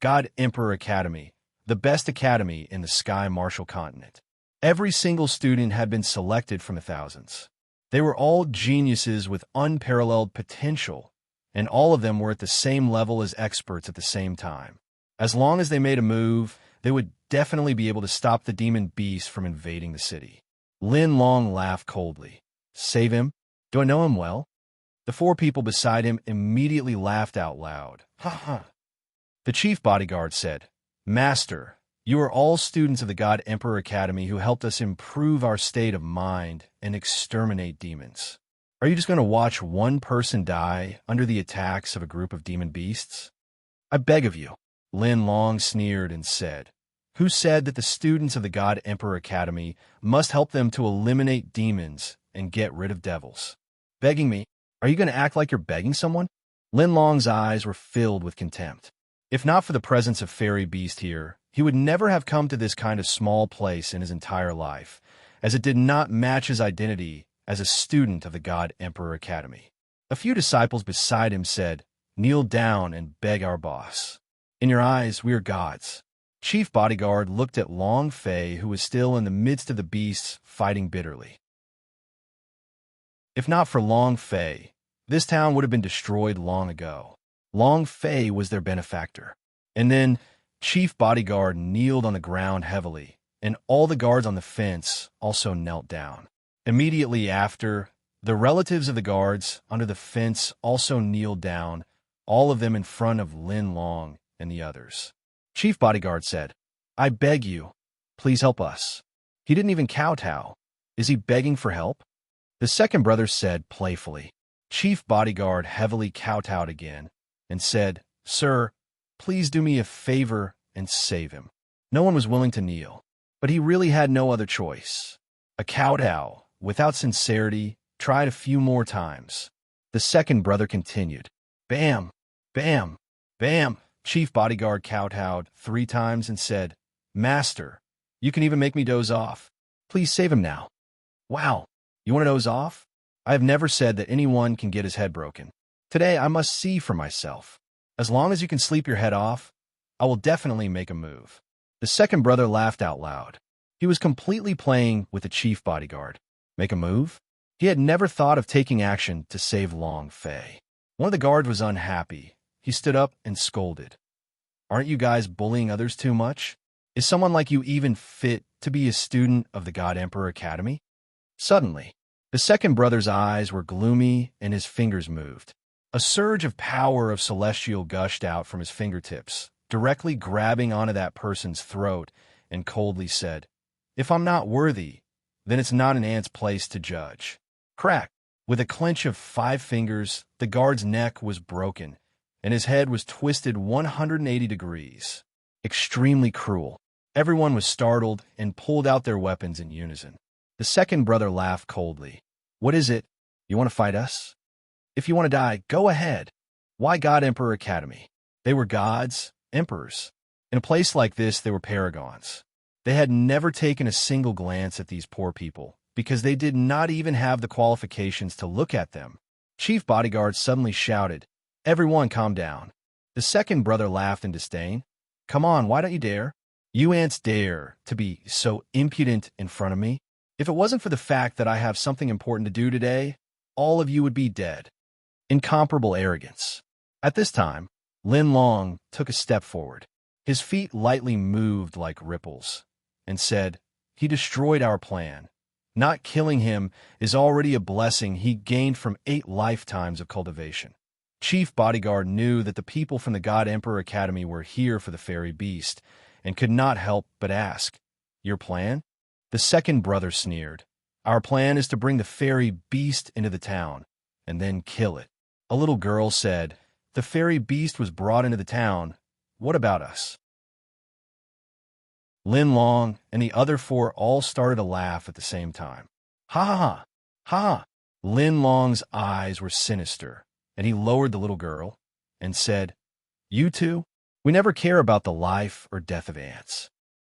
God Emperor Academy, the best academy in the Sky Martial Continent. Every single student had been selected from the thousands. They were all geniuses with unparalleled potential, and all of them were at the same level as experts at the same time. As long as they made a move, they would definitely be able to stop the demon beast from invading the city. Lin Long laughed coldly. Save him? Do I know him well? The 4 people beside him immediately laughed out loud. Ha ha. The chief bodyguard said, Master, you are all students of the God Emperor Academy who helped us improve our state of mind and exterminate demons. Are you just going to watch one person die under the attacks of a group of demon beasts? I beg of you. Lin Long sneered and said, Who said that the students of the God Emperor Academy must help them to eliminate demons and get rid of devils? Begging me? Are you going to act like you're begging someone? Lin Long's eyes were filled with contempt. If not for the presence of Fairy Beast here, he would never have come to this kind of small place in his entire life, as it did not match his identity as a student of the God Emperor Academy. A few disciples beside him said, Kneel down and beg our boss. In your eyes, we are gods. Chief Bodyguard looked at Long Fei, who was still in the midst of the beasts fighting bitterly. If not for Long Fei, this town would have been destroyed long ago. Long Fei was their benefactor. And then Chief Bodyguard kneeled on the ground heavily, and all the guards on the fence also knelt down. Immediately after, the relatives of the guards under the fence also kneeled down, all of them in front of Lin Long and the others. Chief Bodyguard said, I beg you, please help us. He didn't even kowtow. Is he begging for help? The second brother said playfully. Chief Bodyguard heavily kowtowed again and said, Sir, please do me a favor and save him. No one was willing to kneel, but he really had no other choice. A kowtow, without sincerity, tried a few more times. The second brother continued. Bam! Bam! Bam! Chief bodyguard kowtowed 3 times and said, Master, you can even make me doze off. Please save him now. Wow, you want to doze off? I have never said that anyone can get his head broken. Today I must see for myself. As long as you can sleep your head off, I will definitely make a move. The second brother laughed out loud. He was completely playing with the chief bodyguard. Make a move? He had never thought of taking action to save Long Fei. One of the guards was unhappy. He stood up and scolded. Aren't you guys bullying others too much? Is someone like you even fit to be a student of the God Emperor Academy? Suddenly, the second brother's eyes were gloomy and his fingers moved. A surge of power of celestial gushed out from his fingertips, directly grabbing onto that person's throat, and coldly said, If I'm not worthy, then it's not an ant's place to judge. Crack! With a clench of 5 fingers, the guard's neck was broken, and his head was twisted 180 degrees. Extremely cruel. Everyone was startled and pulled out their weapons in unison. The second brother laughed coldly. What is it? You want to fight us? If you want to die, go ahead. Why God Emperor Academy? They were gods, emperors. In a place like this, they were paragons. They had never taken a single glance at these poor people, because they did not even have the qualifications to look at them. Chief Bodyguard suddenly shouted, Everyone calm down. The second brother laughed in disdain. Come on, why don't you dare? You ants dare to be so impudent in front of me? If it wasn't for the fact that I have something important to do today, all of you would be dead. Incomparable arrogance. At this time, Lin Long took a step forward. His feet lightly moved like ripples, and said, He destroyed our plan. Not killing him is already a blessing he gained from 8 lifetimes of cultivation. Chief Bodyguard knew that the people from the God Emperor Academy were here for the fairy beast, and could not help but ask, Your plan? The second brother sneered. Our plan is to bring the fairy beast into the town, and then kill it. A little girl said, The fairy beast was brought into the town. What about us? Lin Long and the other 4 all started to laugh at the same time. Ha ha ha! Ha! Lin Long's eyes were sinister, and he lowered the little girl and said, You two? We never care about the life or death of ants.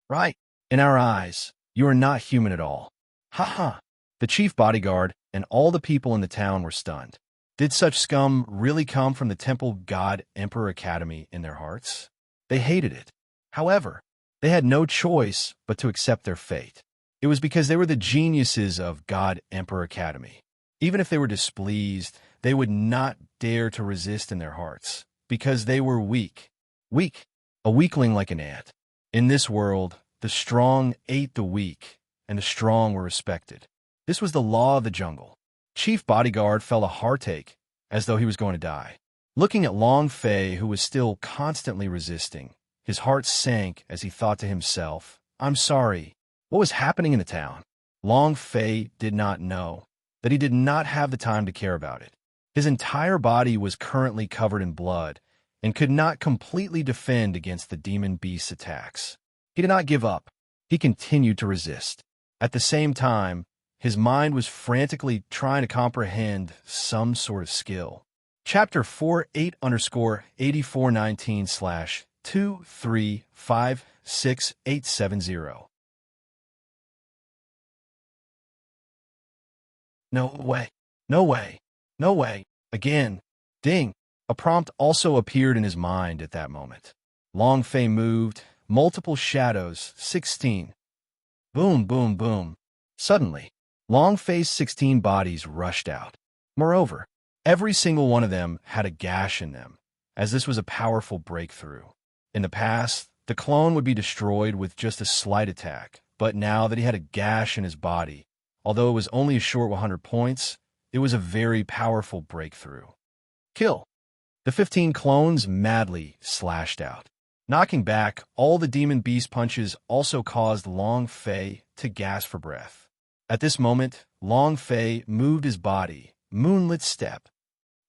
Right? In our eyes, you are not human at all. Ha ha! The chief bodyguard and all the people in the town were stunned. Did such scum really come from the Temple God Emperor Academy in their hearts? They hated it. However, they had no choice but to accept their fate. It was because they were the geniuses of God Emperor Academy. Even if they were displeased, they would not dare to resist in their hearts, because they were weak. Weak, a weakling like an ant. In this world, the strong ate the weak, and the strong were respected. This was the law of the jungle. Chief Bodyguard felt a heartache, as though he was going to die. Looking at Long Fei, who was still constantly resisting, his heart sank as he thought to himself, I'm sorry. What was happening in the town? Long Fei did not know that he did not have the time to care about it. His entire body was currently covered in blood and could not completely defend against the demon beast's attacks. He did not give up. He continued to resist. At the same time, his mind was frantically trying to comprehend some sort of skill. Chapter 48_8419/2356870. No way. No way. No way. Again. Ding. A prompt also appeared in his mind at that moment. Long Fei moved. Multiple shadows. 16. Boom, boom, boom. Suddenly, Long Fei's 16 bodies rushed out. Moreover, every single one of them had a gash in them, as this was a powerful breakthrough. In the past, the clone would be destroyed with just a slight attack, but now that he had a gash in his body, although it was only a short 100 points, it was a very powerful breakthrough. Kill. The 15 clones madly slashed out. Knocking back, all the demon beast punches also caused Long Fei to gasp for breath. At this moment, Long Fei moved his body, moonlit step.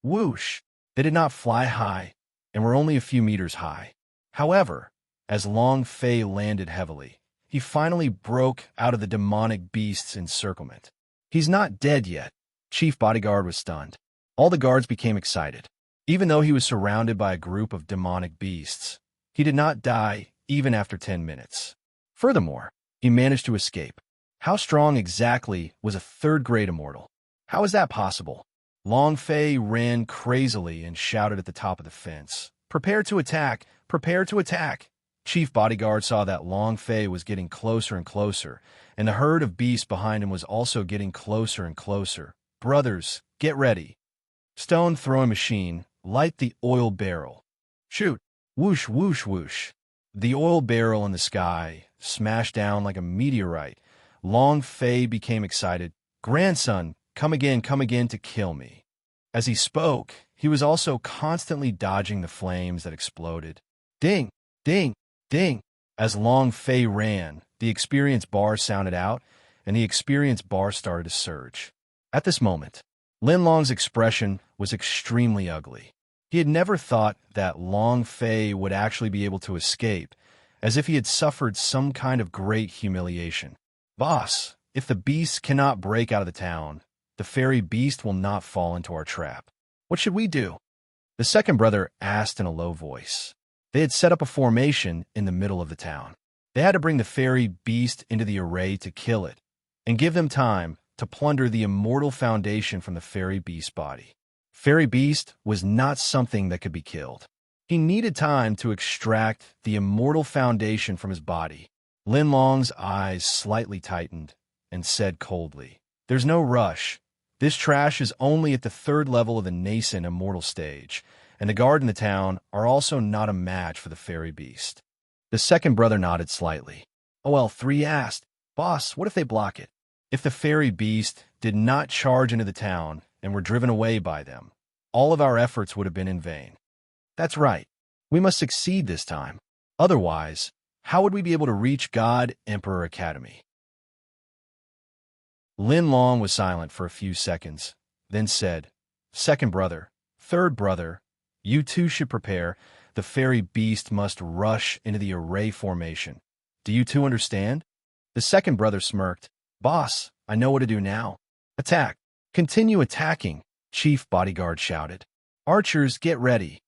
Whoosh! They did not fly high, and were only a few meters high. However, As Long Fei landed heavily, he finally broke out of the demonic beast's encirclement. He's not dead yet. Chief Bodyguard was stunned. All the guards became excited. Even though he was surrounded by a group of demonic beasts, he did not die even after 10 minutes. Furthermore, he managed to escape. How strong exactly was a third-grade immortal? How is that possible? Long Fei ran crazily and shouted at the top of the fence, "Prepare to attack! Prepare to attack!" Chief Bodyguard saw that Long Fei was getting closer and closer, and the herd of beasts behind him was also getting closer and closer. "Brothers, get ready. Stone throwing machine, light the oil barrel. Shoot! Whoosh, whoosh, whoosh." The oil barrel in the sky smashed down like a meteorite. Long Fei became excited. "Grandson, come again to kill me." As he spoke, he was also constantly dodging the flames that exploded. Ding, ding, ding. As Long Fei ran, the experience bar sounded out, and the experience bar started to surge. At this moment, Lin Long's expression was extremely ugly. He had never thought that Long Fei would actually be able to escape, as if he had suffered some kind of great humiliation. "Boss, if the beasts cannot break out of the town, the fairy beast will not fall into our trap. What should we do?" The second brother asked in a low voice. They had set up a formation in the middle of the town. They had to bring the fairy beast into the array to kill it, and give them time to plunder the immortal foundation from the fairy beast body. Fairy beast was not something that could be killed. He needed time to extract the immortal foundation from his body. Lin Long's eyes slightly tightened and said coldly, "There's no rush. This trash is only at the third level of the nascent immortal stage, and the guard in the town are also not a match for the fairy beast." The second brother nodded slightly. OL3 asked, "Boss, what if they block it? If the fairy beast did not charge into the town and were driven away by them, all of our efforts would have been in vain." "That's right. We must succeed this time. Otherwise, how would we be able to reach God Emperor Academy?" Lin Long was silent for a few seconds, then said, "Second brother, third brother, you two should prepare. The fairy beast must rush into the array formation. Do you two understand?" The second brother smirked. "Boss, I know what to do now. Attack. Continue attacking," Chief Bodyguard shouted. "Archers, get ready.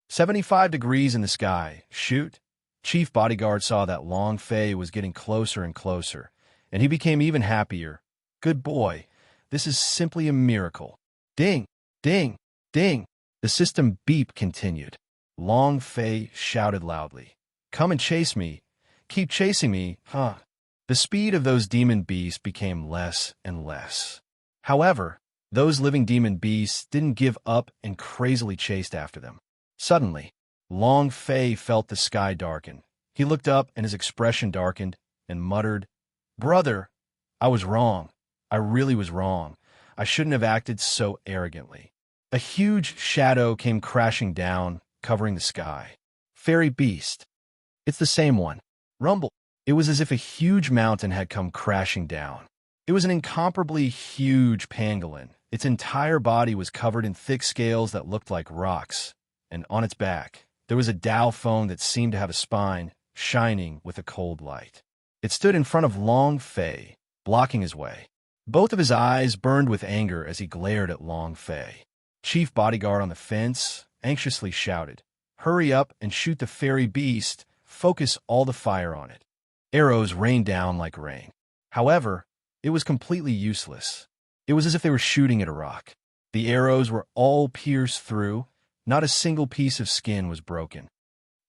75 degrees in the sky. Shoot." Chief Bodyguard saw that Long Fei was getting closer and closer, and he became even happier. "Good boy. This is simply a miracle." Ding, ding, ding. The system beep continued. Long Fei shouted loudly, "Come and chase me. Keep chasing me, huh?" The speed of those demon beasts became less and less. However, those living demon beasts didn't give up and crazily chased after them. Suddenly, Long Fei felt the sky darken. He looked up and his expression darkened and muttered, "Brother, I was wrong. I really was wrong. I shouldn't have acted so arrogantly." A huge shadow came crashing down, covering the sky. Fairy beast. It's the same one. Rumble. It was as if a huge mountain had come crashing down. It was an incomparably huge pangolin. Its entire body was covered in thick scales that looked like rocks, and on its back, there was a Dao phone that seemed to have a spine, shining with a cold light. It stood in front of Long Fei, blocking his way. Both of his eyes burned with anger as he glared at Long Fei. Chief Bodyguard on the fence anxiously shouted, "Hurry up and shoot the fairy beast. Focus all the fire on it." Arrows rained down like rain. However, it was completely useless. It was as if they were shooting at a rock. The arrows were all pierced through. Not a single piece of skin was broken.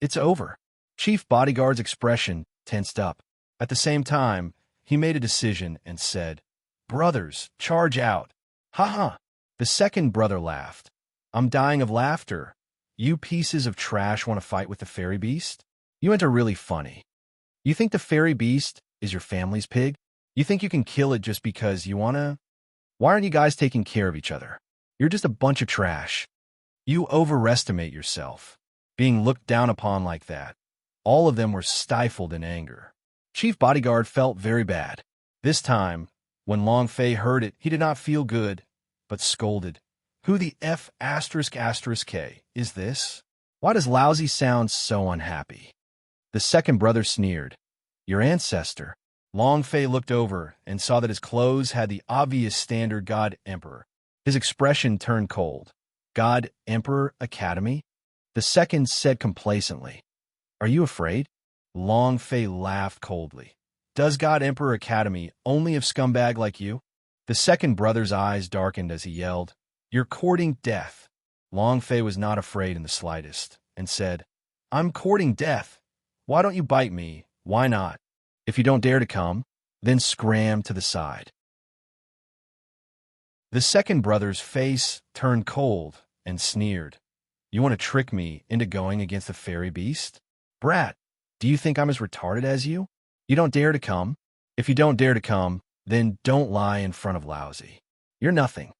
"It's over." Chief Bodyguard's expression tensed up. At the same time, he made a decision and said, "Brothers, charge out." "Ha ha." The second brother laughed. "I'm dying of laughter. You pieces of trash want to fight with the fairy beast? You are really funny. You think the fairy beast is your family's pig? You think you can kill it just because you wanna? Why aren't you guys taking care of each other? You're just a bunch of trash. You overestimate yourself. Being looked down upon like that." All of them were stifled in anger. Chief Bodyguard felt very bad. This time, when Long Fei heard it, he did not feel good, but scolded. "Who the F ***K is this? Why does Lousy sound so unhappy?" The second brother sneered. Your ancestor. Long Fei looked over and saw that his clothes had the obvious standard God Emperor. His expression turned cold. God Emperor Academy? The second said complacently. Are you afraid? Long Fei laughed coldly. Does God Emperor Academy only have scumbag like you? The second brother's eyes darkened as he yelled, You're courting death. Long Fei was not afraid in the slightest, and said, I'm courting death. Why don't you bite me? Why not? If you don't dare to come, then scram to the side. The second brother's face turned cold and sneered. You want to trick me into going against the fairy beast? Brat, do you think I'm as retarded as you? You don't dare to come? If you don't dare to come, then don't lie in front of Lousy. You're nothing.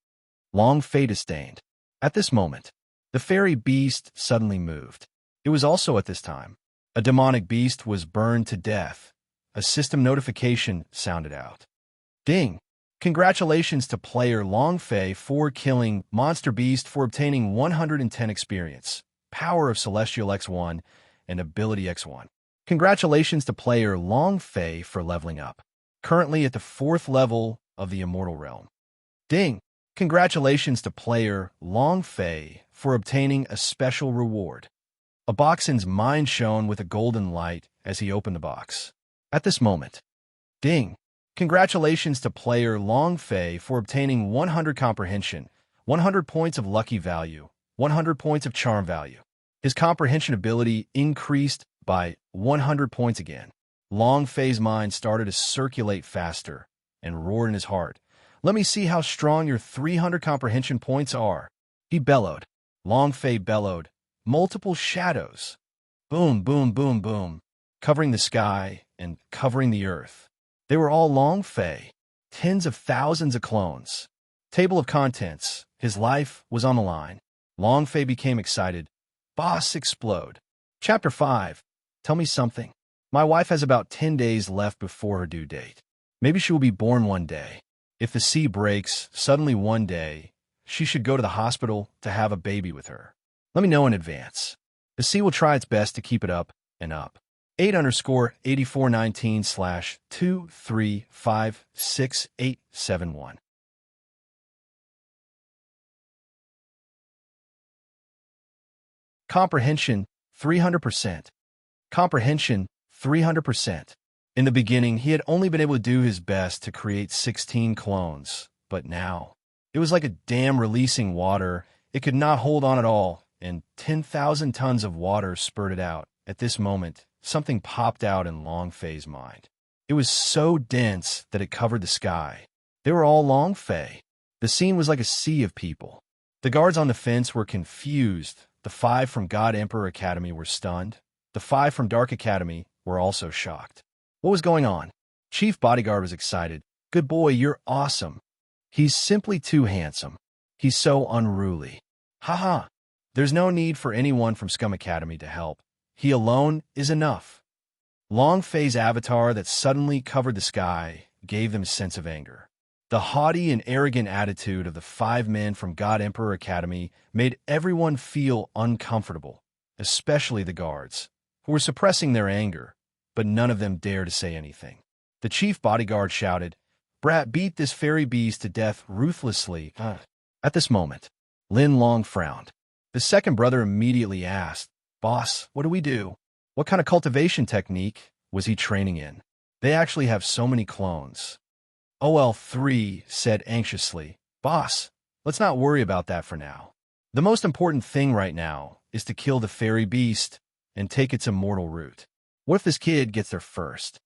Long Fei disdained. At this moment, the fairy beast suddenly moved. It was also at this time. A demonic beast was burned to death. A system notification sounded out. Ding! Congratulations to player Long Fei for killing Monster Beast for obtaining 110 experience, Power of Celestial X1, and Ability X1. Congratulations to player Long Fei for leveling up, currently at the 4th level of the Immortal Realm. Ding! Congratulations to player Long Fei for obtaining a special reward. A Boxin's mind shone with a golden light as he opened the box. At this moment, ding! Congratulations to player Long Fei for obtaining 100 comprehension, 100 points of lucky value, 100 points of charm value. His comprehension ability increased by 100 points again. Long Fei's mind started to circulate faster and roared in his heart. Let me see how strong your 300 comprehension points are. He bellowed. Long Fei bellowed. Multiple shadows. Boom, boom, boom, boom. Covering the sky and covering the earth. They were all Long Fei. Tens of thousands of clones. Table of contents. His life was on the line. Long Fei became excited. Boss explode. Chapter 5. Tell me something. My wife has about 10 days left before her due date. Maybe she will be born one day. If the sea breaks, suddenly one day, she should go to the hospital to have a baby with her. Let me know in advance. The sea will try its best to keep it up and up. 8_8419/2356871. Comprehension 300%. Comprehension 300%. In the beginning, he had only been able to do his best to create 16 clones, but now, it was like a dam releasing water. It could not hold on at all, and 10,000 tons of water spurted out. At this moment, something popped out in Long Fei's mind. It was so dense that it covered the sky. They were all Long Fei. The scene was like a sea of people. The guards on the fence were confused. The 5 from God Emperor Academy were stunned. The 5 from Dark Academy were also shocked. What was going on? Chief Bodyguard was excited. Good boy, you're awesome. He's simply too handsome. He's so unruly. Haha. There's no need for anyone from Scum Academy to help. He alone is enough. Long Fei's avatar that suddenly covered the sky gave them a sense of anger. The haughty and arrogant attitude of the 5 men from God Emperor Academy made everyone feel uncomfortable, especially the guards, who were suppressing their anger, but none of them dared to say anything. The chief bodyguard shouted, Brat, beat this fairy beast to death ruthlessly. At this moment, Lin Long frowned. The second brother immediately asked, Boss, what do we do? What kind of cultivation technique was he training in? They actually have so many clones. OL3 said anxiously, Boss, let's not worry about that for now. The most important thing right now is to kill the fairy beast and take its immortal root. What if this kid gets there first?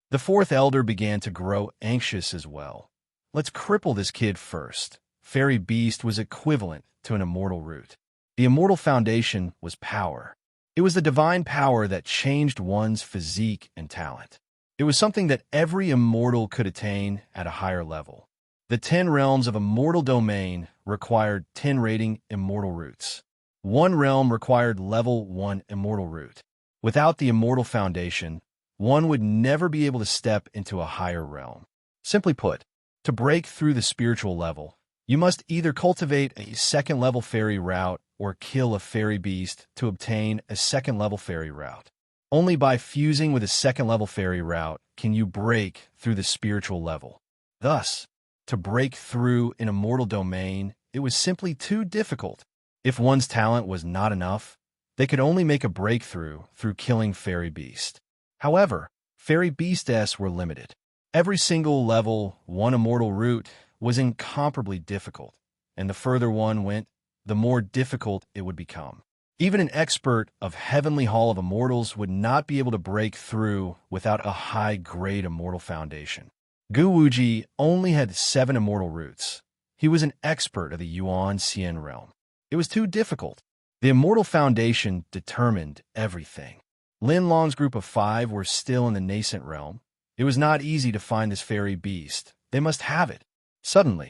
The 4th elder began to grow anxious as well. Let's cripple this kid first. Fairy beast was equivalent to an immortal root. The immortal foundation was power. It was the divine power that changed one's physique and talent. It was something that every immortal could attain at a higher level. The 10 realms of immortal domain required 10 rating immortal roots. One realm required level 1 immortal root. Without the immortal foundation, one would never be able to step into a higher realm. Simply put, to break through the spiritual level, you must either cultivate a 2nd level fairy route or kill a fairy beast to obtain a 2nd level fairy route. Only by fusing with a second-level fairy route can you break through the spiritual level. Thus, to break through an immortal domain, it was simply too difficult. If one's talent was not enough, they could only make a breakthrough through killing fairy beast. However, fairy beasts were limited. Every single level, one immortal route, was incomparably difficult, and the further one went, the more difficult it would become. Even an expert of Heavenly Hall of Immortals would not be able to break through without a high-grade immortal foundation. Gu Wuji only had 7 immortal roots. He was an expert of the Yuan Xian realm. It was too difficult. The immortal foundation determined everything. Lin Long's group of 5 were still in the nascent realm. It was not easy to find this fairy beast. They must have it. Suddenly,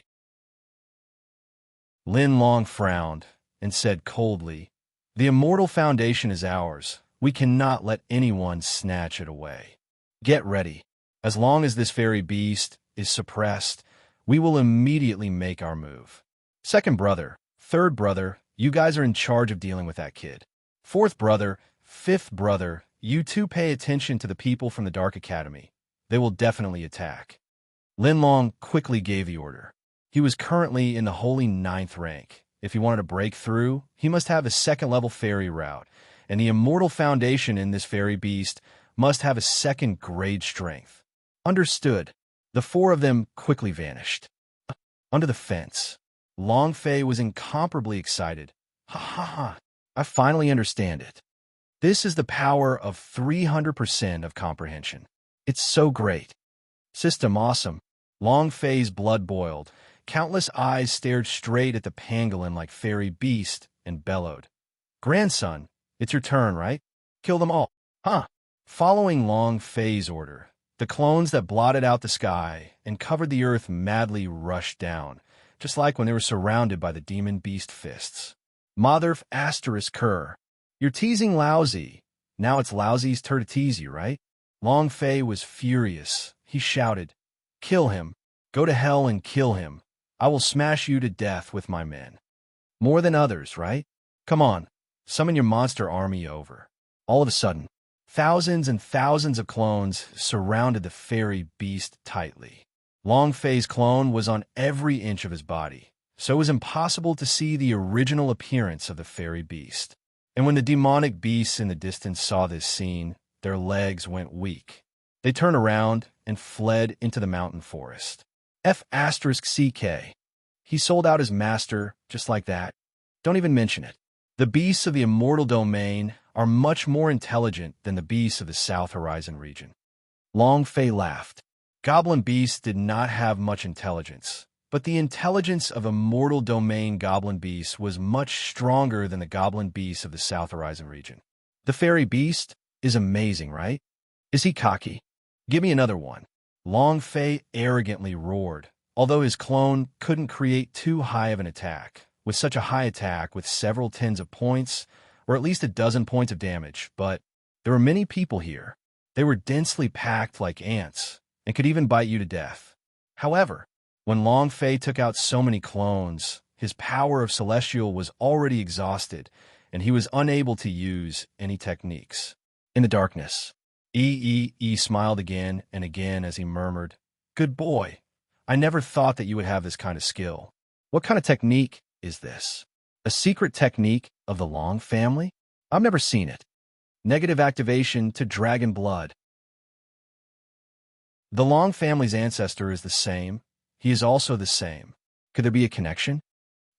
Lin Long frowned and said coldly, "The immortal foundation is ours. We cannot let anyone snatch it away. Get ready. As long as this fairy beast is suppressed, we will immediately make our move. Second brother, third brother, you guys are in charge of dealing with that kid. Fourth brother, fifth brother, you two pay attention to the people from the Dark Academy. They will definitely attack." Lin Long quickly gave the order. He was currently in the holy 9th rank. If he wanted to break through, he must have a second-level fairy route, and the immortal foundation in this fairy beast must have a second-grade strength. Understood. The 4 of them quickly vanished. Under the fence, Long Fei was incomparably excited. Ha ha ha, I finally understand it. This is the power of 300% of comprehension. It's so great. System awesome. Long Fei's blood boiled. Countless eyes stared straight at the pangolin like fairy beast and bellowed. "Grandson, it's your turn, right? Kill them all." Huh. Following Long Fei's order, the clones that blotted out the sky and covered the earth madly rushed down, just like when they were surrounded by the demon beast fists. Motherf asterisk cur. You're teasing Lousy. Now it's Lousy's turn to tease you, right? Long Fei was furious. He shouted, "Kill him. Go to hell and kill him. I will smash you to death with my men. More than others, right? Come on, summon your monster army over." All of a sudden, thousands and thousands of clones surrounded the fairy beast tightly. Long Fei's clone was on every inch of his body, so it was impossible to see the original appearance of the fairy beast. And when the demonic beasts in the distance saw this scene, their legs went weak. They turned around and fled into the mountain forest. F*CK. He sold out his master just like that. Don't even mention it. The beasts of the immortal domain are much more intelligent than the beasts of the South Horizon region. Long Fei laughed. Goblin beasts did not have much intelligence, but the intelligence of immortal domain goblin beasts was much stronger than the goblin beasts of the South Horizon region. The fairy beast is amazing, right? Is he cocky? Give me another one. Long Fei arrogantly roared, although his clone couldn't create too high of an attack. With such a high attack with several tens of points, or at least a dozen points of damage, but there were many people here. They were densely packed like ants, and could even bite you to death. However, when Long Fei took out so many clones, his power of Celestial was already exhausted, and he was unable to use any techniques. In the darkness, E smiled again and again as he murmured, "Good boy. I never thought that you would have this kind of skill. What kind of technique is this? A secret technique of the Long family? I've never seen it. Negative activation to dragon blood." The Long family's ancestor is the same. He is also the same. Could there be a connection?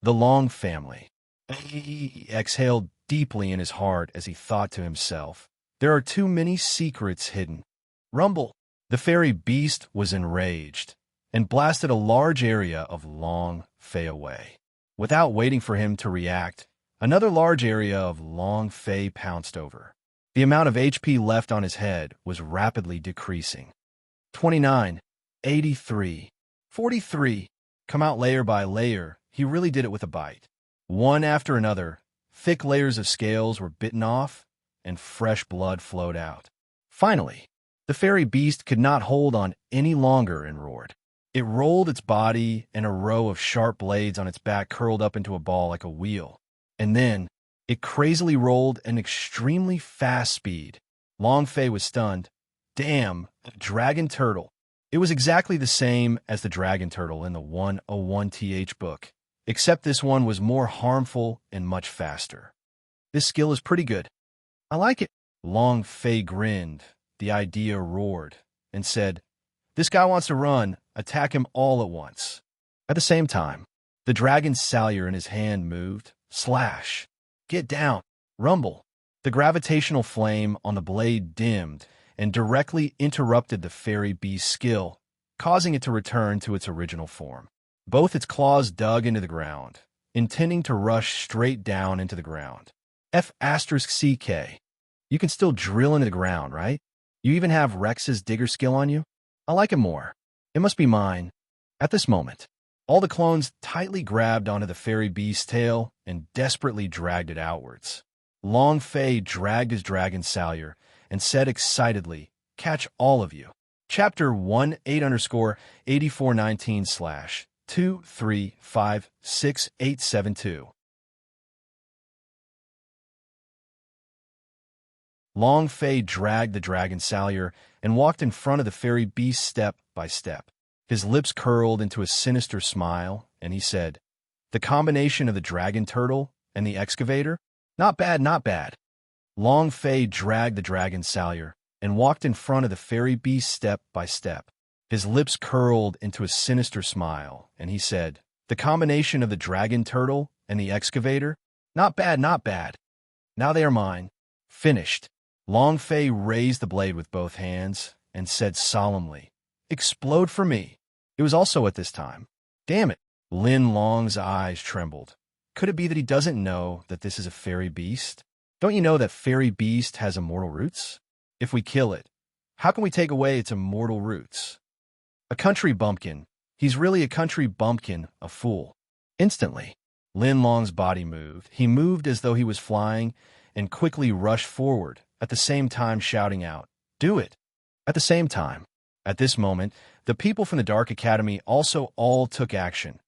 The Long family. He exhaled deeply in his heart as he thought to himself, there are too many secrets hidden. Rumble! The fairy beast was enraged and blasted a large area of Long Fei away. Without waiting for him to react, another large area of Long Fei pounced over. The amount of HP left on his head was rapidly decreasing. 29, 83, 43. Come out layer by layer, he really did it with a bite. One after another, thick layers of scales were bitten off, and fresh blood flowed out. Finally, the fairy beast could not hold on any longer and roared. It rolled its body, and a row of sharp blades on its back curled up into a ball like a wheel. And then, it crazily rolled at an extremely fast speed. Long Fei was stunned. Damn, a dragon turtle. It was exactly the same as the dragon turtle in the 101th book, except this one was more harmful and much faster. This skill is pretty good. I like it. Long Fei grinned. The idea roared and said, "This guy wants to run. Attack him all at once." At the same time, the dragon's salyer in his hand moved. Slash. Get down. Rumble. The gravitational flame on the blade dimmed and directly interrupted the fairy beast's skill, causing it to return to its original form. Both its claws dug into the ground, intending to rush straight down into the ground. F***CK. You can still drill into the ground, right? You even have Rex's digger skill on you? I like it more. It must be mine. At this moment, all the clones tightly grabbed onto the fairy beast's tail and desperately dragged it outwards. Long Fei dragged his dragon salyer and said excitedly, "Catch all of you." Chapter 18_8419/2356872. Long Fei dragged the dragon salyer and walked in front of the fairy beast step by step. His lips curled into a sinister smile, and he said, "The combination of the dragon turtle and the excavator? Not bad, not bad." Long Fei dragged the dragon salyer and walked in front of the fairy beast step by step. His lips curled into a sinister smile, and he said, "The combination of the dragon turtle and the excavator? Not bad, not bad. Now they are mine." Finished. Long Fei raised the blade with both hands and said solemnly, "Explode for me." It was also at this time. Damn it. Lin Long's eyes trembled. Could it be that he doesn't know that this is a fairy beast? Don't you know that fairy beast has immortal roots? If we kill it, how can we take away its immortal roots? A country bumpkin. He's really a country bumpkin, a fool. Instantly, Lin Long's body moved. He moved as though he was flying and quickly rushed forward, at the same time shouting out, "Do it!" At the same time, at this moment, the people from the Dark Academy also all took action.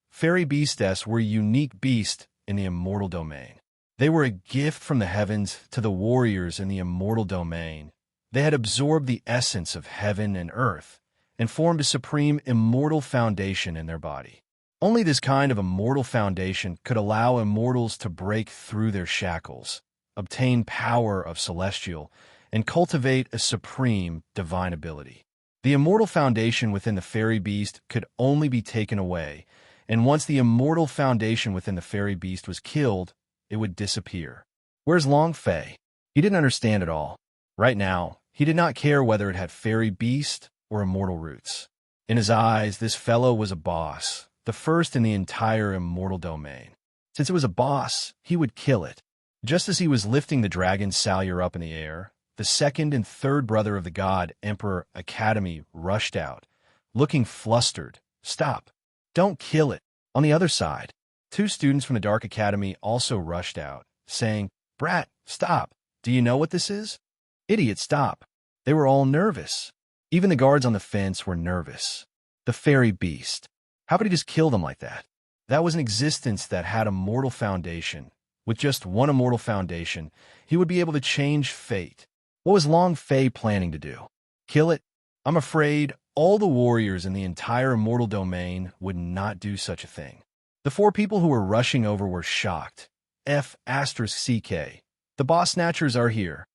Fairy beastess were a unique beast in the immortal domain. They were a gift from the heavens to the warriors in the immortal domain. They had absorbed the essence of heaven and earth and formed a supreme immortal foundation in their body. Only this kind of immortal foundation could allow immortals to break through their shackles, obtain power of celestial, and cultivate a supreme divine ability. The immortal foundation within the fairy beast could only be taken away, and once the immortal foundation within the fairy beast was killed, it would disappear. Where's Long Fei? He didn't understand it all. Right now, he did not care whether it had fairy beast or immortal roots. In his eyes, this fellow was a boss, the first in the entire immortal domain. Since it was a boss, he would kill it. Just as he was lifting the dragon salyer up in the air, the second and third brother of the god Emperor Academy rushed out, looking flustered. "Stop. Don't kill it." On the other side, two students from the Dark Academy also rushed out, saying, "Brat, stop. Do you know what this is?" "Idiot, stop." They were all nervous. Even the guards on the fence were nervous. The fairy beast. How could he just kill them like that? That was an existence that had a mortal foundation. With just one immortal foundation, he would be able to change fate. What was Long Fei planning to do? Kill it? I'm afraid all the warriors in the entire immortal domain would not do such a thing. The four people who were rushing over were shocked. F***CK. The boss snatchers are here.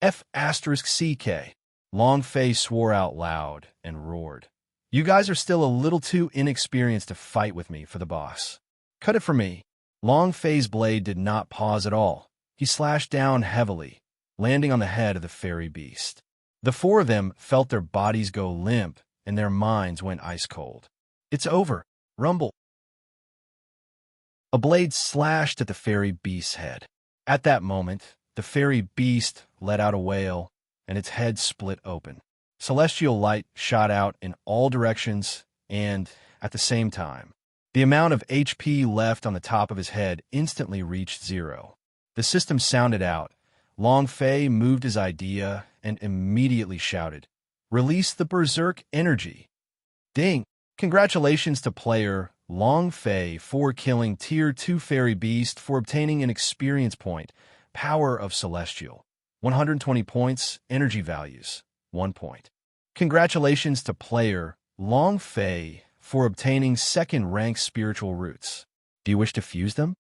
F***CK. Long Fei swore out loud and roared. "You guys are still a little too inexperienced to fight with me for the boss. Cut it for me." Long Fei's blade did not pause at all. He slashed down heavily, landing on the head of the fairy beast. The four of them felt their bodies go limp and their minds went ice cold. "It's over. Rumble." A blade slashed at the fairy beast's head. At that moment, the fairy beast let out a wail, and its head split open. Celestial light shot out in all directions, and, at the same time, the amount of HP left on the top of his head instantly reached 0. The system sounded out. Long Fei moved his idea and immediately shouted, "Release the berserk energy." Ding! Congratulations to player Long Fei for killing Tier 2 Fairy Beast for obtaining an experience point, Power of Celestial. 120 points, energy values, 1 point. Congratulations to player Long Fei for obtaining second-rank spiritual roots. Do you wish to fuse them?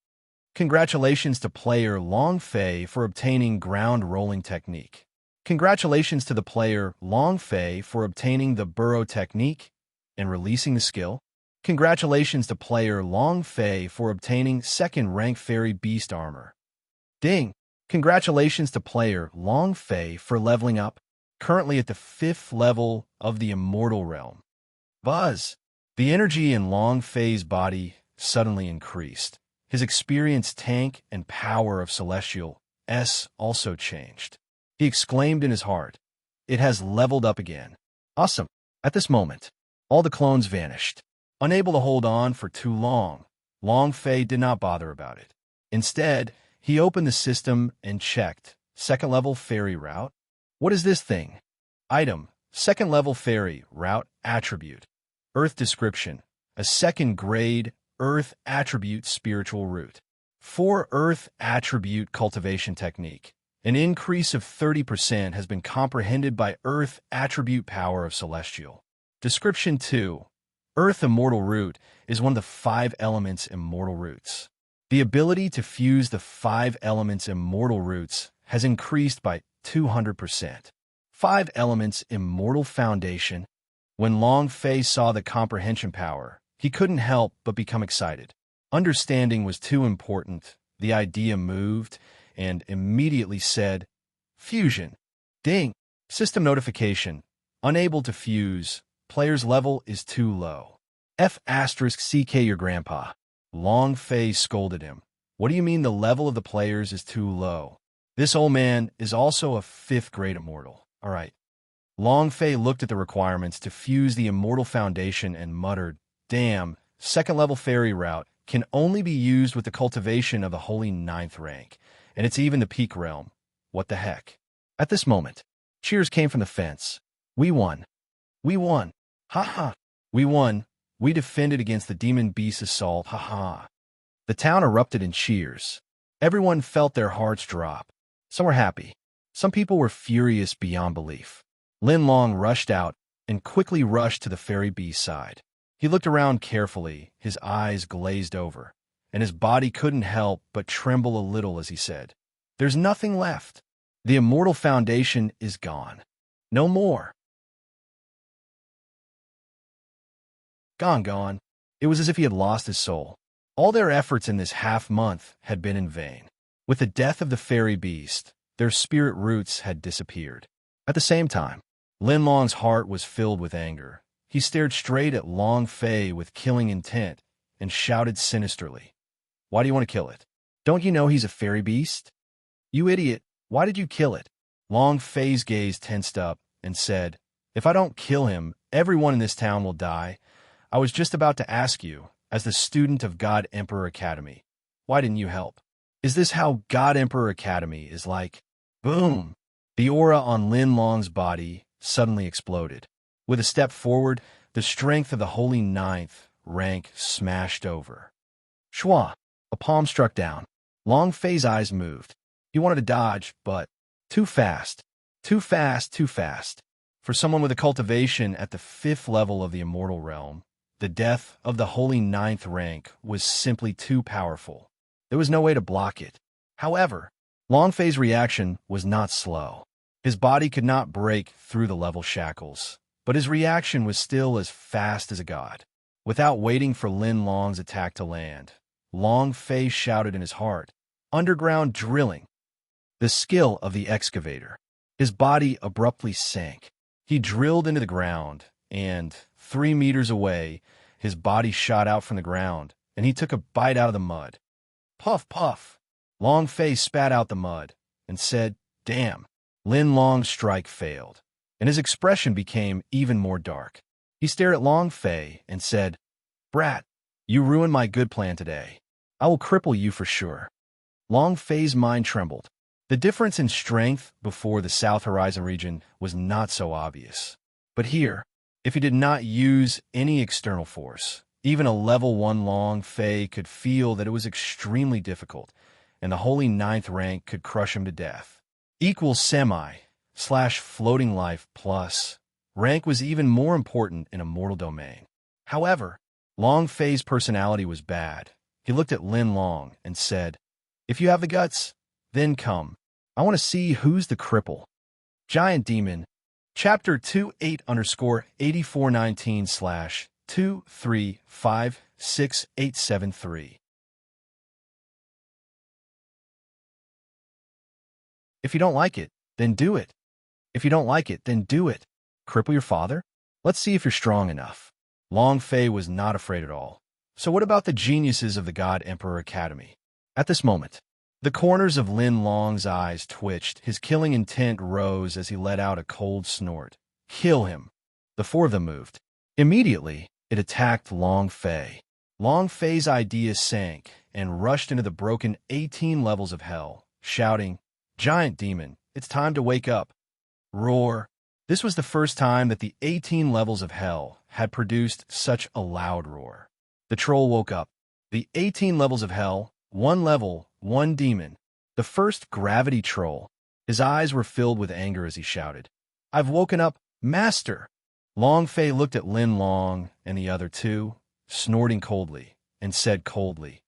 Congratulations to player Long Fei for obtaining ground rolling technique. Congratulations to the player Long Fei for obtaining the burrow technique and releasing the skill. Congratulations to player Long Fei for obtaining second-rank fairy beast armor. Ding! Congratulations to player Long Fei for leveling up, currently at the 5th level of the immortal realm. Buzz! The energy in Long Fei's body suddenly increased. His experience tank and power of Celestial S also changed. He exclaimed in his heart, "It has leveled up again." Awesome! At this moment, all the clones vanished. Unable to hold on for too long, Long Fei did not bother about it. Instead, he opened the system and checked. Second-level fairy route? What is this thing? Item, second-level fairy route attribute. Earth description, a second-grade Earth attribute spiritual root. 4 Earth attribute cultivation technique. An increase of 30% has been comprehended by Earth attribute power of Celestial. Description 2. Earth Immortal Root is one of the 5 elements immortal roots. The ability to fuse the 5 elements immortal roots has increased by 200%. 5 elements immortal foundation. When Long Fei saw the comprehension power, he couldn't help but become excited. Understanding was too important. The idea moved and immediately said, "Fusion." Ding! System notification. Unable to fuse. Player's level is too low. F*CK your grandpa. Long Fei scolded him. What do you mean the level of the players is too low? This old man is also a 5th grade immortal. All right. Long Fei looked at the requirements to fuse the immortal foundation and muttered, "Damn, second-level fairy route can only be used with the cultivation of the holy 9th rank, and it's even the peak realm. What the heck?" At this moment, cheers came from the fence. "We won. We won. Ha ha. We won. We defended against the demon beast assault. Ha ha." The town erupted in cheers. Everyone felt their hearts drop. Some were happy. Some people were furious beyond belief. Lin Long rushed out and quickly rushed to the fairy beast's side. He looked around carefully, his eyes glazed over, and his body couldn't help but tremble a little as he said, "There's nothing left. The immortal foundation is gone. No more. Gone. It was as if he had lost his soul. All their efforts in this half-month had been in vain. With the death of the fairy beast, their spirit roots had disappeared. At the same time, Lin Long's heart was filled with anger. He stared straight at Long Fei with killing intent and shouted sinisterly, "Why do you want to kill it? Don't you know he's a fairy beast? You idiot, why did you kill it?" Long Fei's gaze tensed up and said, "If I don't kill him, everyone in this town will die. I was just about to ask you, as the student of God Emperor Academy, why didn't you help? Is this how God Emperor Academy is like?" Boom! The aura on Lin Long's body suddenly exploded. With a step forward, the strength of the holy 9th rank smashed over. Shwa! A palm struck down. Long Fei's eyes moved. He wanted to dodge, but too fast. Too fast. For someone with a cultivation at the 5th level of the immortal realm, the death of the holy 9th rank was simply too powerful. There was no way to block it. However, Long Fei's reaction was not slow. His body could not break through the level shackles, but his reaction was still as fast as a god. Without waiting for Lin Long's attack to land, Long Fei shouted in his heart, "Underground drilling!" The skill of the excavator. His body abruptly sank. He drilled into the ground, and 3 meters away, his body shot out from the ground, and he took a bite out of the mud. Puff, puff. Long Fei spat out the mud and said, "Damn." Lin Long's strike failed, and his expression became even more dark. He stared at Long Fei and said, "Brat, you ruined my good plan today. I will cripple you for sure." Long Fei's mind trembled. The difference in strength before the South Horizon region was not so obvious. But here, if he did not use any external force, even a level 1 Long Fei could feel that it was extremely difficult, and the holy 9th rank could crush him to death. equals semi slash floating life plus. Rank was even more important in a mortal domain. However, Long Fei's personality was bad. He looked at Lin Long and said, "If you have the guts, then come. I want to see who's the cripple." Giant Demon, Chapter 28_8419 slash 2356873. If you don't like it, then do it. If you don't like it, then do it. Cripple your father? Let's see if you're strong enough. Long Fei was not afraid at all. So what about the geniuses of the God Emperor Academy? At this moment, the corners of Lin Long's eyes twitched. His killing intent rose as he let out a cold snort. Kill him. The four of them moved. Immediately, it attacked Long Fei. Long Fei's idea sank and rushed into the broken 18 levels of hell, shouting, "Giant Demon, it's time to wake up." Roar. This was the first time that the 18 levels of hell had produced such a loud roar. The troll woke up. The 18 levels of hell, one level, one demon. The first gravity troll. His eyes were filled with anger as he shouted, "I've woken up, Master!" Long Fei looked at Lin Long and the other two, snorting coldly, and said coldly,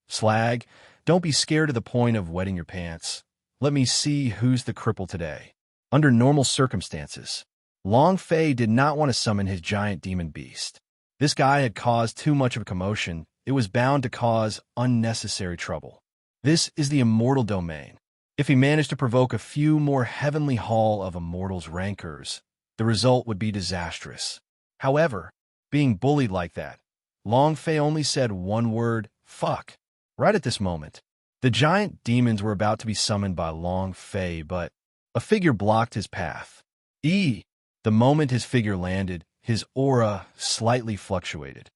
"Slag, don't be scared to the point of wetting your pants. Let me see who's the cripple today." Under normal circumstances, Long Fei did not want to summon his giant demon beast. This guy had caused too much of a commotion. It was bound to cause unnecessary trouble. This is the immortal domain. If he managed to provoke a few more heavenly hall of immortals rankers, the result would be disastrous. However, being bullied like that, Long Fei only said one word, "Fuck." Right at this moment, the giant demons were about to be summoned by Long Fei, but a figure blocked his path. The moment his figure landed, his aura slightly fluctuated.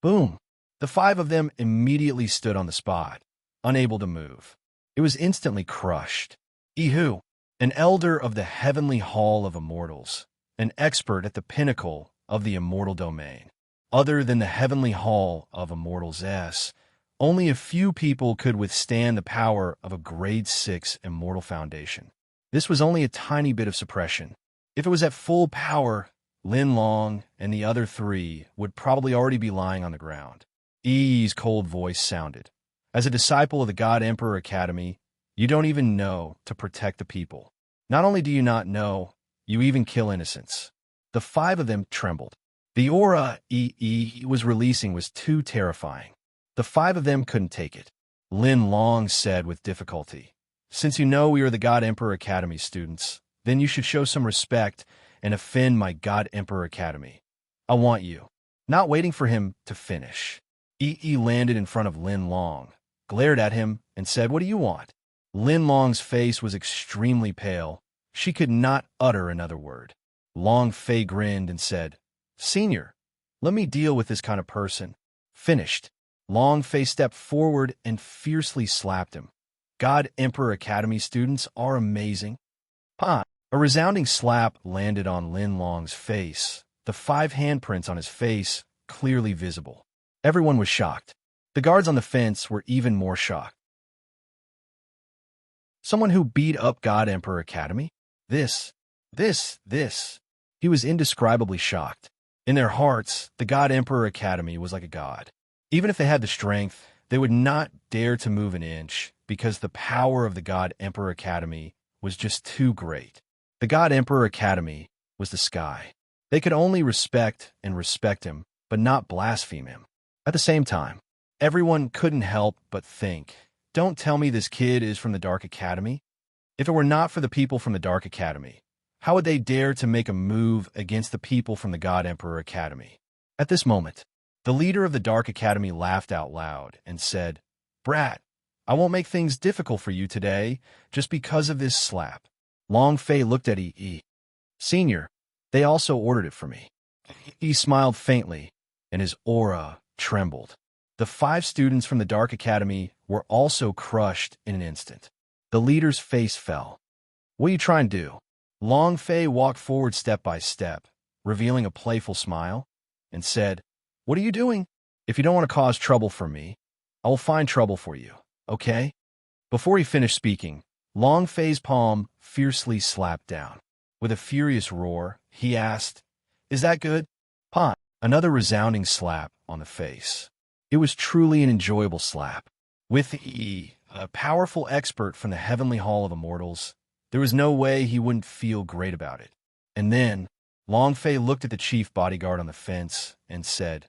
Boom! The five of them immediately stood on the spot, unable to move. It was instantly crushed. Ihu, an elder of the heavenly hall of immortals, an expert at the pinnacle of the immortal domain. Other than the heavenly hall of immortals only a few people could withstand the power of a grade 6 immortal foundation. This was only a tiny bit of suppression. If it was at full power, Lin Long and the other three would probably already be lying on the ground. Yi's cold voice sounded. "As a disciple of the God Emperor Academy, you don't even know to protect the people. Not only do you not know, you even kill innocents." The five of them trembled. The aura he was releasing was too terrifying. The five of them couldn't take it. Lin Long said with difficulty, "Since you know we are the God Emperor Academy students, then you should show some respect and offend my God Emperor Academy. I want you." Not waiting for him to finish, landed in front of Lin Long, glared at him, and said, "What do you want?" Lin Long's face was extremely pale. She could not utter another word. Long Fei grinned and said, "Senior, let me deal with this kind of person." Finished. Long Fei stepped forward and fiercely slapped him. God Emperor Academy students are amazing. A resounding slap landed on Lin Long's face, the 5 handprints on his face clearly visible. Everyone was shocked. The guards on the fence were even more shocked. Someone who beat up God Emperor Academy? This. He was indescribably shocked. In their hearts, the God Emperor Academy was like a god. Even if they had the strength, they would not dare to move an inch because the power of the God Emperor Academy was just too great. The God Emperor Academy was the sky. They could only respect him, but not blaspheme him. At the same time, everyone couldn't help but think, don't tell me this kid is from the Dark Academy. If it were not for the people from the Dark Academy, how would they dare to make a move against the people from the God Emperor Academy? At this moment, the leader of the Dark Academy laughed out loud and said, "Brat, I won't make things difficult for you today just because of this slap." Long Fei looked at Senior, they also ordered it for me. He smiled faintly, and his aura trembled. The 5 students from the Dark Academy were also crushed in an instant. The leader's face fell. "What are you trying to do?" Long Fei walked forward step by step, revealing a playful smile, and said, "What are you doing? If you don't want to cause trouble for me, I will find trouble for you, okay?" Before he finished speaking, Long Fei's palm fiercely slapped down. With a furious roar, he asked, "Is that good?" Pah! Another resounding slap on the face. It was truly an enjoyable slap. With a powerful expert from the Heavenly Hall of Immortals, there was no way he wouldn't feel great about it. And then, Long Fei looked at the chief bodyguard on the fence and said,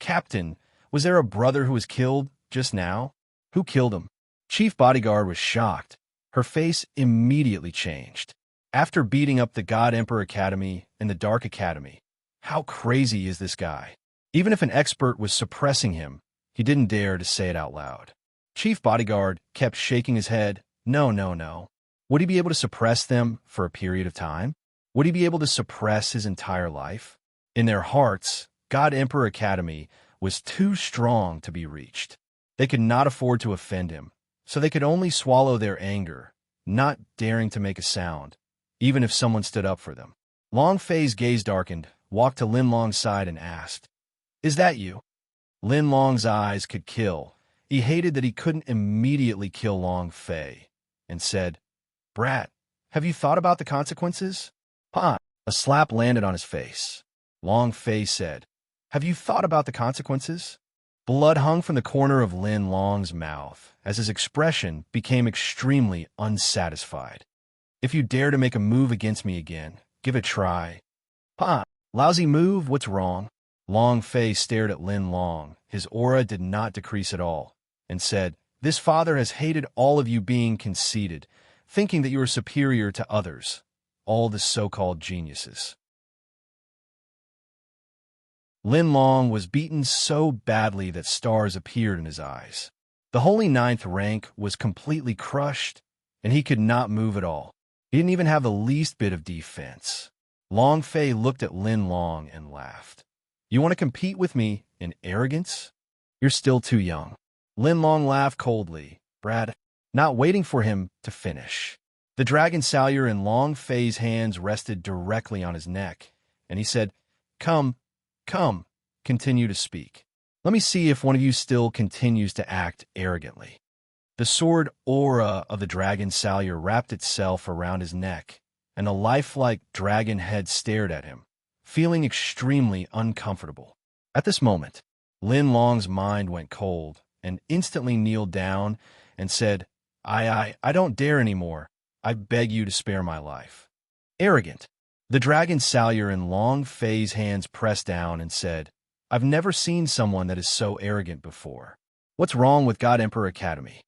"Captain, was there a brother who was killed just now? Who killed him?" Chief bodyguard was shocked. Her face immediately changed. After beating up the God Emperor Academy and the Dark Academy, how crazy is this guy? Even if an expert was suppressing him, he didn't dare to say it out loud. Chief bodyguard kept shaking his head. No, no, no. Would he be able to suppress them for a period of time? Would he be able to suppress his entire life? In their hearts, God Emperor Academy was too strong to be reached. They could not afford to offend him, so they could only swallow their anger, not daring to make a sound, even if someone stood up for them. Long Fei's gaze darkened, walked to Lin Long's side and asked, "Is that you?" Lin Long's eyes could kill. He hated that he couldn't immediately kill Long Fei, and said, "Brat, have you thought about the consequences?" Pah! A slap landed on his face. Long Fei said, "Have you thought about the consequences?" Blood hung from the corner of Lin Long's mouth as his expression became extremely unsatisfied. "If you dare to make a move against me again, give it a try." "Pah! Lousy move, what's wrong?" Long Fei stared at Lin Long. His aura did not decrease at all, and said, "This father has hated all of you being conceited, thinking that you are superior to others, all the so-called geniuses." Lin Long was beaten so badly that stars appeared in his eyes. The Holy Ninth rank was completely crushed, and he could not move at all. He didn't even have the least bit of defense. Long Fei looked at Lin Long and laughed. "You want to compete with me in arrogance? You're still too young." Lin Long laughed coldly. "Brad," not waiting for him to finish. The dragon salure in Long Fei's hands rested directly on his neck, and he said, Come, continue to speak. Let me see if one of you still continues to act arrogantly." The sword aura of the dragon salure wrapped itself around his neck, and a lifelike dragon head stared at him, feeling extremely uncomfortable. At this moment, Lin Long's mind went cold and instantly kneeled down and said, I don't dare anymore. I beg you to spare my life." Arrogant. The dragon salure in Long Fei's hands pressed down and said, "I've never seen someone that is so arrogant before. What's wrong with God Emperor Academy?"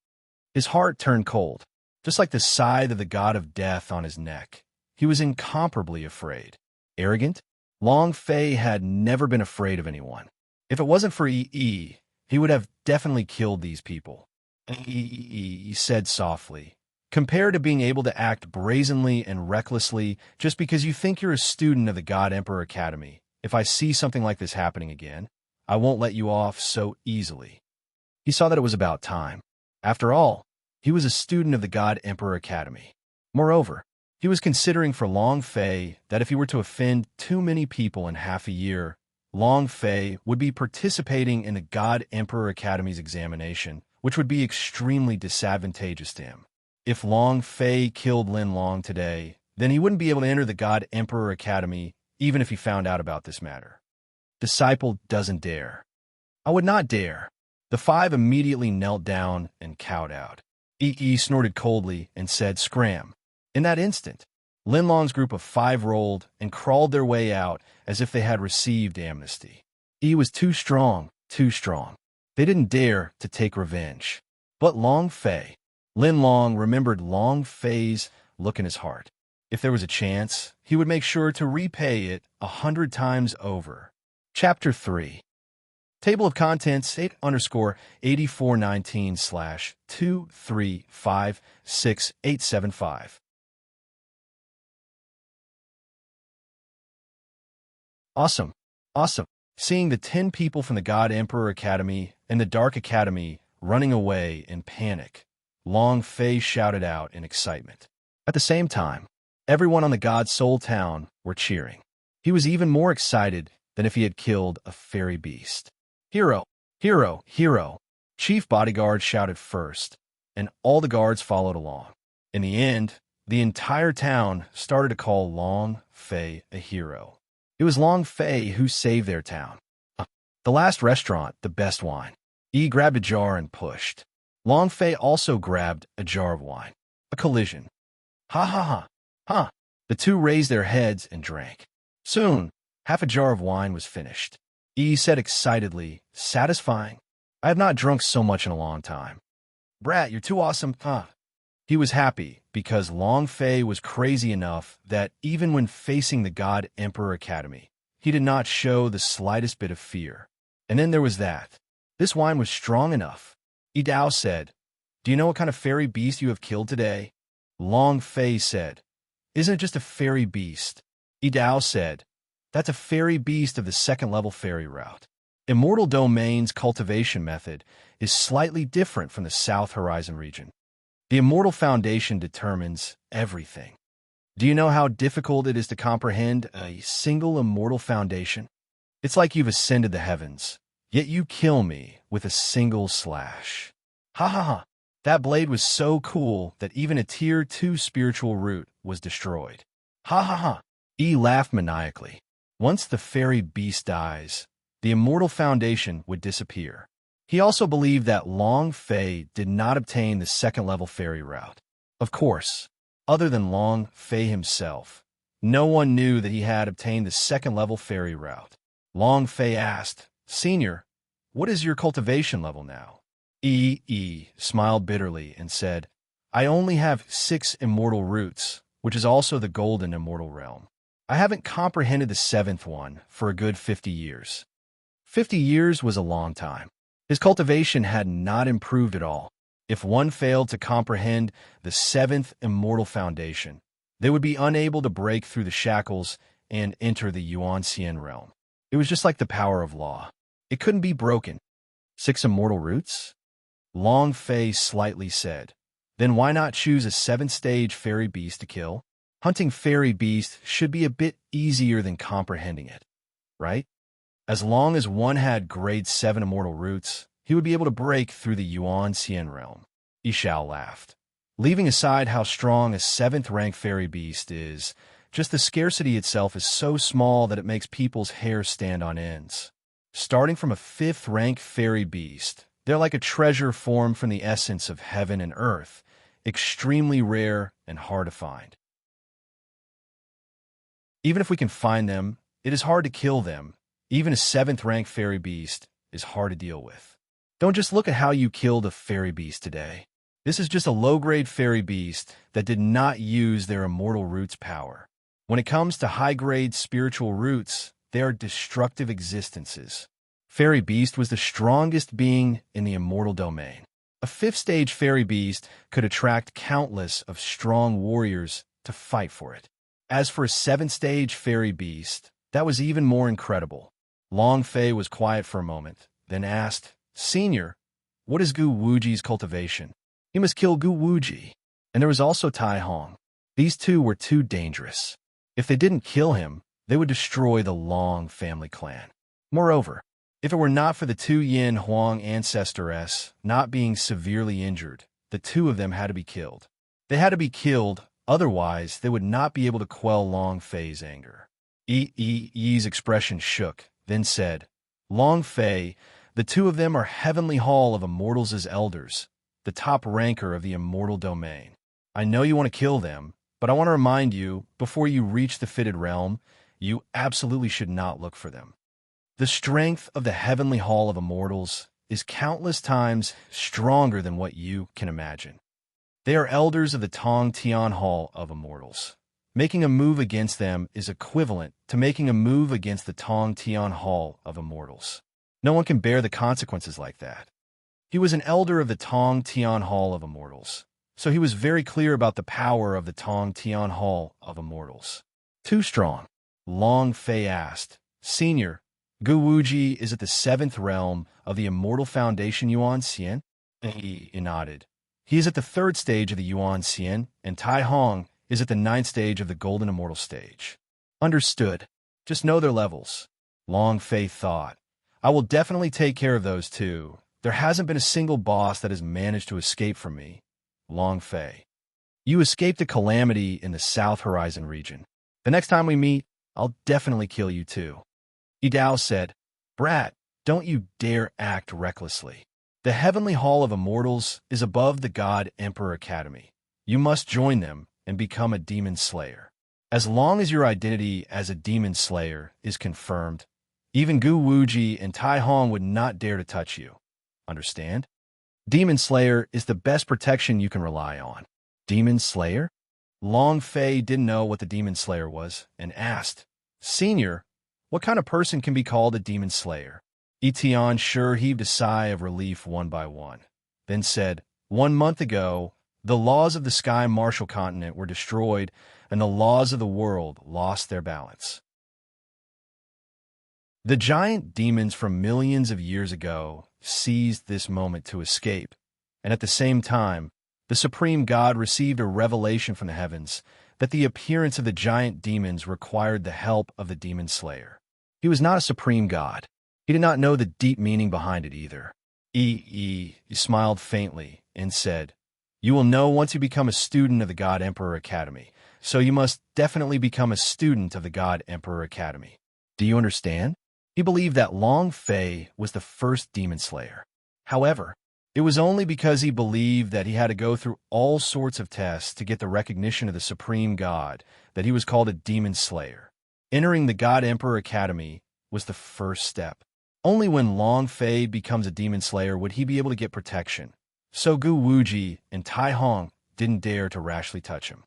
His heart turned cold, just like the scythe of the god of death on his neck. He was incomparably afraid. Arrogant? Long Fei had never been afraid of anyone. If it wasn't for he would have definitely killed these people. He said softly, "Compared to being able to act brazenly and recklessly just because you think you're a student of the God Emperor Academy, if I see something like this happening again, I won't let you off so easily." He saw that it was about time. After all, he was a student of the God Emperor Academy. Moreover, he was considering for Long Fei that if he were to offend too many people in half a year, Long Fei would be participating in the God Emperor Academy's examination, which would be extremely disadvantageous to him. If Long Fei killed Lin Long today, then he wouldn't be able to enter the God Emperor Academy even if he found out about this matter. Disciple doesn't dare. "I would not dare." The five immediately knelt down and cowed out. Snorted coldly and said, "Scram." In that instant, Lin Long's group of five rolled and crawled their way out as if they had received amnesty. Was too strong, too strong. They didn't dare to take revenge. But Long Fei. Lin Long remembered Long Fei's look in his heart. If there was a chance, he would make sure to repay it 100 times over. Chapter 3. Table of Contents 8_8419/235685. Awesome. Seeing the 10 people from the God Emperor Academy and the Dark Academy running away in panic, Long Fei shouted out in excitement. At the same time, everyone on the God Soul Town were cheering. He was even more excited than if he had killed a fairy beast. "Hero! Hero! Hero!" Chief Bodyguard shouted first, and all the guards followed along. In the end, the entire town started to call Long Fei a hero. It was Long Fei who saved their town. The last restaurant, the best wine. Yi grabbed a jar and pushed. Long Fei also grabbed a jar of wine. A collision. Ha ha ha. Ha. The two raised their heads and drank. Soon, half a jar of wine was finished. Yi said excitedly, satisfying. I have not drunk so much in a long time. Brat, you're too awesome, huh? He was happy because Long Fei was crazy enough that even when facing the God Emperor Academy, he did not show the slightest bit of fear. And then there was that. This wine was strong enough. Yi Dao said, Do you know what kind of fairy beast you have killed today? Long Fei said, Isn't it just a fairy beast? Yi Dao said, That's a fairy beast of the second-level fairy route. Immortal Domain's cultivation method is slightly different from the South Horizon region. The Immortal Foundation determines everything. Do you know how difficult it is to comprehend a single Immortal Foundation? It's like you've ascended the heavens, yet you kill me with a single slash. Ha ha ha. That blade was so cool that even a Tier 2 spiritual root was destroyed. Ha ha ha. Yi laughed maniacally. Once the fairy beast dies, the Immortal Foundation would disappear. He also believed that Long Fei did not obtain the second-level fairy route. Of course, other than Long Fei himself, no one knew that he had obtained the second-level fairy route. Long Fei asked, Senior, what is your cultivation level now? Yi smiled bitterly and said, I only have 6 immortal roots, which is also the golden immortal realm. I haven't comprehended the 7th one for a good 50 years. 50 years was a long time. His cultivation had not improved at all. If one failed to comprehend the 7th immortal foundation, they would be unable to break through the shackles and enter the Yuan-Xian realm. It was just like the power of law. It couldn't be broken. 6 immortal roots? Long Fei slightly said. Then why not choose a 7th-stage fairy beast to kill? Hunting fairy beast should be a bit easier than comprehending it, right? As long as one had grade 7 immortal roots, he would be able to break through the Yuan-Xian realm. Yishao laughed. Leaving aside how strong a 7th-rank fairy beast is, just the scarcity itself is so small that it makes people's hair stand on ends. Starting from a 5th-rank fairy beast, they're like a treasure formed from the essence of heaven and earth, extremely rare and hard to find. Even if we can find them, it is hard to kill them. Even a 7th-rank fairy beast is hard to deal with. Don't just look at how you killed a fairy beast today. This is just a low-grade fairy beast that did not use their immortal roots power. When it comes to high-grade spiritual roots, they are destructive existences. Fairy beast was the strongest being in the immortal domain. A 5th-stage fairy beast could attract countless of strong warriors to fight for it. As for a 7th-stage fairy beast, that was even more incredible. Long Fei was quiet for a moment, then asked, Senior, what is Gu Wuji's cultivation? He must kill Gu Wuji. And there was also Tai Hong. These two were too dangerous. If they didn't kill him, they would destroy the Long family clan. Moreover, if it were not for the 2 Yin Huang ancestress not being severely injured, the 2 of them had to be killed. They had to be killed, otherwise they would not be able to quell Long Fei's anger. Yi's expression shook, then said, Long Fei, the 2 of them are Heavenly Hall of Immortals' elders, the top ranker of the immortal domain. I know you want to kill them, but I want to remind you, before you reach the fitted realm, you absolutely should not look for them. The strength of the Heavenly Hall of Immortals is countless times stronger than what you can imagine. They are elders of the Tong Tian Hall of Immortals. Making a move against them is equivalent to making a move against the Tong Tian Hall of Immortals. No one can bear the consequences like that. He was an elder of the Tong Tian Hall of Immortals, so he was very clear about the power of the Tong Tian Hall of Immortals. Too strong. Long Fei asked, Senior, Gu Wuji is at the 7th realm of the Immortal Foundation Yuan-Xian? He nodded. He is at the 3rd stage of the Yuan-Xian, and Tai Hong is at the 9th stage of the Golden Immortal stage. Understood. Just know their levels. Long Fei thought. I will definitely take care of those 2. There hasn't been a single boss that has managed to escape from me. Long Fei. You escaped a calamity in the South Horizon region. The next time we meet, I'll definitely kill you too. Idao said, Brat, don't you dare act recklessly. The Heavenly Hall of Immortals is above the God Emperor Academy. You must join them and become a demon slayer. As long as your identity as a demon slayer is confirmed, even Gu Wuji and Tai Hong would not dare to touch you. Understand? Demon Slayer is the best protection you can rely on. Demon Slayer? Long Fei didn't know what the Demon Slayer was and asked, Senior, what kind of person can be called a Demon Slayer? Etienne sure heaved a sigh of relief one by one, then said, 1 month ago, the laws of the Sky Martial Continent were destroyed and the laws of the world lost their balance. The giant demons from millions of years ago seized this moment to escape, and at the same time, the Supreme God received a revelation from the heavens that the appearance of the giant demons required the help of the Demon Slayer. He was not a Supreme God. He did not know the deep meaning behind it either. He smiled faintly and said, You will know once you become a student of the God Emperor Academy, so you must definitely become a student of the God Emperor Academy. Do you understand? He believed that Long Fei was the first demon slayer. However, it was only because he believed that he had to go through all sorts of tests to get the recognition of the Supreme God that he was called a demon slayer. Entering the God Emperor Academy was the first step. Only when Long Fei becomes a demon slayer would he be able to get protection. So Gu Wuji and Tai Hong didn't dare to rashly touch him.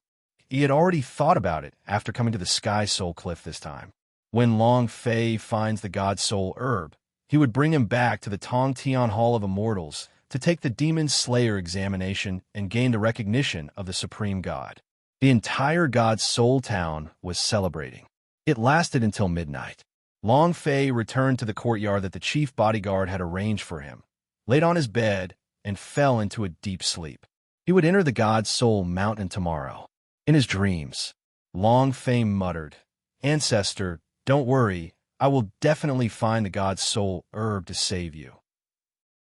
He had already thought about it after coming to the Sky Soul Cliff this time. When Long Fei finds the God Soul Herb, he would bring him back to the Tong Tian Hall of Immortals to take the Demon Slayer examination and gain the recognition of the Supreme God. The entire God Soul town was celebrating. It lasted until midnight. Long Fei returned to the courtyard that the chief bodyguard had arranged for him, laid on his bed, and fell into a deep sleep. He would enter the God Soul Mountain tomorrow. In his dreams, Long Fei muttered, Ancestor, don't worry, I will definitely find the God Soul Herb to save you.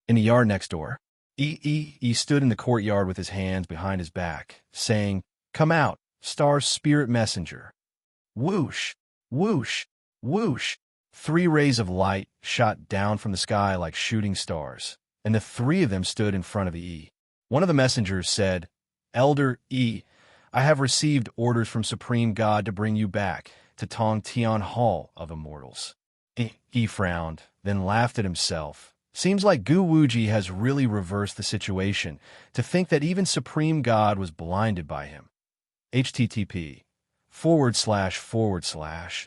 In the yard next door, he stood in the courtyard with his hands behind his back, saying, Come out, Star Spirit Messenger. Whoosh, whoosh, whoosh. 3 rays of light shot down from the sky like shooting stars, and the 3 of them stood in front of E. One of the messengers said, Elder E, I have received orders from Supreme God to bring you back to Tong Tian Hall of Immortals. He frowned, then laughed at himself. Seems like Gu Wuji has really reversed the situation to think that even Supreme God was blinded by him. http://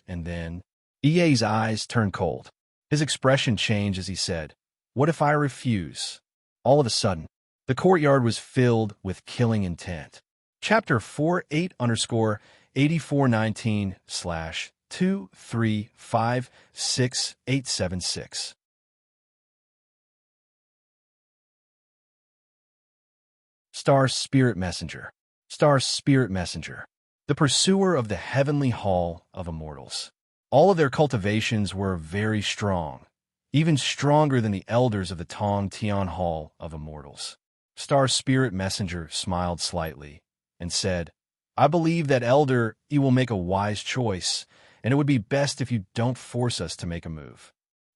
and then EA's eyes turned cold. His expression changed as he said, What if I refuse? All of a sudden, the courtyard was filled with killing intent. Chapter 48_8419/2356876. Star Spirit Messenger. Star Spirit Messenger. The pursuer of the Heavenly Hall of Immortals. All of their cultivations were very strong, even stronger than the elders of the Tong Tian Hall of Immortals. Star Spirit Messenger smiled slightly and said, I believe that Elder E will make a wise choice, and it would be best if you don't force us to make a move.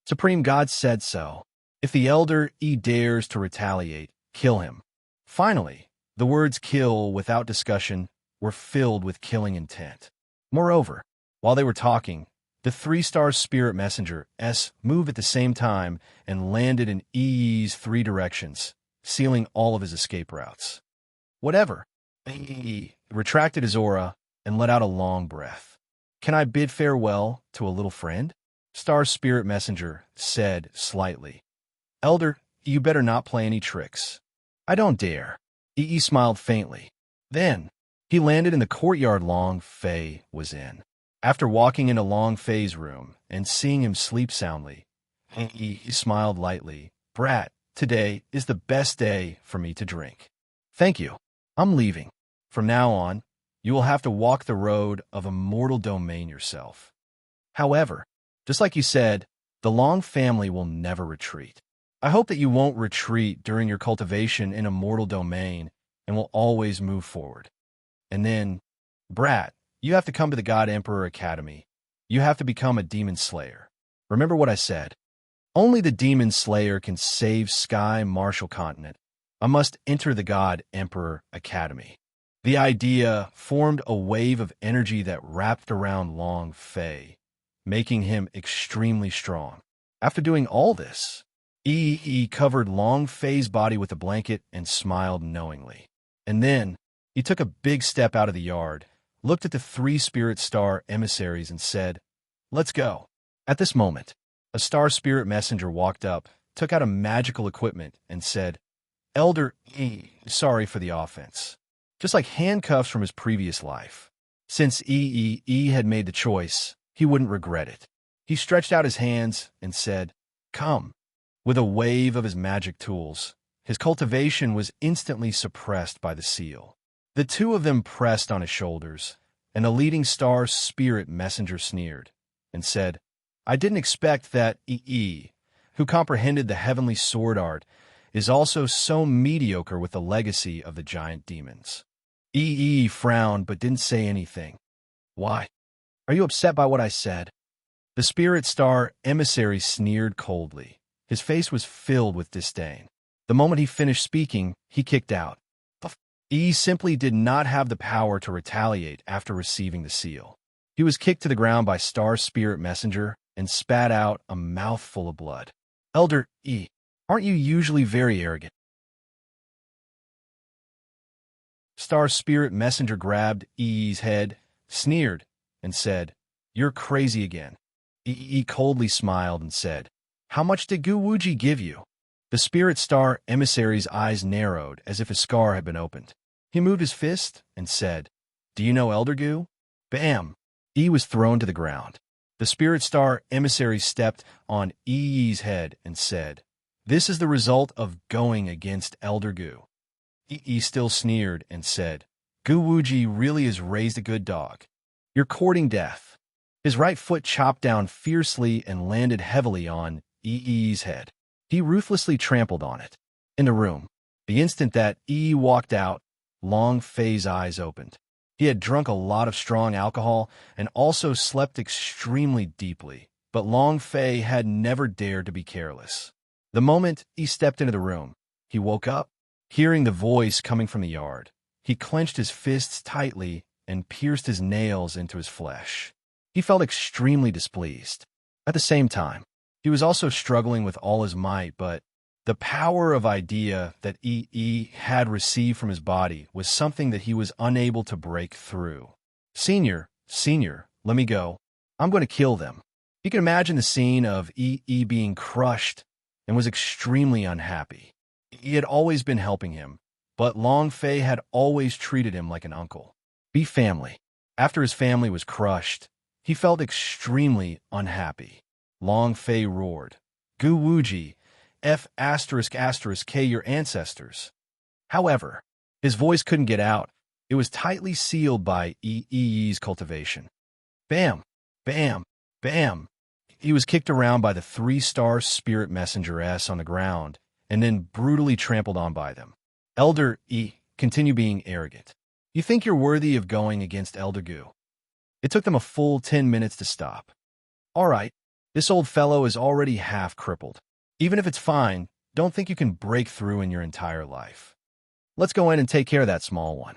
Supreme God said so. If the Elder E dares to retaliate, kill him. Finally, the words kill without discussion were filled with killing intent. Moreover, while they were talking, the 3-star Spirit Messenger S moved at the same time and landed in E's 3 directions, sealing all of his escape routes. Whatever. E retracted his aura and let out a long breath. Can I bid farewell to a little friend? Star Spirit Messenger said slightly. Elder, you better not play any tricks. I don't dare. E smiled faintly. Then, he landed in the courtyard Long Fei was in. After walking into Long Fei's room and seeing him sleep soundly, he smiled lightly. Brat, today is the best day for me to drink. Thank you. I'm leaving. From now on, you will have to walk the road of immortal domain yourself. However, just like you said, the Long family will never retreat. I hope that you won't retreat during your cultivation in immortal domain and will always move forward. And then, Brat, you have to come to the God Emperor Academy. You have to become a demon slayer. Remember what I said. Only the demon slayer can save Sky Marshall Continent. I must enter the God Emperor Academy. The idea formed a wave of energy that wrapped around Long Fei, making him extremely strong. After doing all this, Yi covered Long Fei's body with a blanket and smiled knowingly. And then, he took a big step out of the yard, looked at the 3 Spirit Star emissaries and said, "Let's go." At this moment, a Star Spirit messenger walked up, took out a magical equipment, and said, "Elder E, sorry for the offense." Just like handcuffs from his previous life. Since E had made the choice, he wouldn't regret it. He stretched out his hands and said, "Come." With a wave of his magic tools, his cultivation was instantly suppressed by the seal. The 2 of them pressed on his shoulders, and the leading Star Spirit messenger sneered and said, "I didn't expect that EE, who comprehended the heavenly sword art, is also so mediocre with the legacy of the giant demons." EE frowned but didn't say anything. "Why? Are you upset by what I said?" The Spirit Star emissary sneered coldly. His face was filled with disdain. The moment he finished speaking, he kicked out. E simply did not have the power to retaliate after receiving the seal. He was kicked to the ground by Star Spirit Messenger and spat out a mouthful of blood. "Elder E, aren't you usually very arrogant?" Star Spirit Messenger grabbed E's head, sneered, and said, "You're crazy again." E coldly smiled and said, "How much did Gu Wuji give you?" The Spirit Star emissary's eyes narrowed as if a scar had been opened. He moved his fist and said, "Do you know Elder Gu?" Bam! E was thrown to the ground. The Spirit Star emissary stepped on E's head and said, "This is the result of going against Elder Gu." E still sneered and said, "Gu Wuji really is raised a good dog. You're courting death." His right foot chopped down fiercely and landed heavily on E's head. He ruthlessly trampled on it. In the room, the instant that E walked out, Long Fei's eyes opened. He had drunk a lot of strong alcohol and also slept extremely deeply, but Long Fei had never dared to be careless. The moment he stepped into the room, he woke up, hearing the voice coming from the yard. He clenched his fists tightly and pierced his nails into his flesh. He felt extremely displeased. At the same time, he was also struggling with all his might, but the power of idea that EE had received from his body was something that he was unable to break through. Senior, let me go. I'm going to kill them." He could imagine the scene of EE being crushed and was extremely unhappy. He had always been helping him, but Long Fei had always treated him like an uncle. Be family. After his family was crushed, he felt extremely unhappy. Long Fei roared, "Gu Wuji, F***K your ancestors." However, his voice couldn't get out. It was tightly sealed by EE's cultivation. Bam, bam, bam. He was kicked around by the 3-Star Spirit Messenger S on the ground and then brutally trampled on by them. Elder E, continue being arrogant. You think you're worthy of going against Elder Gu? It took them a full 10 minutes to stop. All right, this old fellow is already half crippled. Even if it's fine, don't think you can break through in your entire life. Let's go in and take care of that small one.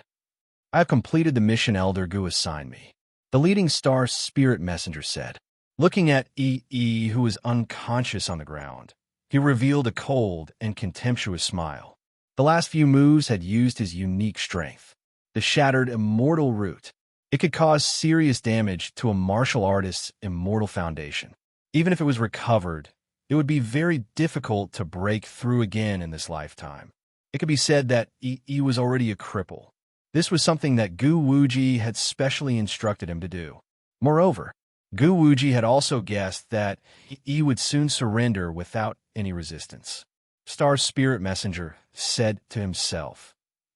I have completed the mission Elder Gu assigned me, the leading Star Spirit Messenger said. Looking at EE, who was unconscious on the ground, he revealed a cold and contemptuous smile. The last few moves had used his unique strength, the shattered immortal root. It could cause serious damage to a martial artist's immortal foundation. Even if it was recovered, it would be very difficult to break through again in this lifetime. It could be said that EE was already a cripple. This was something that Gu Wuji had specially instructed him to do. Moreover, Gu Wuji had also guessed that EE would soon surrender without any resistance. Star Spirit Messenger said to himself,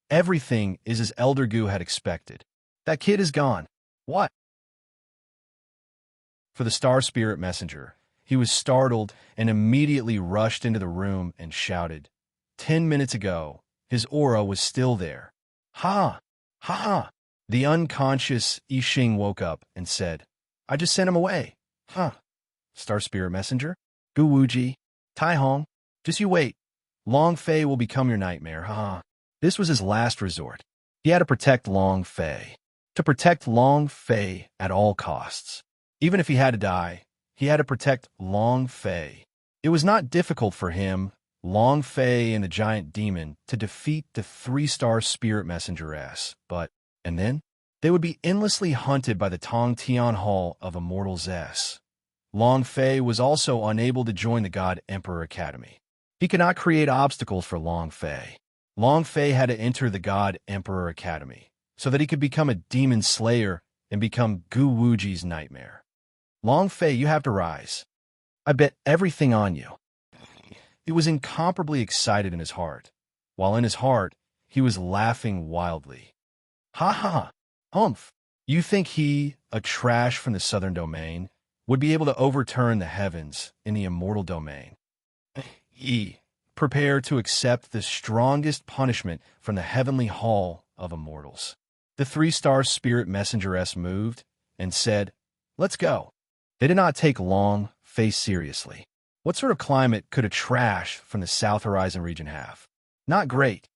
"Everything is as Elder Gu had expected. That kid is gone. What?" For the Star Spirit Messenger, he was startled and immediately rushed into the room and shouted, 10 minutes ago, his aura was still there. Ha! Ha! The unconscious Yixing woke up and said, I just sent him away. Huh. Star Spirit Messenger? Gu Wuji? Tai Hong? Just you wait. Long Fei will become your nightmare, haha. This was his last resort. He had to protect Long Fei. To protect Long Fei at all costs. Even if he had to die, he had to protect Long Fei. It was not difficult for him, Long Fei and the giant demon, to defeat the 3-star spirit messengeress, but, and then? They would be endlessly hunted by the Tong Tian Hall of Immortals S. Long Fei was also unable to join the God Emperor Academy. He could not create obstacles for Long Fei. Long Fei had to enter the God Emperor Academy, so that he could become a demon slayer and become Gu Wuji's nightmare. Long Fei, you have to rise. I bet everything on you. He was incomparably excited in his heart, while in his heart, he was laughing wildly. Ha ha, humph. You think he, a trash from the southern domain, would be able to overturn the heavens in the immortal domain? Prepare to accept the strongest punishment from the heavenly hall of immortals. The 3-star spirit messengeress moved and said, Let's go. They did not take Long Fei seriously. What sort of climate could a trash from the South Horizon region have? Not great.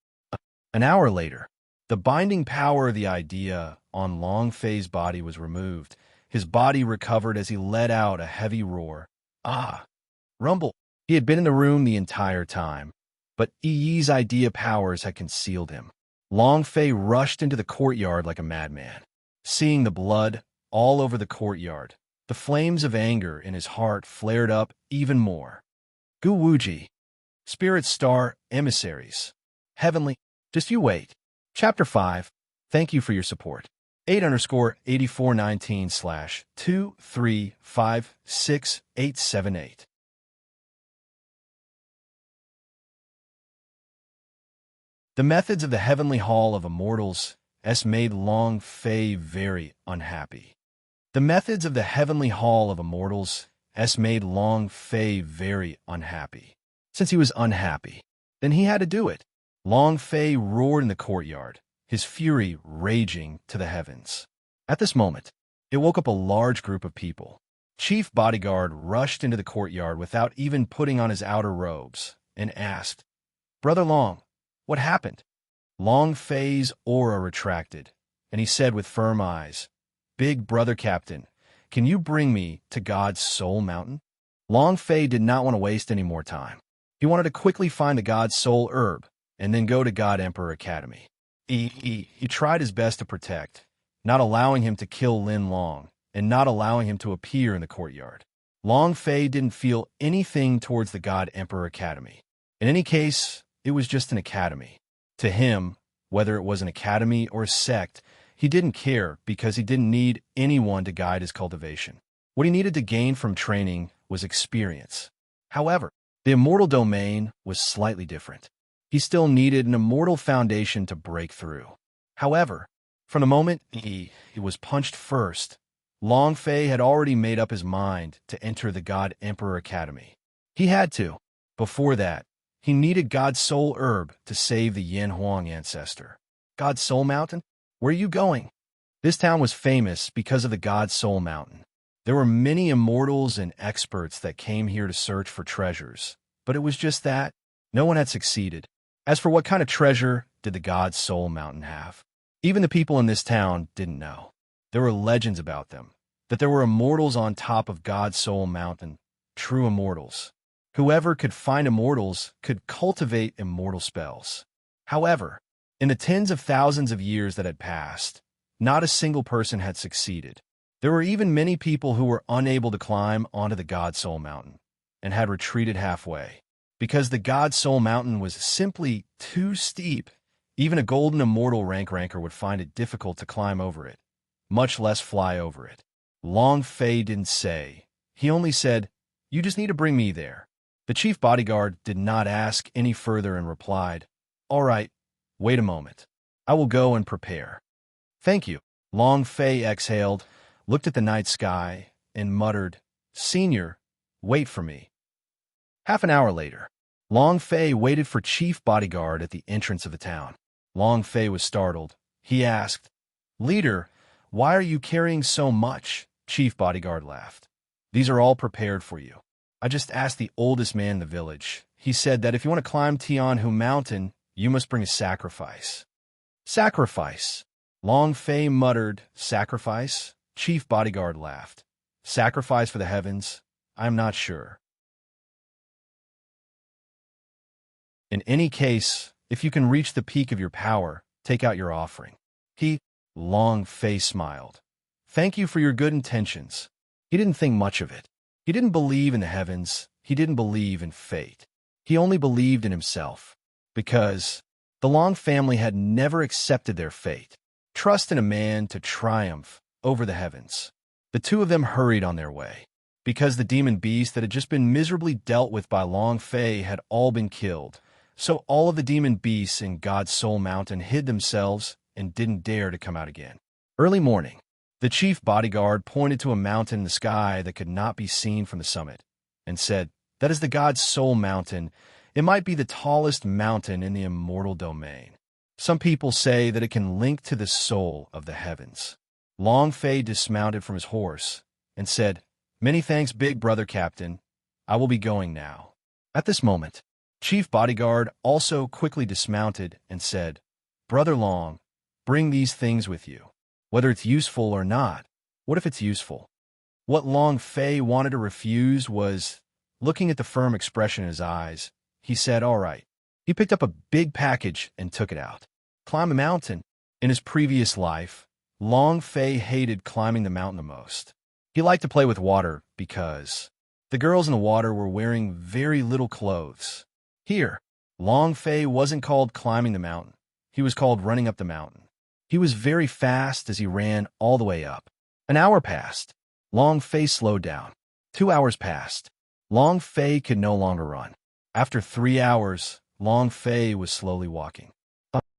An hour later, the binding power of the idea on Long Fei's body was removed. His body recovered as he let out a heavy roar. Ah! Rumble! He had been in the room the entire time, but Yi's idea powers had concealed him. Long Fei rushed into the courtyard like a madman. Seeing the blood all over the courtyard, the flames of anger in his heart flared up even more. Gu Wuji, Spirit Star Emissaries, Heavenly, just you wait. Chapter 5, thank you for your support. 8_8419/2356878. The methods of the Heavenly Hall of Immortals made Long Fei very unhappy. The methods of the Heavenly Hall of Immortals made Long Fei very unhappy. Since he was unhappy, then he had to do it. Long Fei roared in the courtyard, his fury raging to the heavens. At this moment, it woke up a large group of people. Chief Bodyguard rushed into the courtyard without even putting on his outer robes and asked, Brother Long, what happened? Long Fei's aura retracted, and he said with firm eyes, Big Brother Captain, can you bring me to God's Soul Mountain? Long Fei did not want to waste any more time. He wanted to quickly find the God's Soul Herb and then go to God Emperor Academy. He tried his best to protect, not allowing him to kill Lin Long and not allowing him to appear in the courtyard. Long Fei didn't feel anything towards the God Emperor Academy. In any case, it was just an academy. To him, whether it was an academy or a sect, he didn't care because he didn't need anyone to guide his cultivation. What he needed to gain from training was experience. However, the immortal domain was slightly different. He still needed an immortal foundation to break through. However, from the moment he was punched first, Long Fei had already made up his mind to enter the God Emperor Academy. He had to. Before that, he needed God's Soul Herb to save the Yin Huang ancestor. God's Soul Mountain? Where are you going? This town was famous because of the God's Soul Mountain. There were many immortals and experts that came here to search for treasures, but it was just that no one had succeeded. As for what kind of treasure did the God's Soul Mountain have? Even the people in this town didn't know. There were legends about them, that there were immortals on top of God's Soul Mountain, true immortals. Whoever could find immortals could cultivate immortal spells. However, in the tens of thousands of years that had passed, not a single person had succeeded. There were even many people who were unable to climb onto the God Soul Mountain and had retreated halfway. Because the God Soul Mountain was simply too steep, even a golden immortal ranker would find it difficult to climb over it, much less fly over it. Long Fei didn't say. He only said, You just need to bring me there. The chief bodyguard did not ask any further and replied, All right, wait a moment. I will go and prepare. Thank you. Long Fei exhaled, looked at the night sky, and muttered, Senior, wait for me. Half an hour later, Long Fei waited for Chief Bodyguard at the entrance of the town. Long Fei was startled. He asked, Leader, why are you carrying so much? Chief Bodyguard laughed. These are all prepared for you. I just asked the oldest man in the village. He said that if you want to climb Tianhu Mountain, you must bring a sacrifice. Sacrifice. Long Fei muttered, sacrifice? Chief Bodyguard laughed. Sacrifice for the heavens? I'm not sure. In any case, if you can reach the peak of your power, take out your offering. Long Fei smiled. Thank you for your good intentions. He didn't think much of it. He didn't believe in the heavens. He didn't believe in fate. He only believed in himself. Because the Long family had never accepted their fate. Trust in a man to triumph over the heavens. The two of them hurried on their way. Because the demon beasts that had just been miserably dealt with by Long Fei had all been killed, so all of the demon beasts in God's Soul Mountain hid themselves and didn't dare to come out again. Early morning, the chief bodyguard pointed to a mountain in the sky that could not be seen from the summit, and said, "That is the God's Soul Mountain. It might be the tallest mountain in the immortal domain. Some people say that it can link to the soul of the heavens." Long Fei dismounted from his horse and said, "Many thanks, big brother captain. I will be going now." At this moment, Chief Bodyguard also quickly dismounted and said, "Brother Long, bring these things with you. Whether it's useful or not, what if it's useful?" What Long Fei wanted to refuse was, looking at the firm expression in his eyes, he said, "All right." He picked up a big package and took it out. Climb a mountain. In his previous life, Long Fei hated climbing the mountain the most. He liked to play with water because the girls in the water were wearing very little clothes. Here, Long Fei wasn't called climbing the mountain. He was called running up the mountain. He was very fast as he ran all the way up. An hour passed. Long Fei slowed down. 2 hours passed. Long Fei could no longer run. After 3 hours, Long Fei was slowly walking.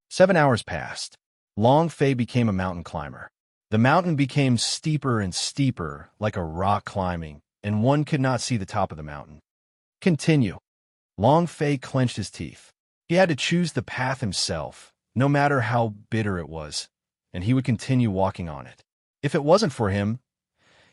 7 hours passed. Long Fei became a mountain climber. The mountain became steeper and steeper, like a rock climbing, and one could not see the top of the mountain. Continue. Long Fei clenched his teeth. He had to choose the path himself, no matter how bitter it was, and he would continue walking on it. If it wasn't for him,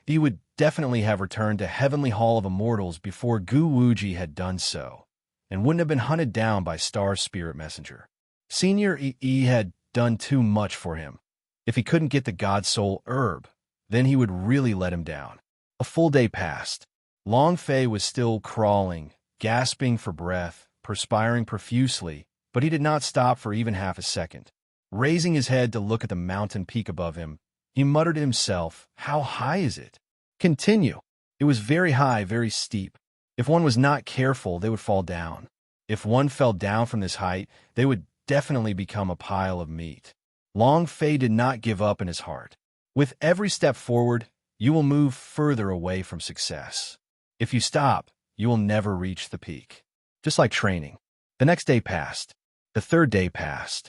he would definitely have returned to Heavenly Hall of Immortals before Gu Wuji had done so, and wouldn't have been hunted down by Star Spirit Messenger. Senior Yi had done too much for him. If he couldn't get the God Soul herb, then he would really let him down. A full day passed. Long Fei was still crawling, gasping for breath, perspiring profusely, but he did not stop for even half a second. Raising his head to look at the mountain peak above him, he muttered to himself, "How high is it?" Continue. It was very high, very steep. If one was not careful, they would fall down. If one fell down from this height, they would definitely become a pile of meat. Long Fei did not give up in his heart. With every step forward, you will move further away from success. If you stop, you will never reach the peak. Just like training. The next day passed. The third day passed.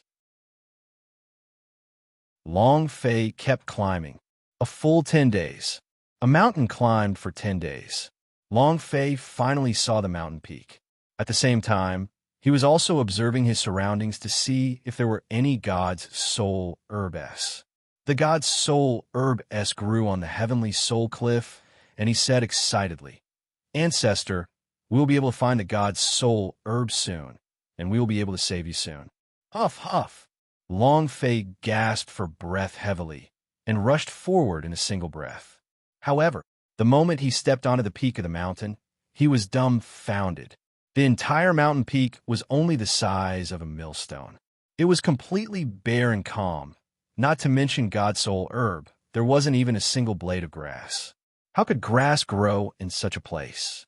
Long Fei kept climbing. A full 10 days. A mountain climbed for 10 days. Long Fei finally saw the mountain peak. At the same time, he was also observing his surroundings to see if there were any God's Soul Herb-s. The God's Soul Herb-s grew on the Heavenly Soul Cliff, and he said excitedly, "Ancestor, we will be able to find the God's Soul Herb soon, and we will be able to save you soon." Huff, huff. Long Fei gasped for breath heavily and rushed forward in a single breath. However, the moment he stepped onto the peak of the mountain, he was dumbfounded. The entire mountain peak was only the size of a millstone. It was completely bare and calm. Not to mention God's Soul Herb, there wasn't even a single blade of grass. How could grass grow in such a place?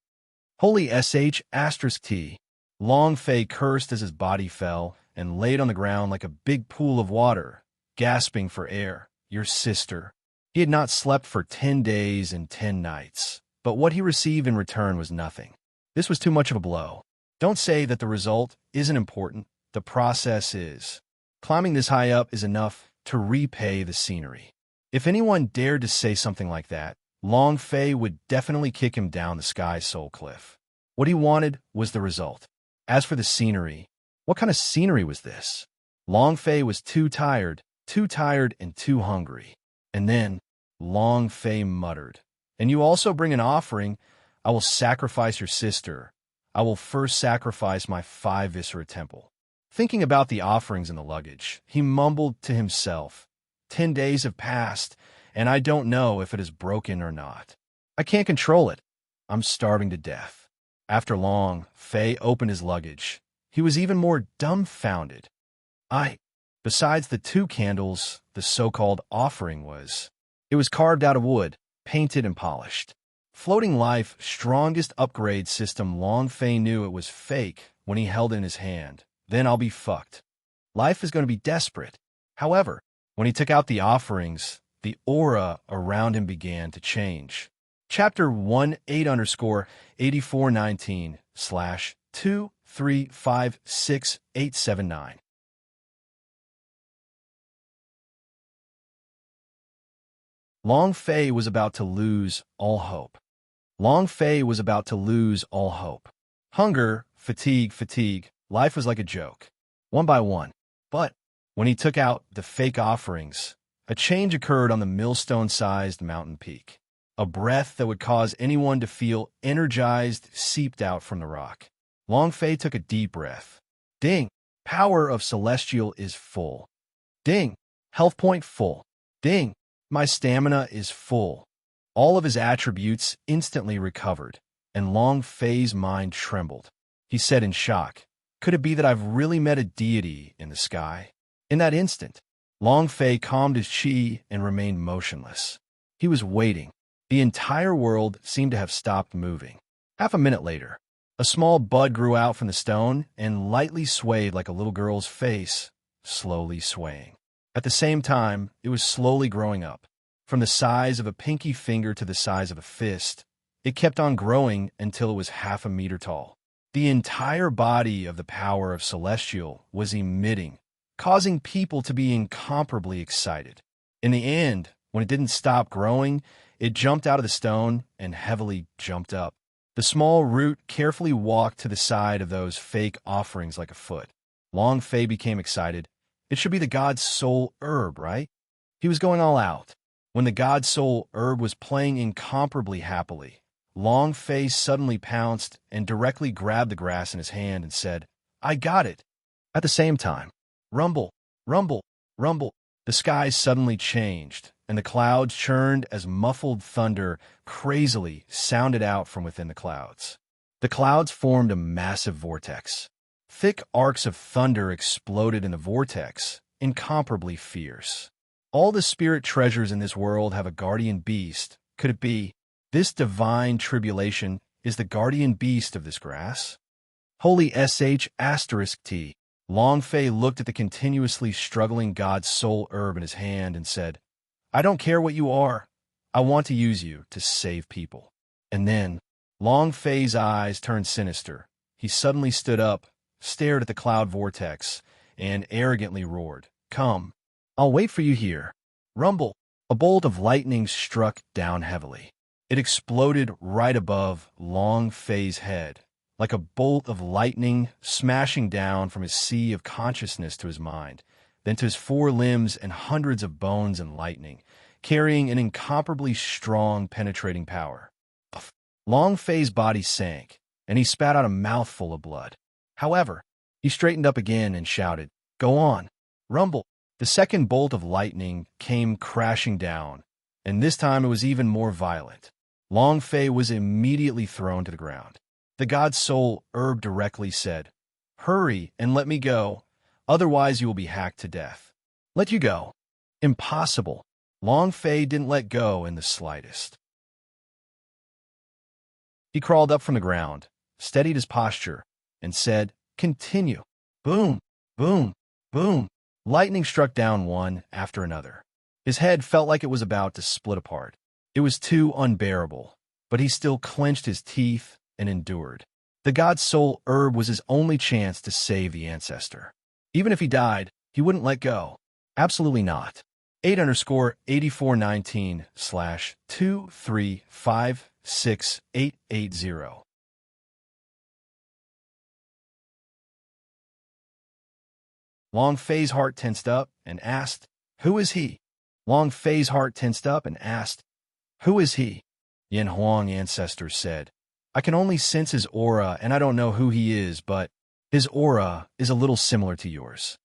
Holy **T. Long Fei cursed as his body fell and laid on the ground like a big pool of water, gasping for air. Your sister. He had not slept for 10 days and 10 nights, but what he received in return was nothing. This was too much of a blow. Don't say that the result isn't important. The process is. Climbing this high up is enough to repay the scenery. If anyone dared to say something like that, Long Fei would definitely kick him down the Sky Soul Cliff. What he wanted was the result. As for the scenery, what kind of scenery was this? Long Fei was too tired too tired and too hungry. And then Long Fei muttered, "And you also bring an offering? I will sacrifice your sister. I will first sacrifice my 5 Viscera temple." Thinking about the offerings in the luggage, he mumbled to himself, 10 days have passed, and I don't know if it is broken or not. I can't control it. I'm starving to death. After long, Fei opened his luggage. He was even more dumbfounded. Besides the 2 candles, the so-called offering it was carved out of wood, painted and polished. Floating Life strongest upgrade system. Long Fei knew it was fake when he held it in his hand. Then I'll be fucked. Life is going to be desperate. However, when he took out the offerings, the aura around him began to change. Chapter 18_8419/2356879. Long Fei was about to lose all hope. Long Fei was about to lose all hope. Hunger, fatigue. Life was like a joke. One by one. But when he took out the fake offerings, a change occurred on the millstone-sized mountain peak. A breath that would cause anyone to feel energized seeped out from the rock. Long Fei took a deep breath. Ding! Power of Celestial is full. Ding! Health point full. Ding! My stamina is full. All of his attributes instantly recovered, and Long Fei's mind trembled. He said in shock, "Could it be that I've really met a deity in the sky?" In that instant, Long Fei calmed his chi and remained motionless. He was waiting. The entire world seemed to have stopped moving. Half a minute later, a small bud grew out from the stone and lightly swayed like a little girl's face, slowly swaying. At the same time, it was slowly growing up. From the size of a pinky finger to the size of a fist, it kept on growing until it was half a meter tall. The entire body of the power of Celestial was emitting, causing people to be incomparably excited. In the end, when it didn't stop growing, it jumped out of the stone and heavily jumped up. The small root carefully walked to the side of those fake offerings like a foot. Long Fei became excited. It should be the God's soul herb, right? He was going all out. When the God's soul herb was playing incomparably happily, Long Fei suddenly pounced and directly grabbed the grass in his hand and said, "I got it." At the same time, rumble, rumble, rumble, the skies suddenly changed, and the clouds churned as muffled thunder crazily sounded out from within the clouds. The clouds formed a massive vortex. Thick arcs of thunder exploded in the vortex, incomparably fierce. All the spirit treasures in this world have a guardian beast. Could it be? This divine tribulation is the guardian beast of this grass? Holy sh**t. Long Fei looked at the continuously struggling God's soul herb in his hand and said, "I don't care what you are. I want to use you to save people." And then, Long Fei's eyes turned sinister. He suddenly stood up, stared at the cloud vortex, and arrogantly roared, "Come, I'll wait for you here." Rumble! A bolt of lightning struck down heavily. It exploded right above Long Fei's head, like a bolt of lightning smashing down from his sea of consciousness to his mind, then to his 4 limbs and hundreds of bones and lightning, carrying an incomparably strong penetrating power. Long Fei's body sank, and he spat out a mouthful of blood. However, he straightened up again and shouted, "Go on." Rumble! The second bolt of lightning came crashing down, and this time it was even more violent. Long Fei was immediately thrown to the ground. The God's soul herb directly said, "Hurry and let me go, otherwise you will be hacked to death." "Let you go? Impossible." Long Fei didn't let go in the slightest. He crawled up from the ground, steadied his posture, and said, "Continue." Boom, boom, boom. Lightning struck down one after another. His head felt like it was about to split apart. It was too unbearable, but he still clenched his teeth and endured. The God's soul herb was his only chance to save the ancestor. Even if he died, he wouldn't let go. Absolutely not. 8_8419/2356880. Long Fei's heart tensed up and asked, Who is he? Long Fei's heart tensed up and asked, Who is he? Yin Huang ancestors said, I can only sense his aura, and I don't know who he is, but his aura is a little similar to yours.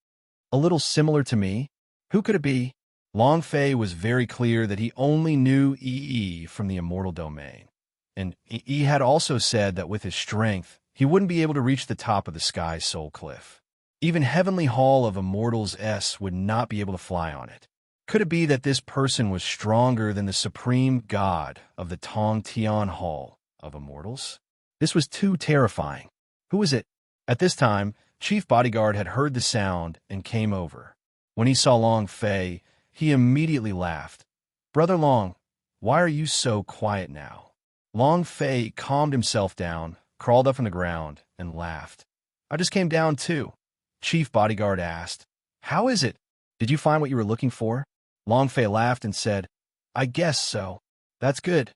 A little similar to me? Who could it be? Long Fei was very clear that he only knew Yi from the immortal domain. And Yi had also said that with his strength, he wouldn't be able to reach the top of the sky soul cliff. Even Heavenly Hall of Immortals S would not be able to fly on it. Could it be that this person was stronger than the supreme god of the Tong Tian Hall of Immortals? This was too terrifying. Who was it? At this time, Chief Bodyguard had heard the sound and came over. When he saw Long Fei, he immediately laughed. Brother Long, why are you so quiet now? Long Fei calmed himself down, crawled up from the ground, and laughed. I just came down too. Chief Bodyguard asked, How is it? Did you find what you were looking for? Long Fei laughed and said, I guess so. That's good.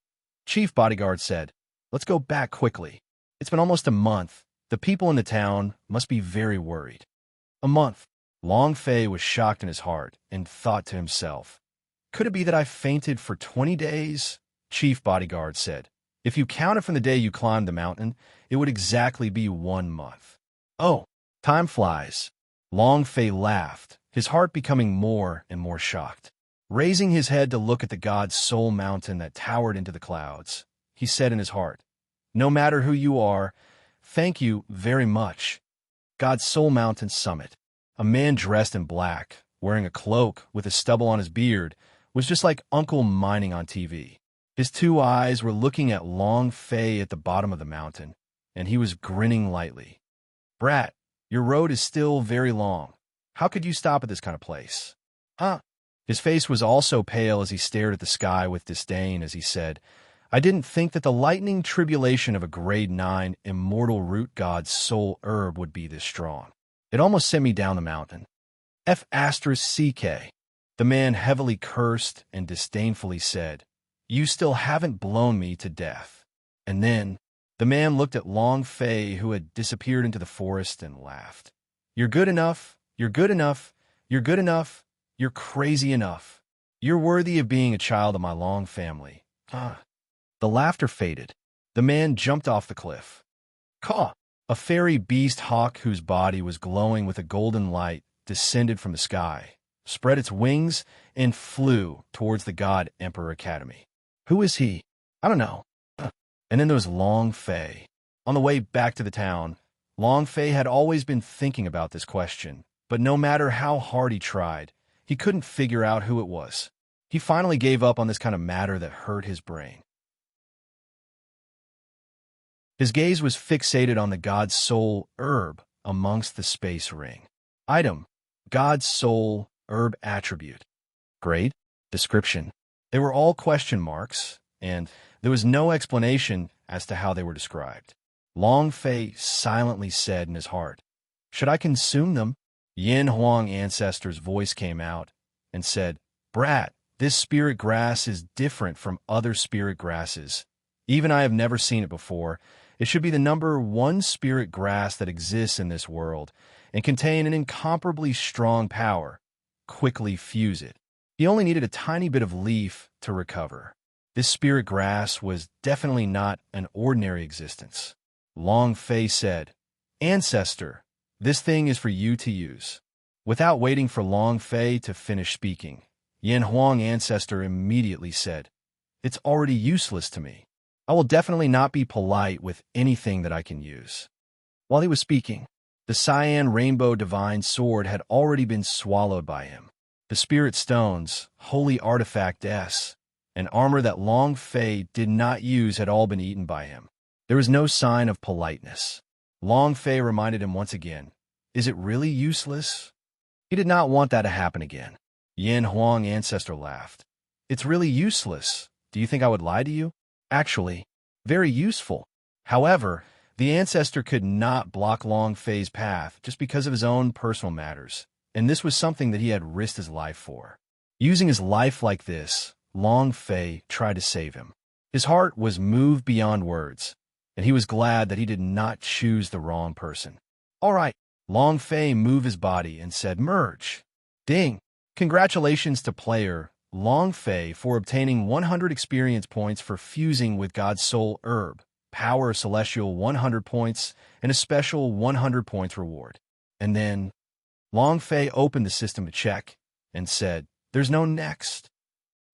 Chief Bodyguard said, Let's go back quickly. It's been almost a month. The people in the town must be very worried. A month. Long Fei was shocked in his heart and thought to himself, Could it be that I fainted for 20 days? Chief Bodyguard said, If you counted from the day you climbed the mountain, it would exactly be 1 month. Oh, time flies. Long Fei laughed, his heart becoming more and more shocked. Raising his head to look at the god's soul mountain that towered into the clouds, he said in his heart, No matter who you are, thank you very much. God's soul mountain summit. A man dressed in black, wearing a cloak with a stubble on his beard, was just like Uncle Mining on TV. His 2 eyes were looking at Long Fei at the bottom of the mountain, and he was grinning lightly. Brat, your road is still very long. How could you stop at this kind of place? Huh? His face was also pale as he stared at the sky with disdain as he said, I didn't think that the lightning tribulation of a grade 9 immortal root god's soul herb would be this strong. It almost sent me down the mountain. F***CK. The man heavily cursed and disdainfully said, You still haven't blown me to death. And then, the man looked at Long Fei, who had disappeared into the forest, and laughed. You're good enough. You're good enough. You're good enough. You're crazy enough. You're worthy of being a child of my Long family. The laughter faded. The man jumped off the cliff. Caw! A fairy beast hawk whose body was glowing with a golden light descended from the sky, spread its wings, and flew towards the God Emperor Academy. Who is he? I don't know. And then there was Long Fei. On the way back to the town, Long Fei had always been thinking about this question, but no matter how hard he tried, he couldn't figure out who it was. He finally gave up on this kind of matter that hurt his brain. His gaze was fixated on the God's soul herb amongst the space ring. Item, God's soul herb attribute. Grade, description. They were all question marks, and there was no explanation as to how they were described. Long Fei silently said in his heart, Should I consume them? Yin Huang ancestor's voice came out and said, Brat, this spirit grass is different from other spirit grasses. Even I have never seen it before. It should be the number 1 spirit grass that exists in this world and contain an incomparably strong power. Quickly fuse it. He only needed a tiny bit of leaf to recover. This spirit grass was definitely not an ordinary existence. Long Fei said, Ancestor, this thing is for you to use. Without waiting for Long Fei to finish speaking, Yin Huang ancestor immediately said, It's already useless to me. I will definitely not be polite with anything that I can use. While he was speaking, the cyan rainbow divine sword had already been swallowed by him. The spirit stones, holy artifact S, and armor that Long Fei did not use had all been eaten by him. There was no sign of politeness. Long Fei reminded him once again, Is it really useless? He did not want that to happen again. Yin Huang ancestor laughed. It's really useless. Do you think I would lie to you? Actually, very useful. However, the ancestor could not block Long Fei's path just because of his own personal matters, and this was something that he had risked his life for. Using his life like this, Long Fei tried to save him. His heart was moved beyond words, and he was glad that he did not choose the wrong person. All right, Long Fei moved his body and said, Merge. Ding. Congratulations to player Long Fei for obtaining 100 experience points for fusing with God's soul herb, power celestial 100 points, and a special 100 points reward. And then Long Fei opened the system to check and said, "There's no next."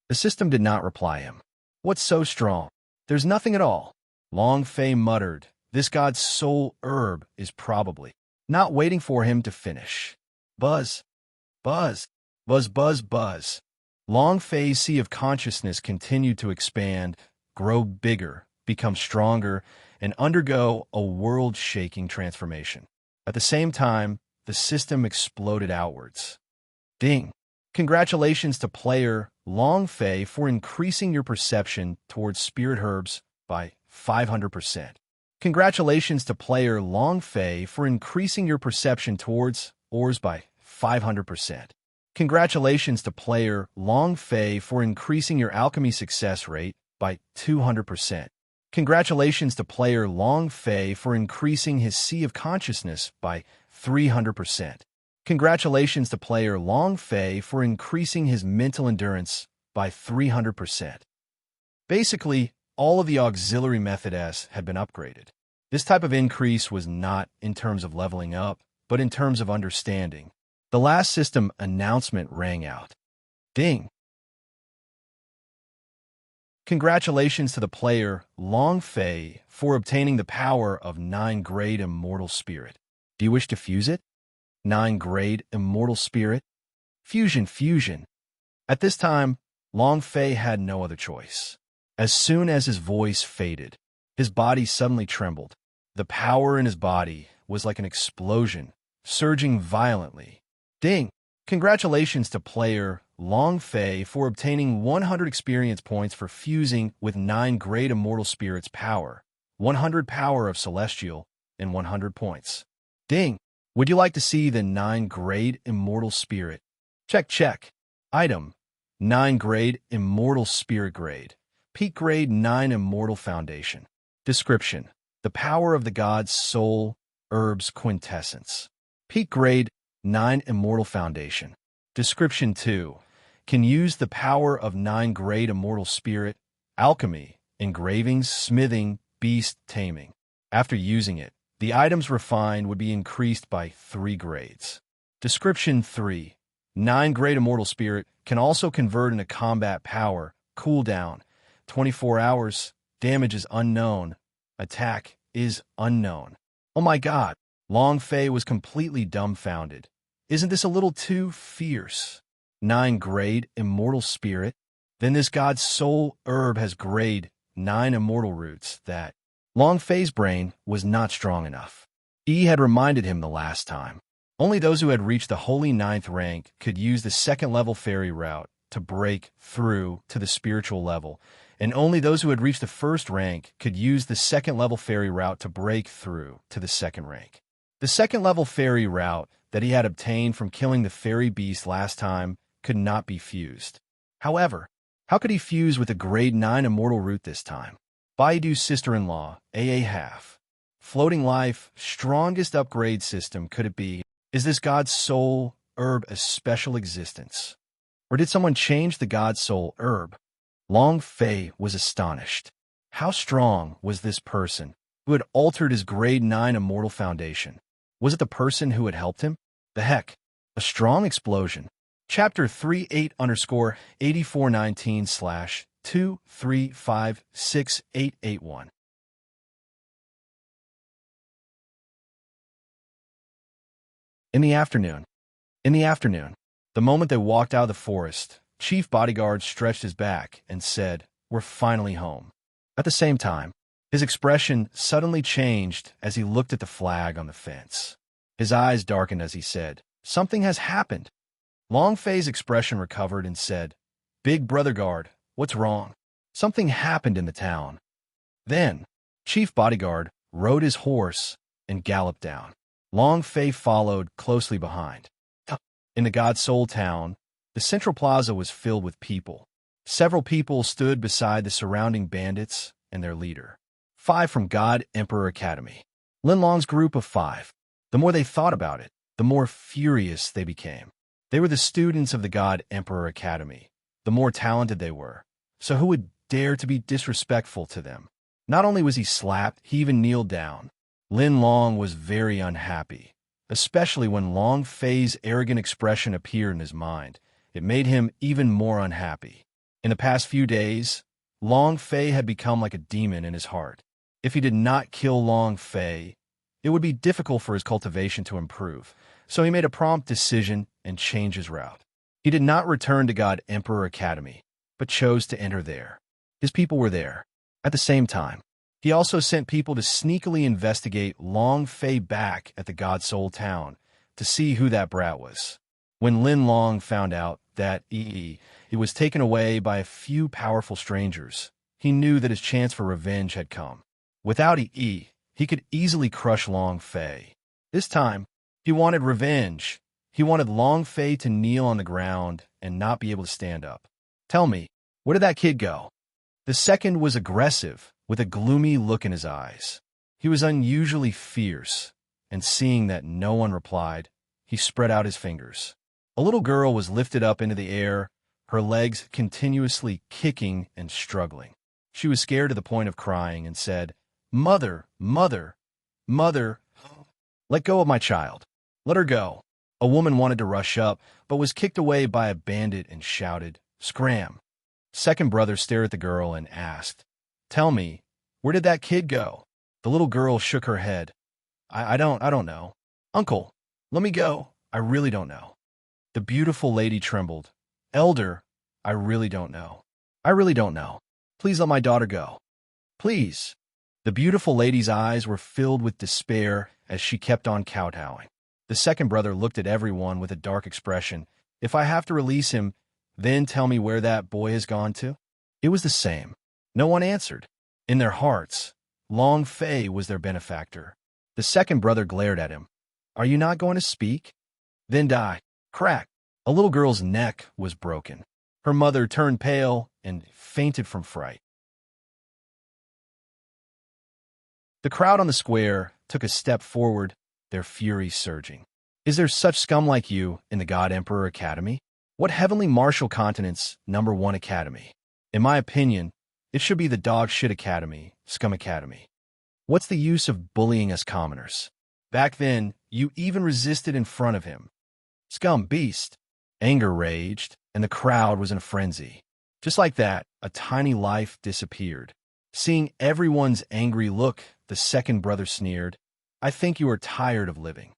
The system did not reply him. "What's so strong? There's nothing at all." Long Fei muttered, "This God's soul herb is probably not waiting for him to finish." Buzz, buzz, buzz, buzz, buzz. Long Fei's sea of consciousness continued to expand, grow bigger, become stronger, and undergo a world-shaking transformation. At the same time, the system exploded outwards. Ding! Congratulations to player Long Fei for increasing your perception towards spirit herbs by 500%. Congratulations to player Long Fei for increasing your perception towards ores by 500%. Congratulations to player Long Fei for increasing your alchemy success rate by 200%. Congratulations to player Long Fei for increasing his sea of consciousness by 300%. Congratulations to player Long Fei for increasing his mental endurance by 300%. Basically, all of the auxiliary method S had been upgraded. This type of increase was not in terms of leveling up, but in terms of understanding. The last system announcement rang out. Ding! Congratulations to the player Long Fei for obtaining the power of 9-grade Immortal Spirit. Do you wish to fuse it? 9-grade Immortal Spirit? Fusion. At this time, Long Fei had no other choice. As soon as his voice faded, his body suddenly trembled. The power in his body was like an explosion, surging violently. Ding! Congratulations to player Long Fei for obtaining 100 experience points for fusing with 9-grade Immortal Spirit's power, 100 power of Celestial, and 100 points. Ding! Would you like to see the 9-grade Immortal Spirit? Check. Item: 9-grade Immortal Spirit Grade. Peak Grade 9 Immortal Foundation. Description: the power of the God's soul, herbs quintessence. Peak Grade 9 Immortal Foundation. Description 2. Can use the power of 9-grade Immortal Spirit, alchemy, engravings, smithing, beast taming. After using it, the items refined would be increased by 3 grades. Description 3. 9-grade Immortal Spirit can also convert into combat power, cooldown, 24 hours, damage is unknown, attack is unknown. Oh my god, Long Fei was completely dumbfounded. Isn't this a little too fierce? 9-grade Immortal Spirit? Then this God's soul herb has grade 9 immortal roots that Long Fei's brain was not strong enough. E had reminded him the last time. Only those who had reached the holy 9th rank could use the 2nd level fairy route to break through to the spiritual level, and only those who had reached the 1st rank could use the 2nd level fairy route to break through to the 2nd rank. The 2nd level fairy route that he had obtained from killing the fairy beast last time could not be fused. However, how could he fuse with a grade 9 immortal root this time? Baidu's sister-in-law, AA half. Floating life, strongest upgrade system could it be? Is this God's soul herb a special existence? Or did someone change the God's soul herb? Long Fei was astonished. How strong was this person who had altered his grade 9 immortal foundation? Was it the person who had helped him? The heck, a strong explosion. Chapter 38_8419/2356881. In the afternoon, the moment they walked out of the forest, Chief Bodyguard stretched his back and said, "We're finally home." At the same time, his expression suddenly changed as he looked at the flag on the fence. His eyes darkened as he said, "Something has happened." Long Fei's expression recovered and said, "Big Brother Guard, what's wrong?" "Something happened in the town." Then, Chief Bodyguard rode his horse and galloped down. Long Fei followed closely behind. In the God Soul town, the central plaza was filled with people. Several people stood beside the surrounding bandits and their leader. 5 from God Emperor Academy. Lin Long's group of 5. The more they thought about it, the more furious they became. They were the students of the God Emperor Academy. The more talented they were. So who would dare to be disrespectful to them? Not only was he slapped, he even kneeled down. Lin Long was very unhappy, especially when Long Fei's arrogant expression appeared in his mind. It made him even more unhappy. In the past few days, Long Fei had become like a demon in his heart. If he did not kill Long Fei, it would be difficult for his cultivation to improve, so he made a prompt decision and changed his route. He did not return to God Emperor Academy, but chose to enter there. His people were there. At the same time, he also sent people to sneakily investigate Long Fei back at the God Soul town to see who that brat was. When Lin Long found out that he was taken away by a few powerful strangers, he knew that his chance for revenge had come. Without he could easily crush Long Fei. This time, he wanted revenge. He wanted Long Fei to kneel on the ground and not be able to stand up. Tell me, where did that kid go? The second was aggressive, with a gloomy look in his eyes. He was unusually fierce, and seeing that no one replied, he spread out his fingers. A little girl was lifted up into the air, her legs continuously kicking and struggling. She was scared to the point of crying and said, "Mother, mother, mother, let go of my child. Let her go." A woman wanted to rush up, but was kicked away by a bandit and shouted, "Scram!" Second brother stared at the girl and asked, "Tell me, where did that kid go?" The little girl shook her head. I don't know. Uncle, let me go. I really don't know." The beautiful lady trembled. "Elder, I really don't know. I really don't know. Please let my daughter go. Please." The beautiful lady's eyes were filled with despair as she kept on kowtowing. The second brother looked at everyone with a dark expression. "If I have to release him, then tell me where that boy has gone to." It was the same. No one answered. In their hearts, Long Fei was their benefactor. The second brother glared at him. "Are you not going to speak? Then die." Crack! A little girl's neck was broken. Her mother turned pale and fainted from fright. The crowd on the square took a step forward, their fury surging. "Is there such scum like you in the God Emperor Academy? What heavenly martial continent's #1 academy? In my opinion, it should be the dog shit academy, scum academy. What's the use of bullying us commoners? Back then, you even resisted in front of him. Scum beast." Anger raged, and the crowd was in a frenzy. Just like that, a tiny life disappeared. Seeing everyone's angry look, the second brother sneered, "I think you are tired of living."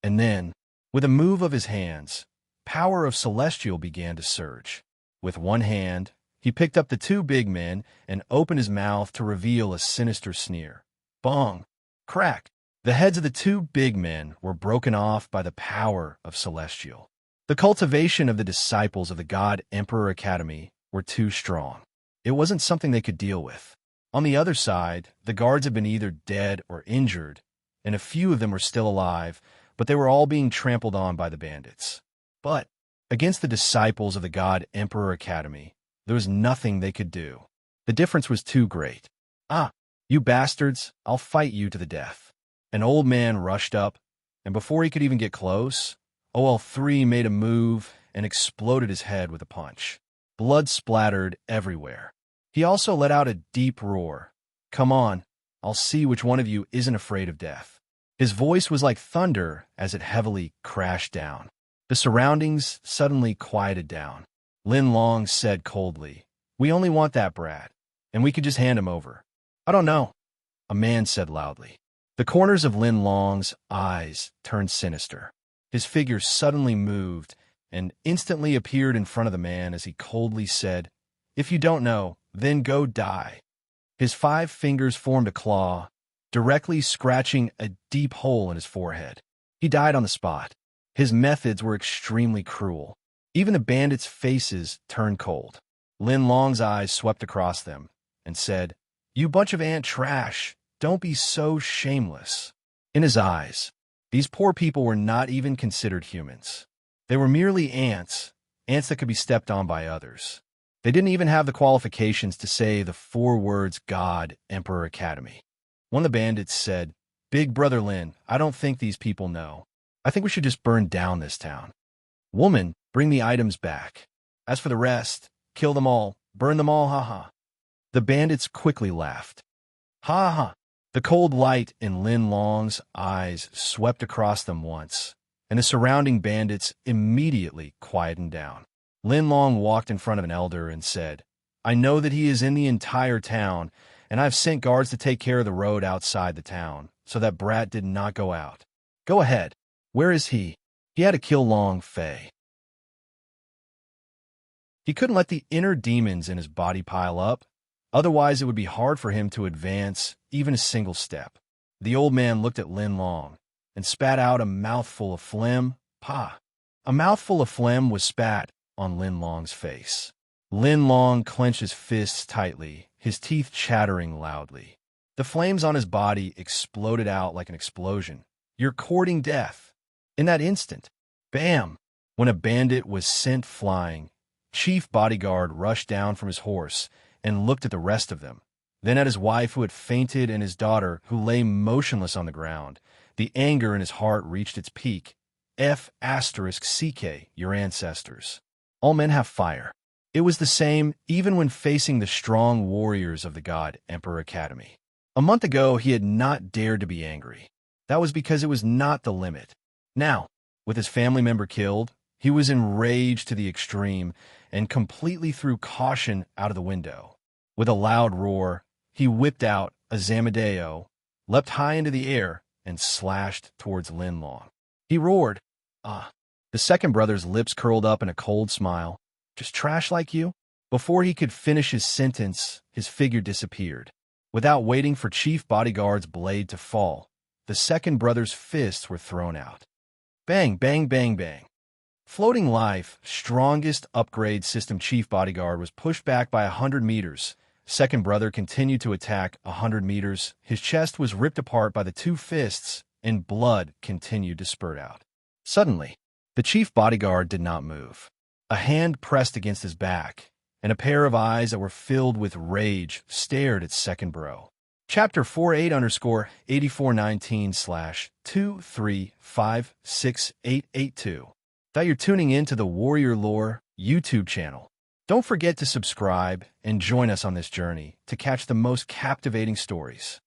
And then, with a move of his hands, power of celestial began to surge. With one hand, he picked up the two big men and opened his mouth to reveal a sinister sneer. Bong! Crack! The heads of the two big men were broken off by the power of celestial. The cultivation of the disciples of the God Emperor Academy were too strong. It wasn't something they could deal with. On the other side, the guards had been either dead or injured, and a few of them were still alive, but they were all being trampled on by the bandits. But against the disciples of the God Emperor Academy, there was nothing they could do. The difference was too great. "Ah, you bastards, I'll fight you to the death." An old man rushed up, and before he could even get close, OL3 made a move and exploded his head with a punch. Blood splattered everywhere. He also let out a deep roar. "Come on, I'll see which one of you isn't afraid of death." His voice was like thunder as it heavily crashed down. The surroundings suddenly quieted down. Lin Long said coldly, "We only want that brat, and we could just hand him over." "I don't know," a man said loudly. The corners of Lin Long's eyes turned sinister. His figure suddenly moved and instantly appeared in front of the man as he coldly said, "If you don't know, then go die." His 5 fingers formed a claw, directly scratching a deep hole in his forehead. He died on the spot. His methods were extremely cruel. Even the bandits' faces turned cold. Lin Long's eyes swept across them and said, "You bunch of ant trash, don't be so shameless." In his eyes, these poor people were not even considered humans. They were merely ants, ants that could be stepped on by others. They didn't even have the qualifications to say the 4 words God Emperor Academy. One of the bandits said, "Big Brother Lin, I don't think these people know. I think we should just burn down this town." Woman, bring the items back. As for the rest, kill them all, burn them all, ha. The bandits quickly laughed. Ha. The cold light in Lin Long's eyes swept across them once, and the surrounding bandits immediately quietened down. Lin Long walked in front of an elder and said, I know that he is in the entire town, and I've sent guards to take care of the road outside the town, so that brat did not go out. Go ahead. Where is he? He had to kill Long Fei. He couldn't let the inner demons in his body pile up. Otherwise, it would be hard for him to advance even a single step. The old man looked at Lin Long and spat out a mouthful of phlegm. Pa! A mouthful of phlegm was spat on Lin Long's face. Lin Long clenched his fists tightly, his teeth chattering loudly. The flames on his body exploded out like an explosion. You're courting death. In that instant, bam! When a bandit was sent flying, Chief Bodyguard rushed down from his horse and looked at the rest of them, then at his wife who had fainted and his daughter who lay motionless on the ground. The anger in his heart reached its peak. F***CK, your ancestors. All men have fire. It was the same even when facing the strong warriors of the God Emperor Academy. A month ago, he had not dared to be angry. That was because it was not the limit. Now, with his family member killed, he was enraged to the extreme and completely threw caution out of the window. With a loud roar, he whipped out a Zamadeo, leapt high into the air, and slashed towards Lin Long. He roared, "Ah!" The second brother's lips curled up in a cold smile. "Just trash like you?" Before he could finish his sentence, his figure disappeared. Without waiting for Chief Bodyguard's blade to fall, the second brother's fists were thrown out. Bang, bang, bang, bang. Floating Life, strongest upgrade system Chief Bodyguard was pushed back by 100 meters. Second brother continued to attack 100 meters. His chest was ripped apart by the two fists, and blood continued to spurt out. Suddenly, the Chief Bodyguard did not move. A hand pressed against his back, and a pair of eyes that were filled with rage stared at Second Bro. Chapter 48_8419/2356882. That you're tuning in to the Warrior Lore YouTube channel. Don't forget to subscribe and join us on this journey to catch the most captivating stories.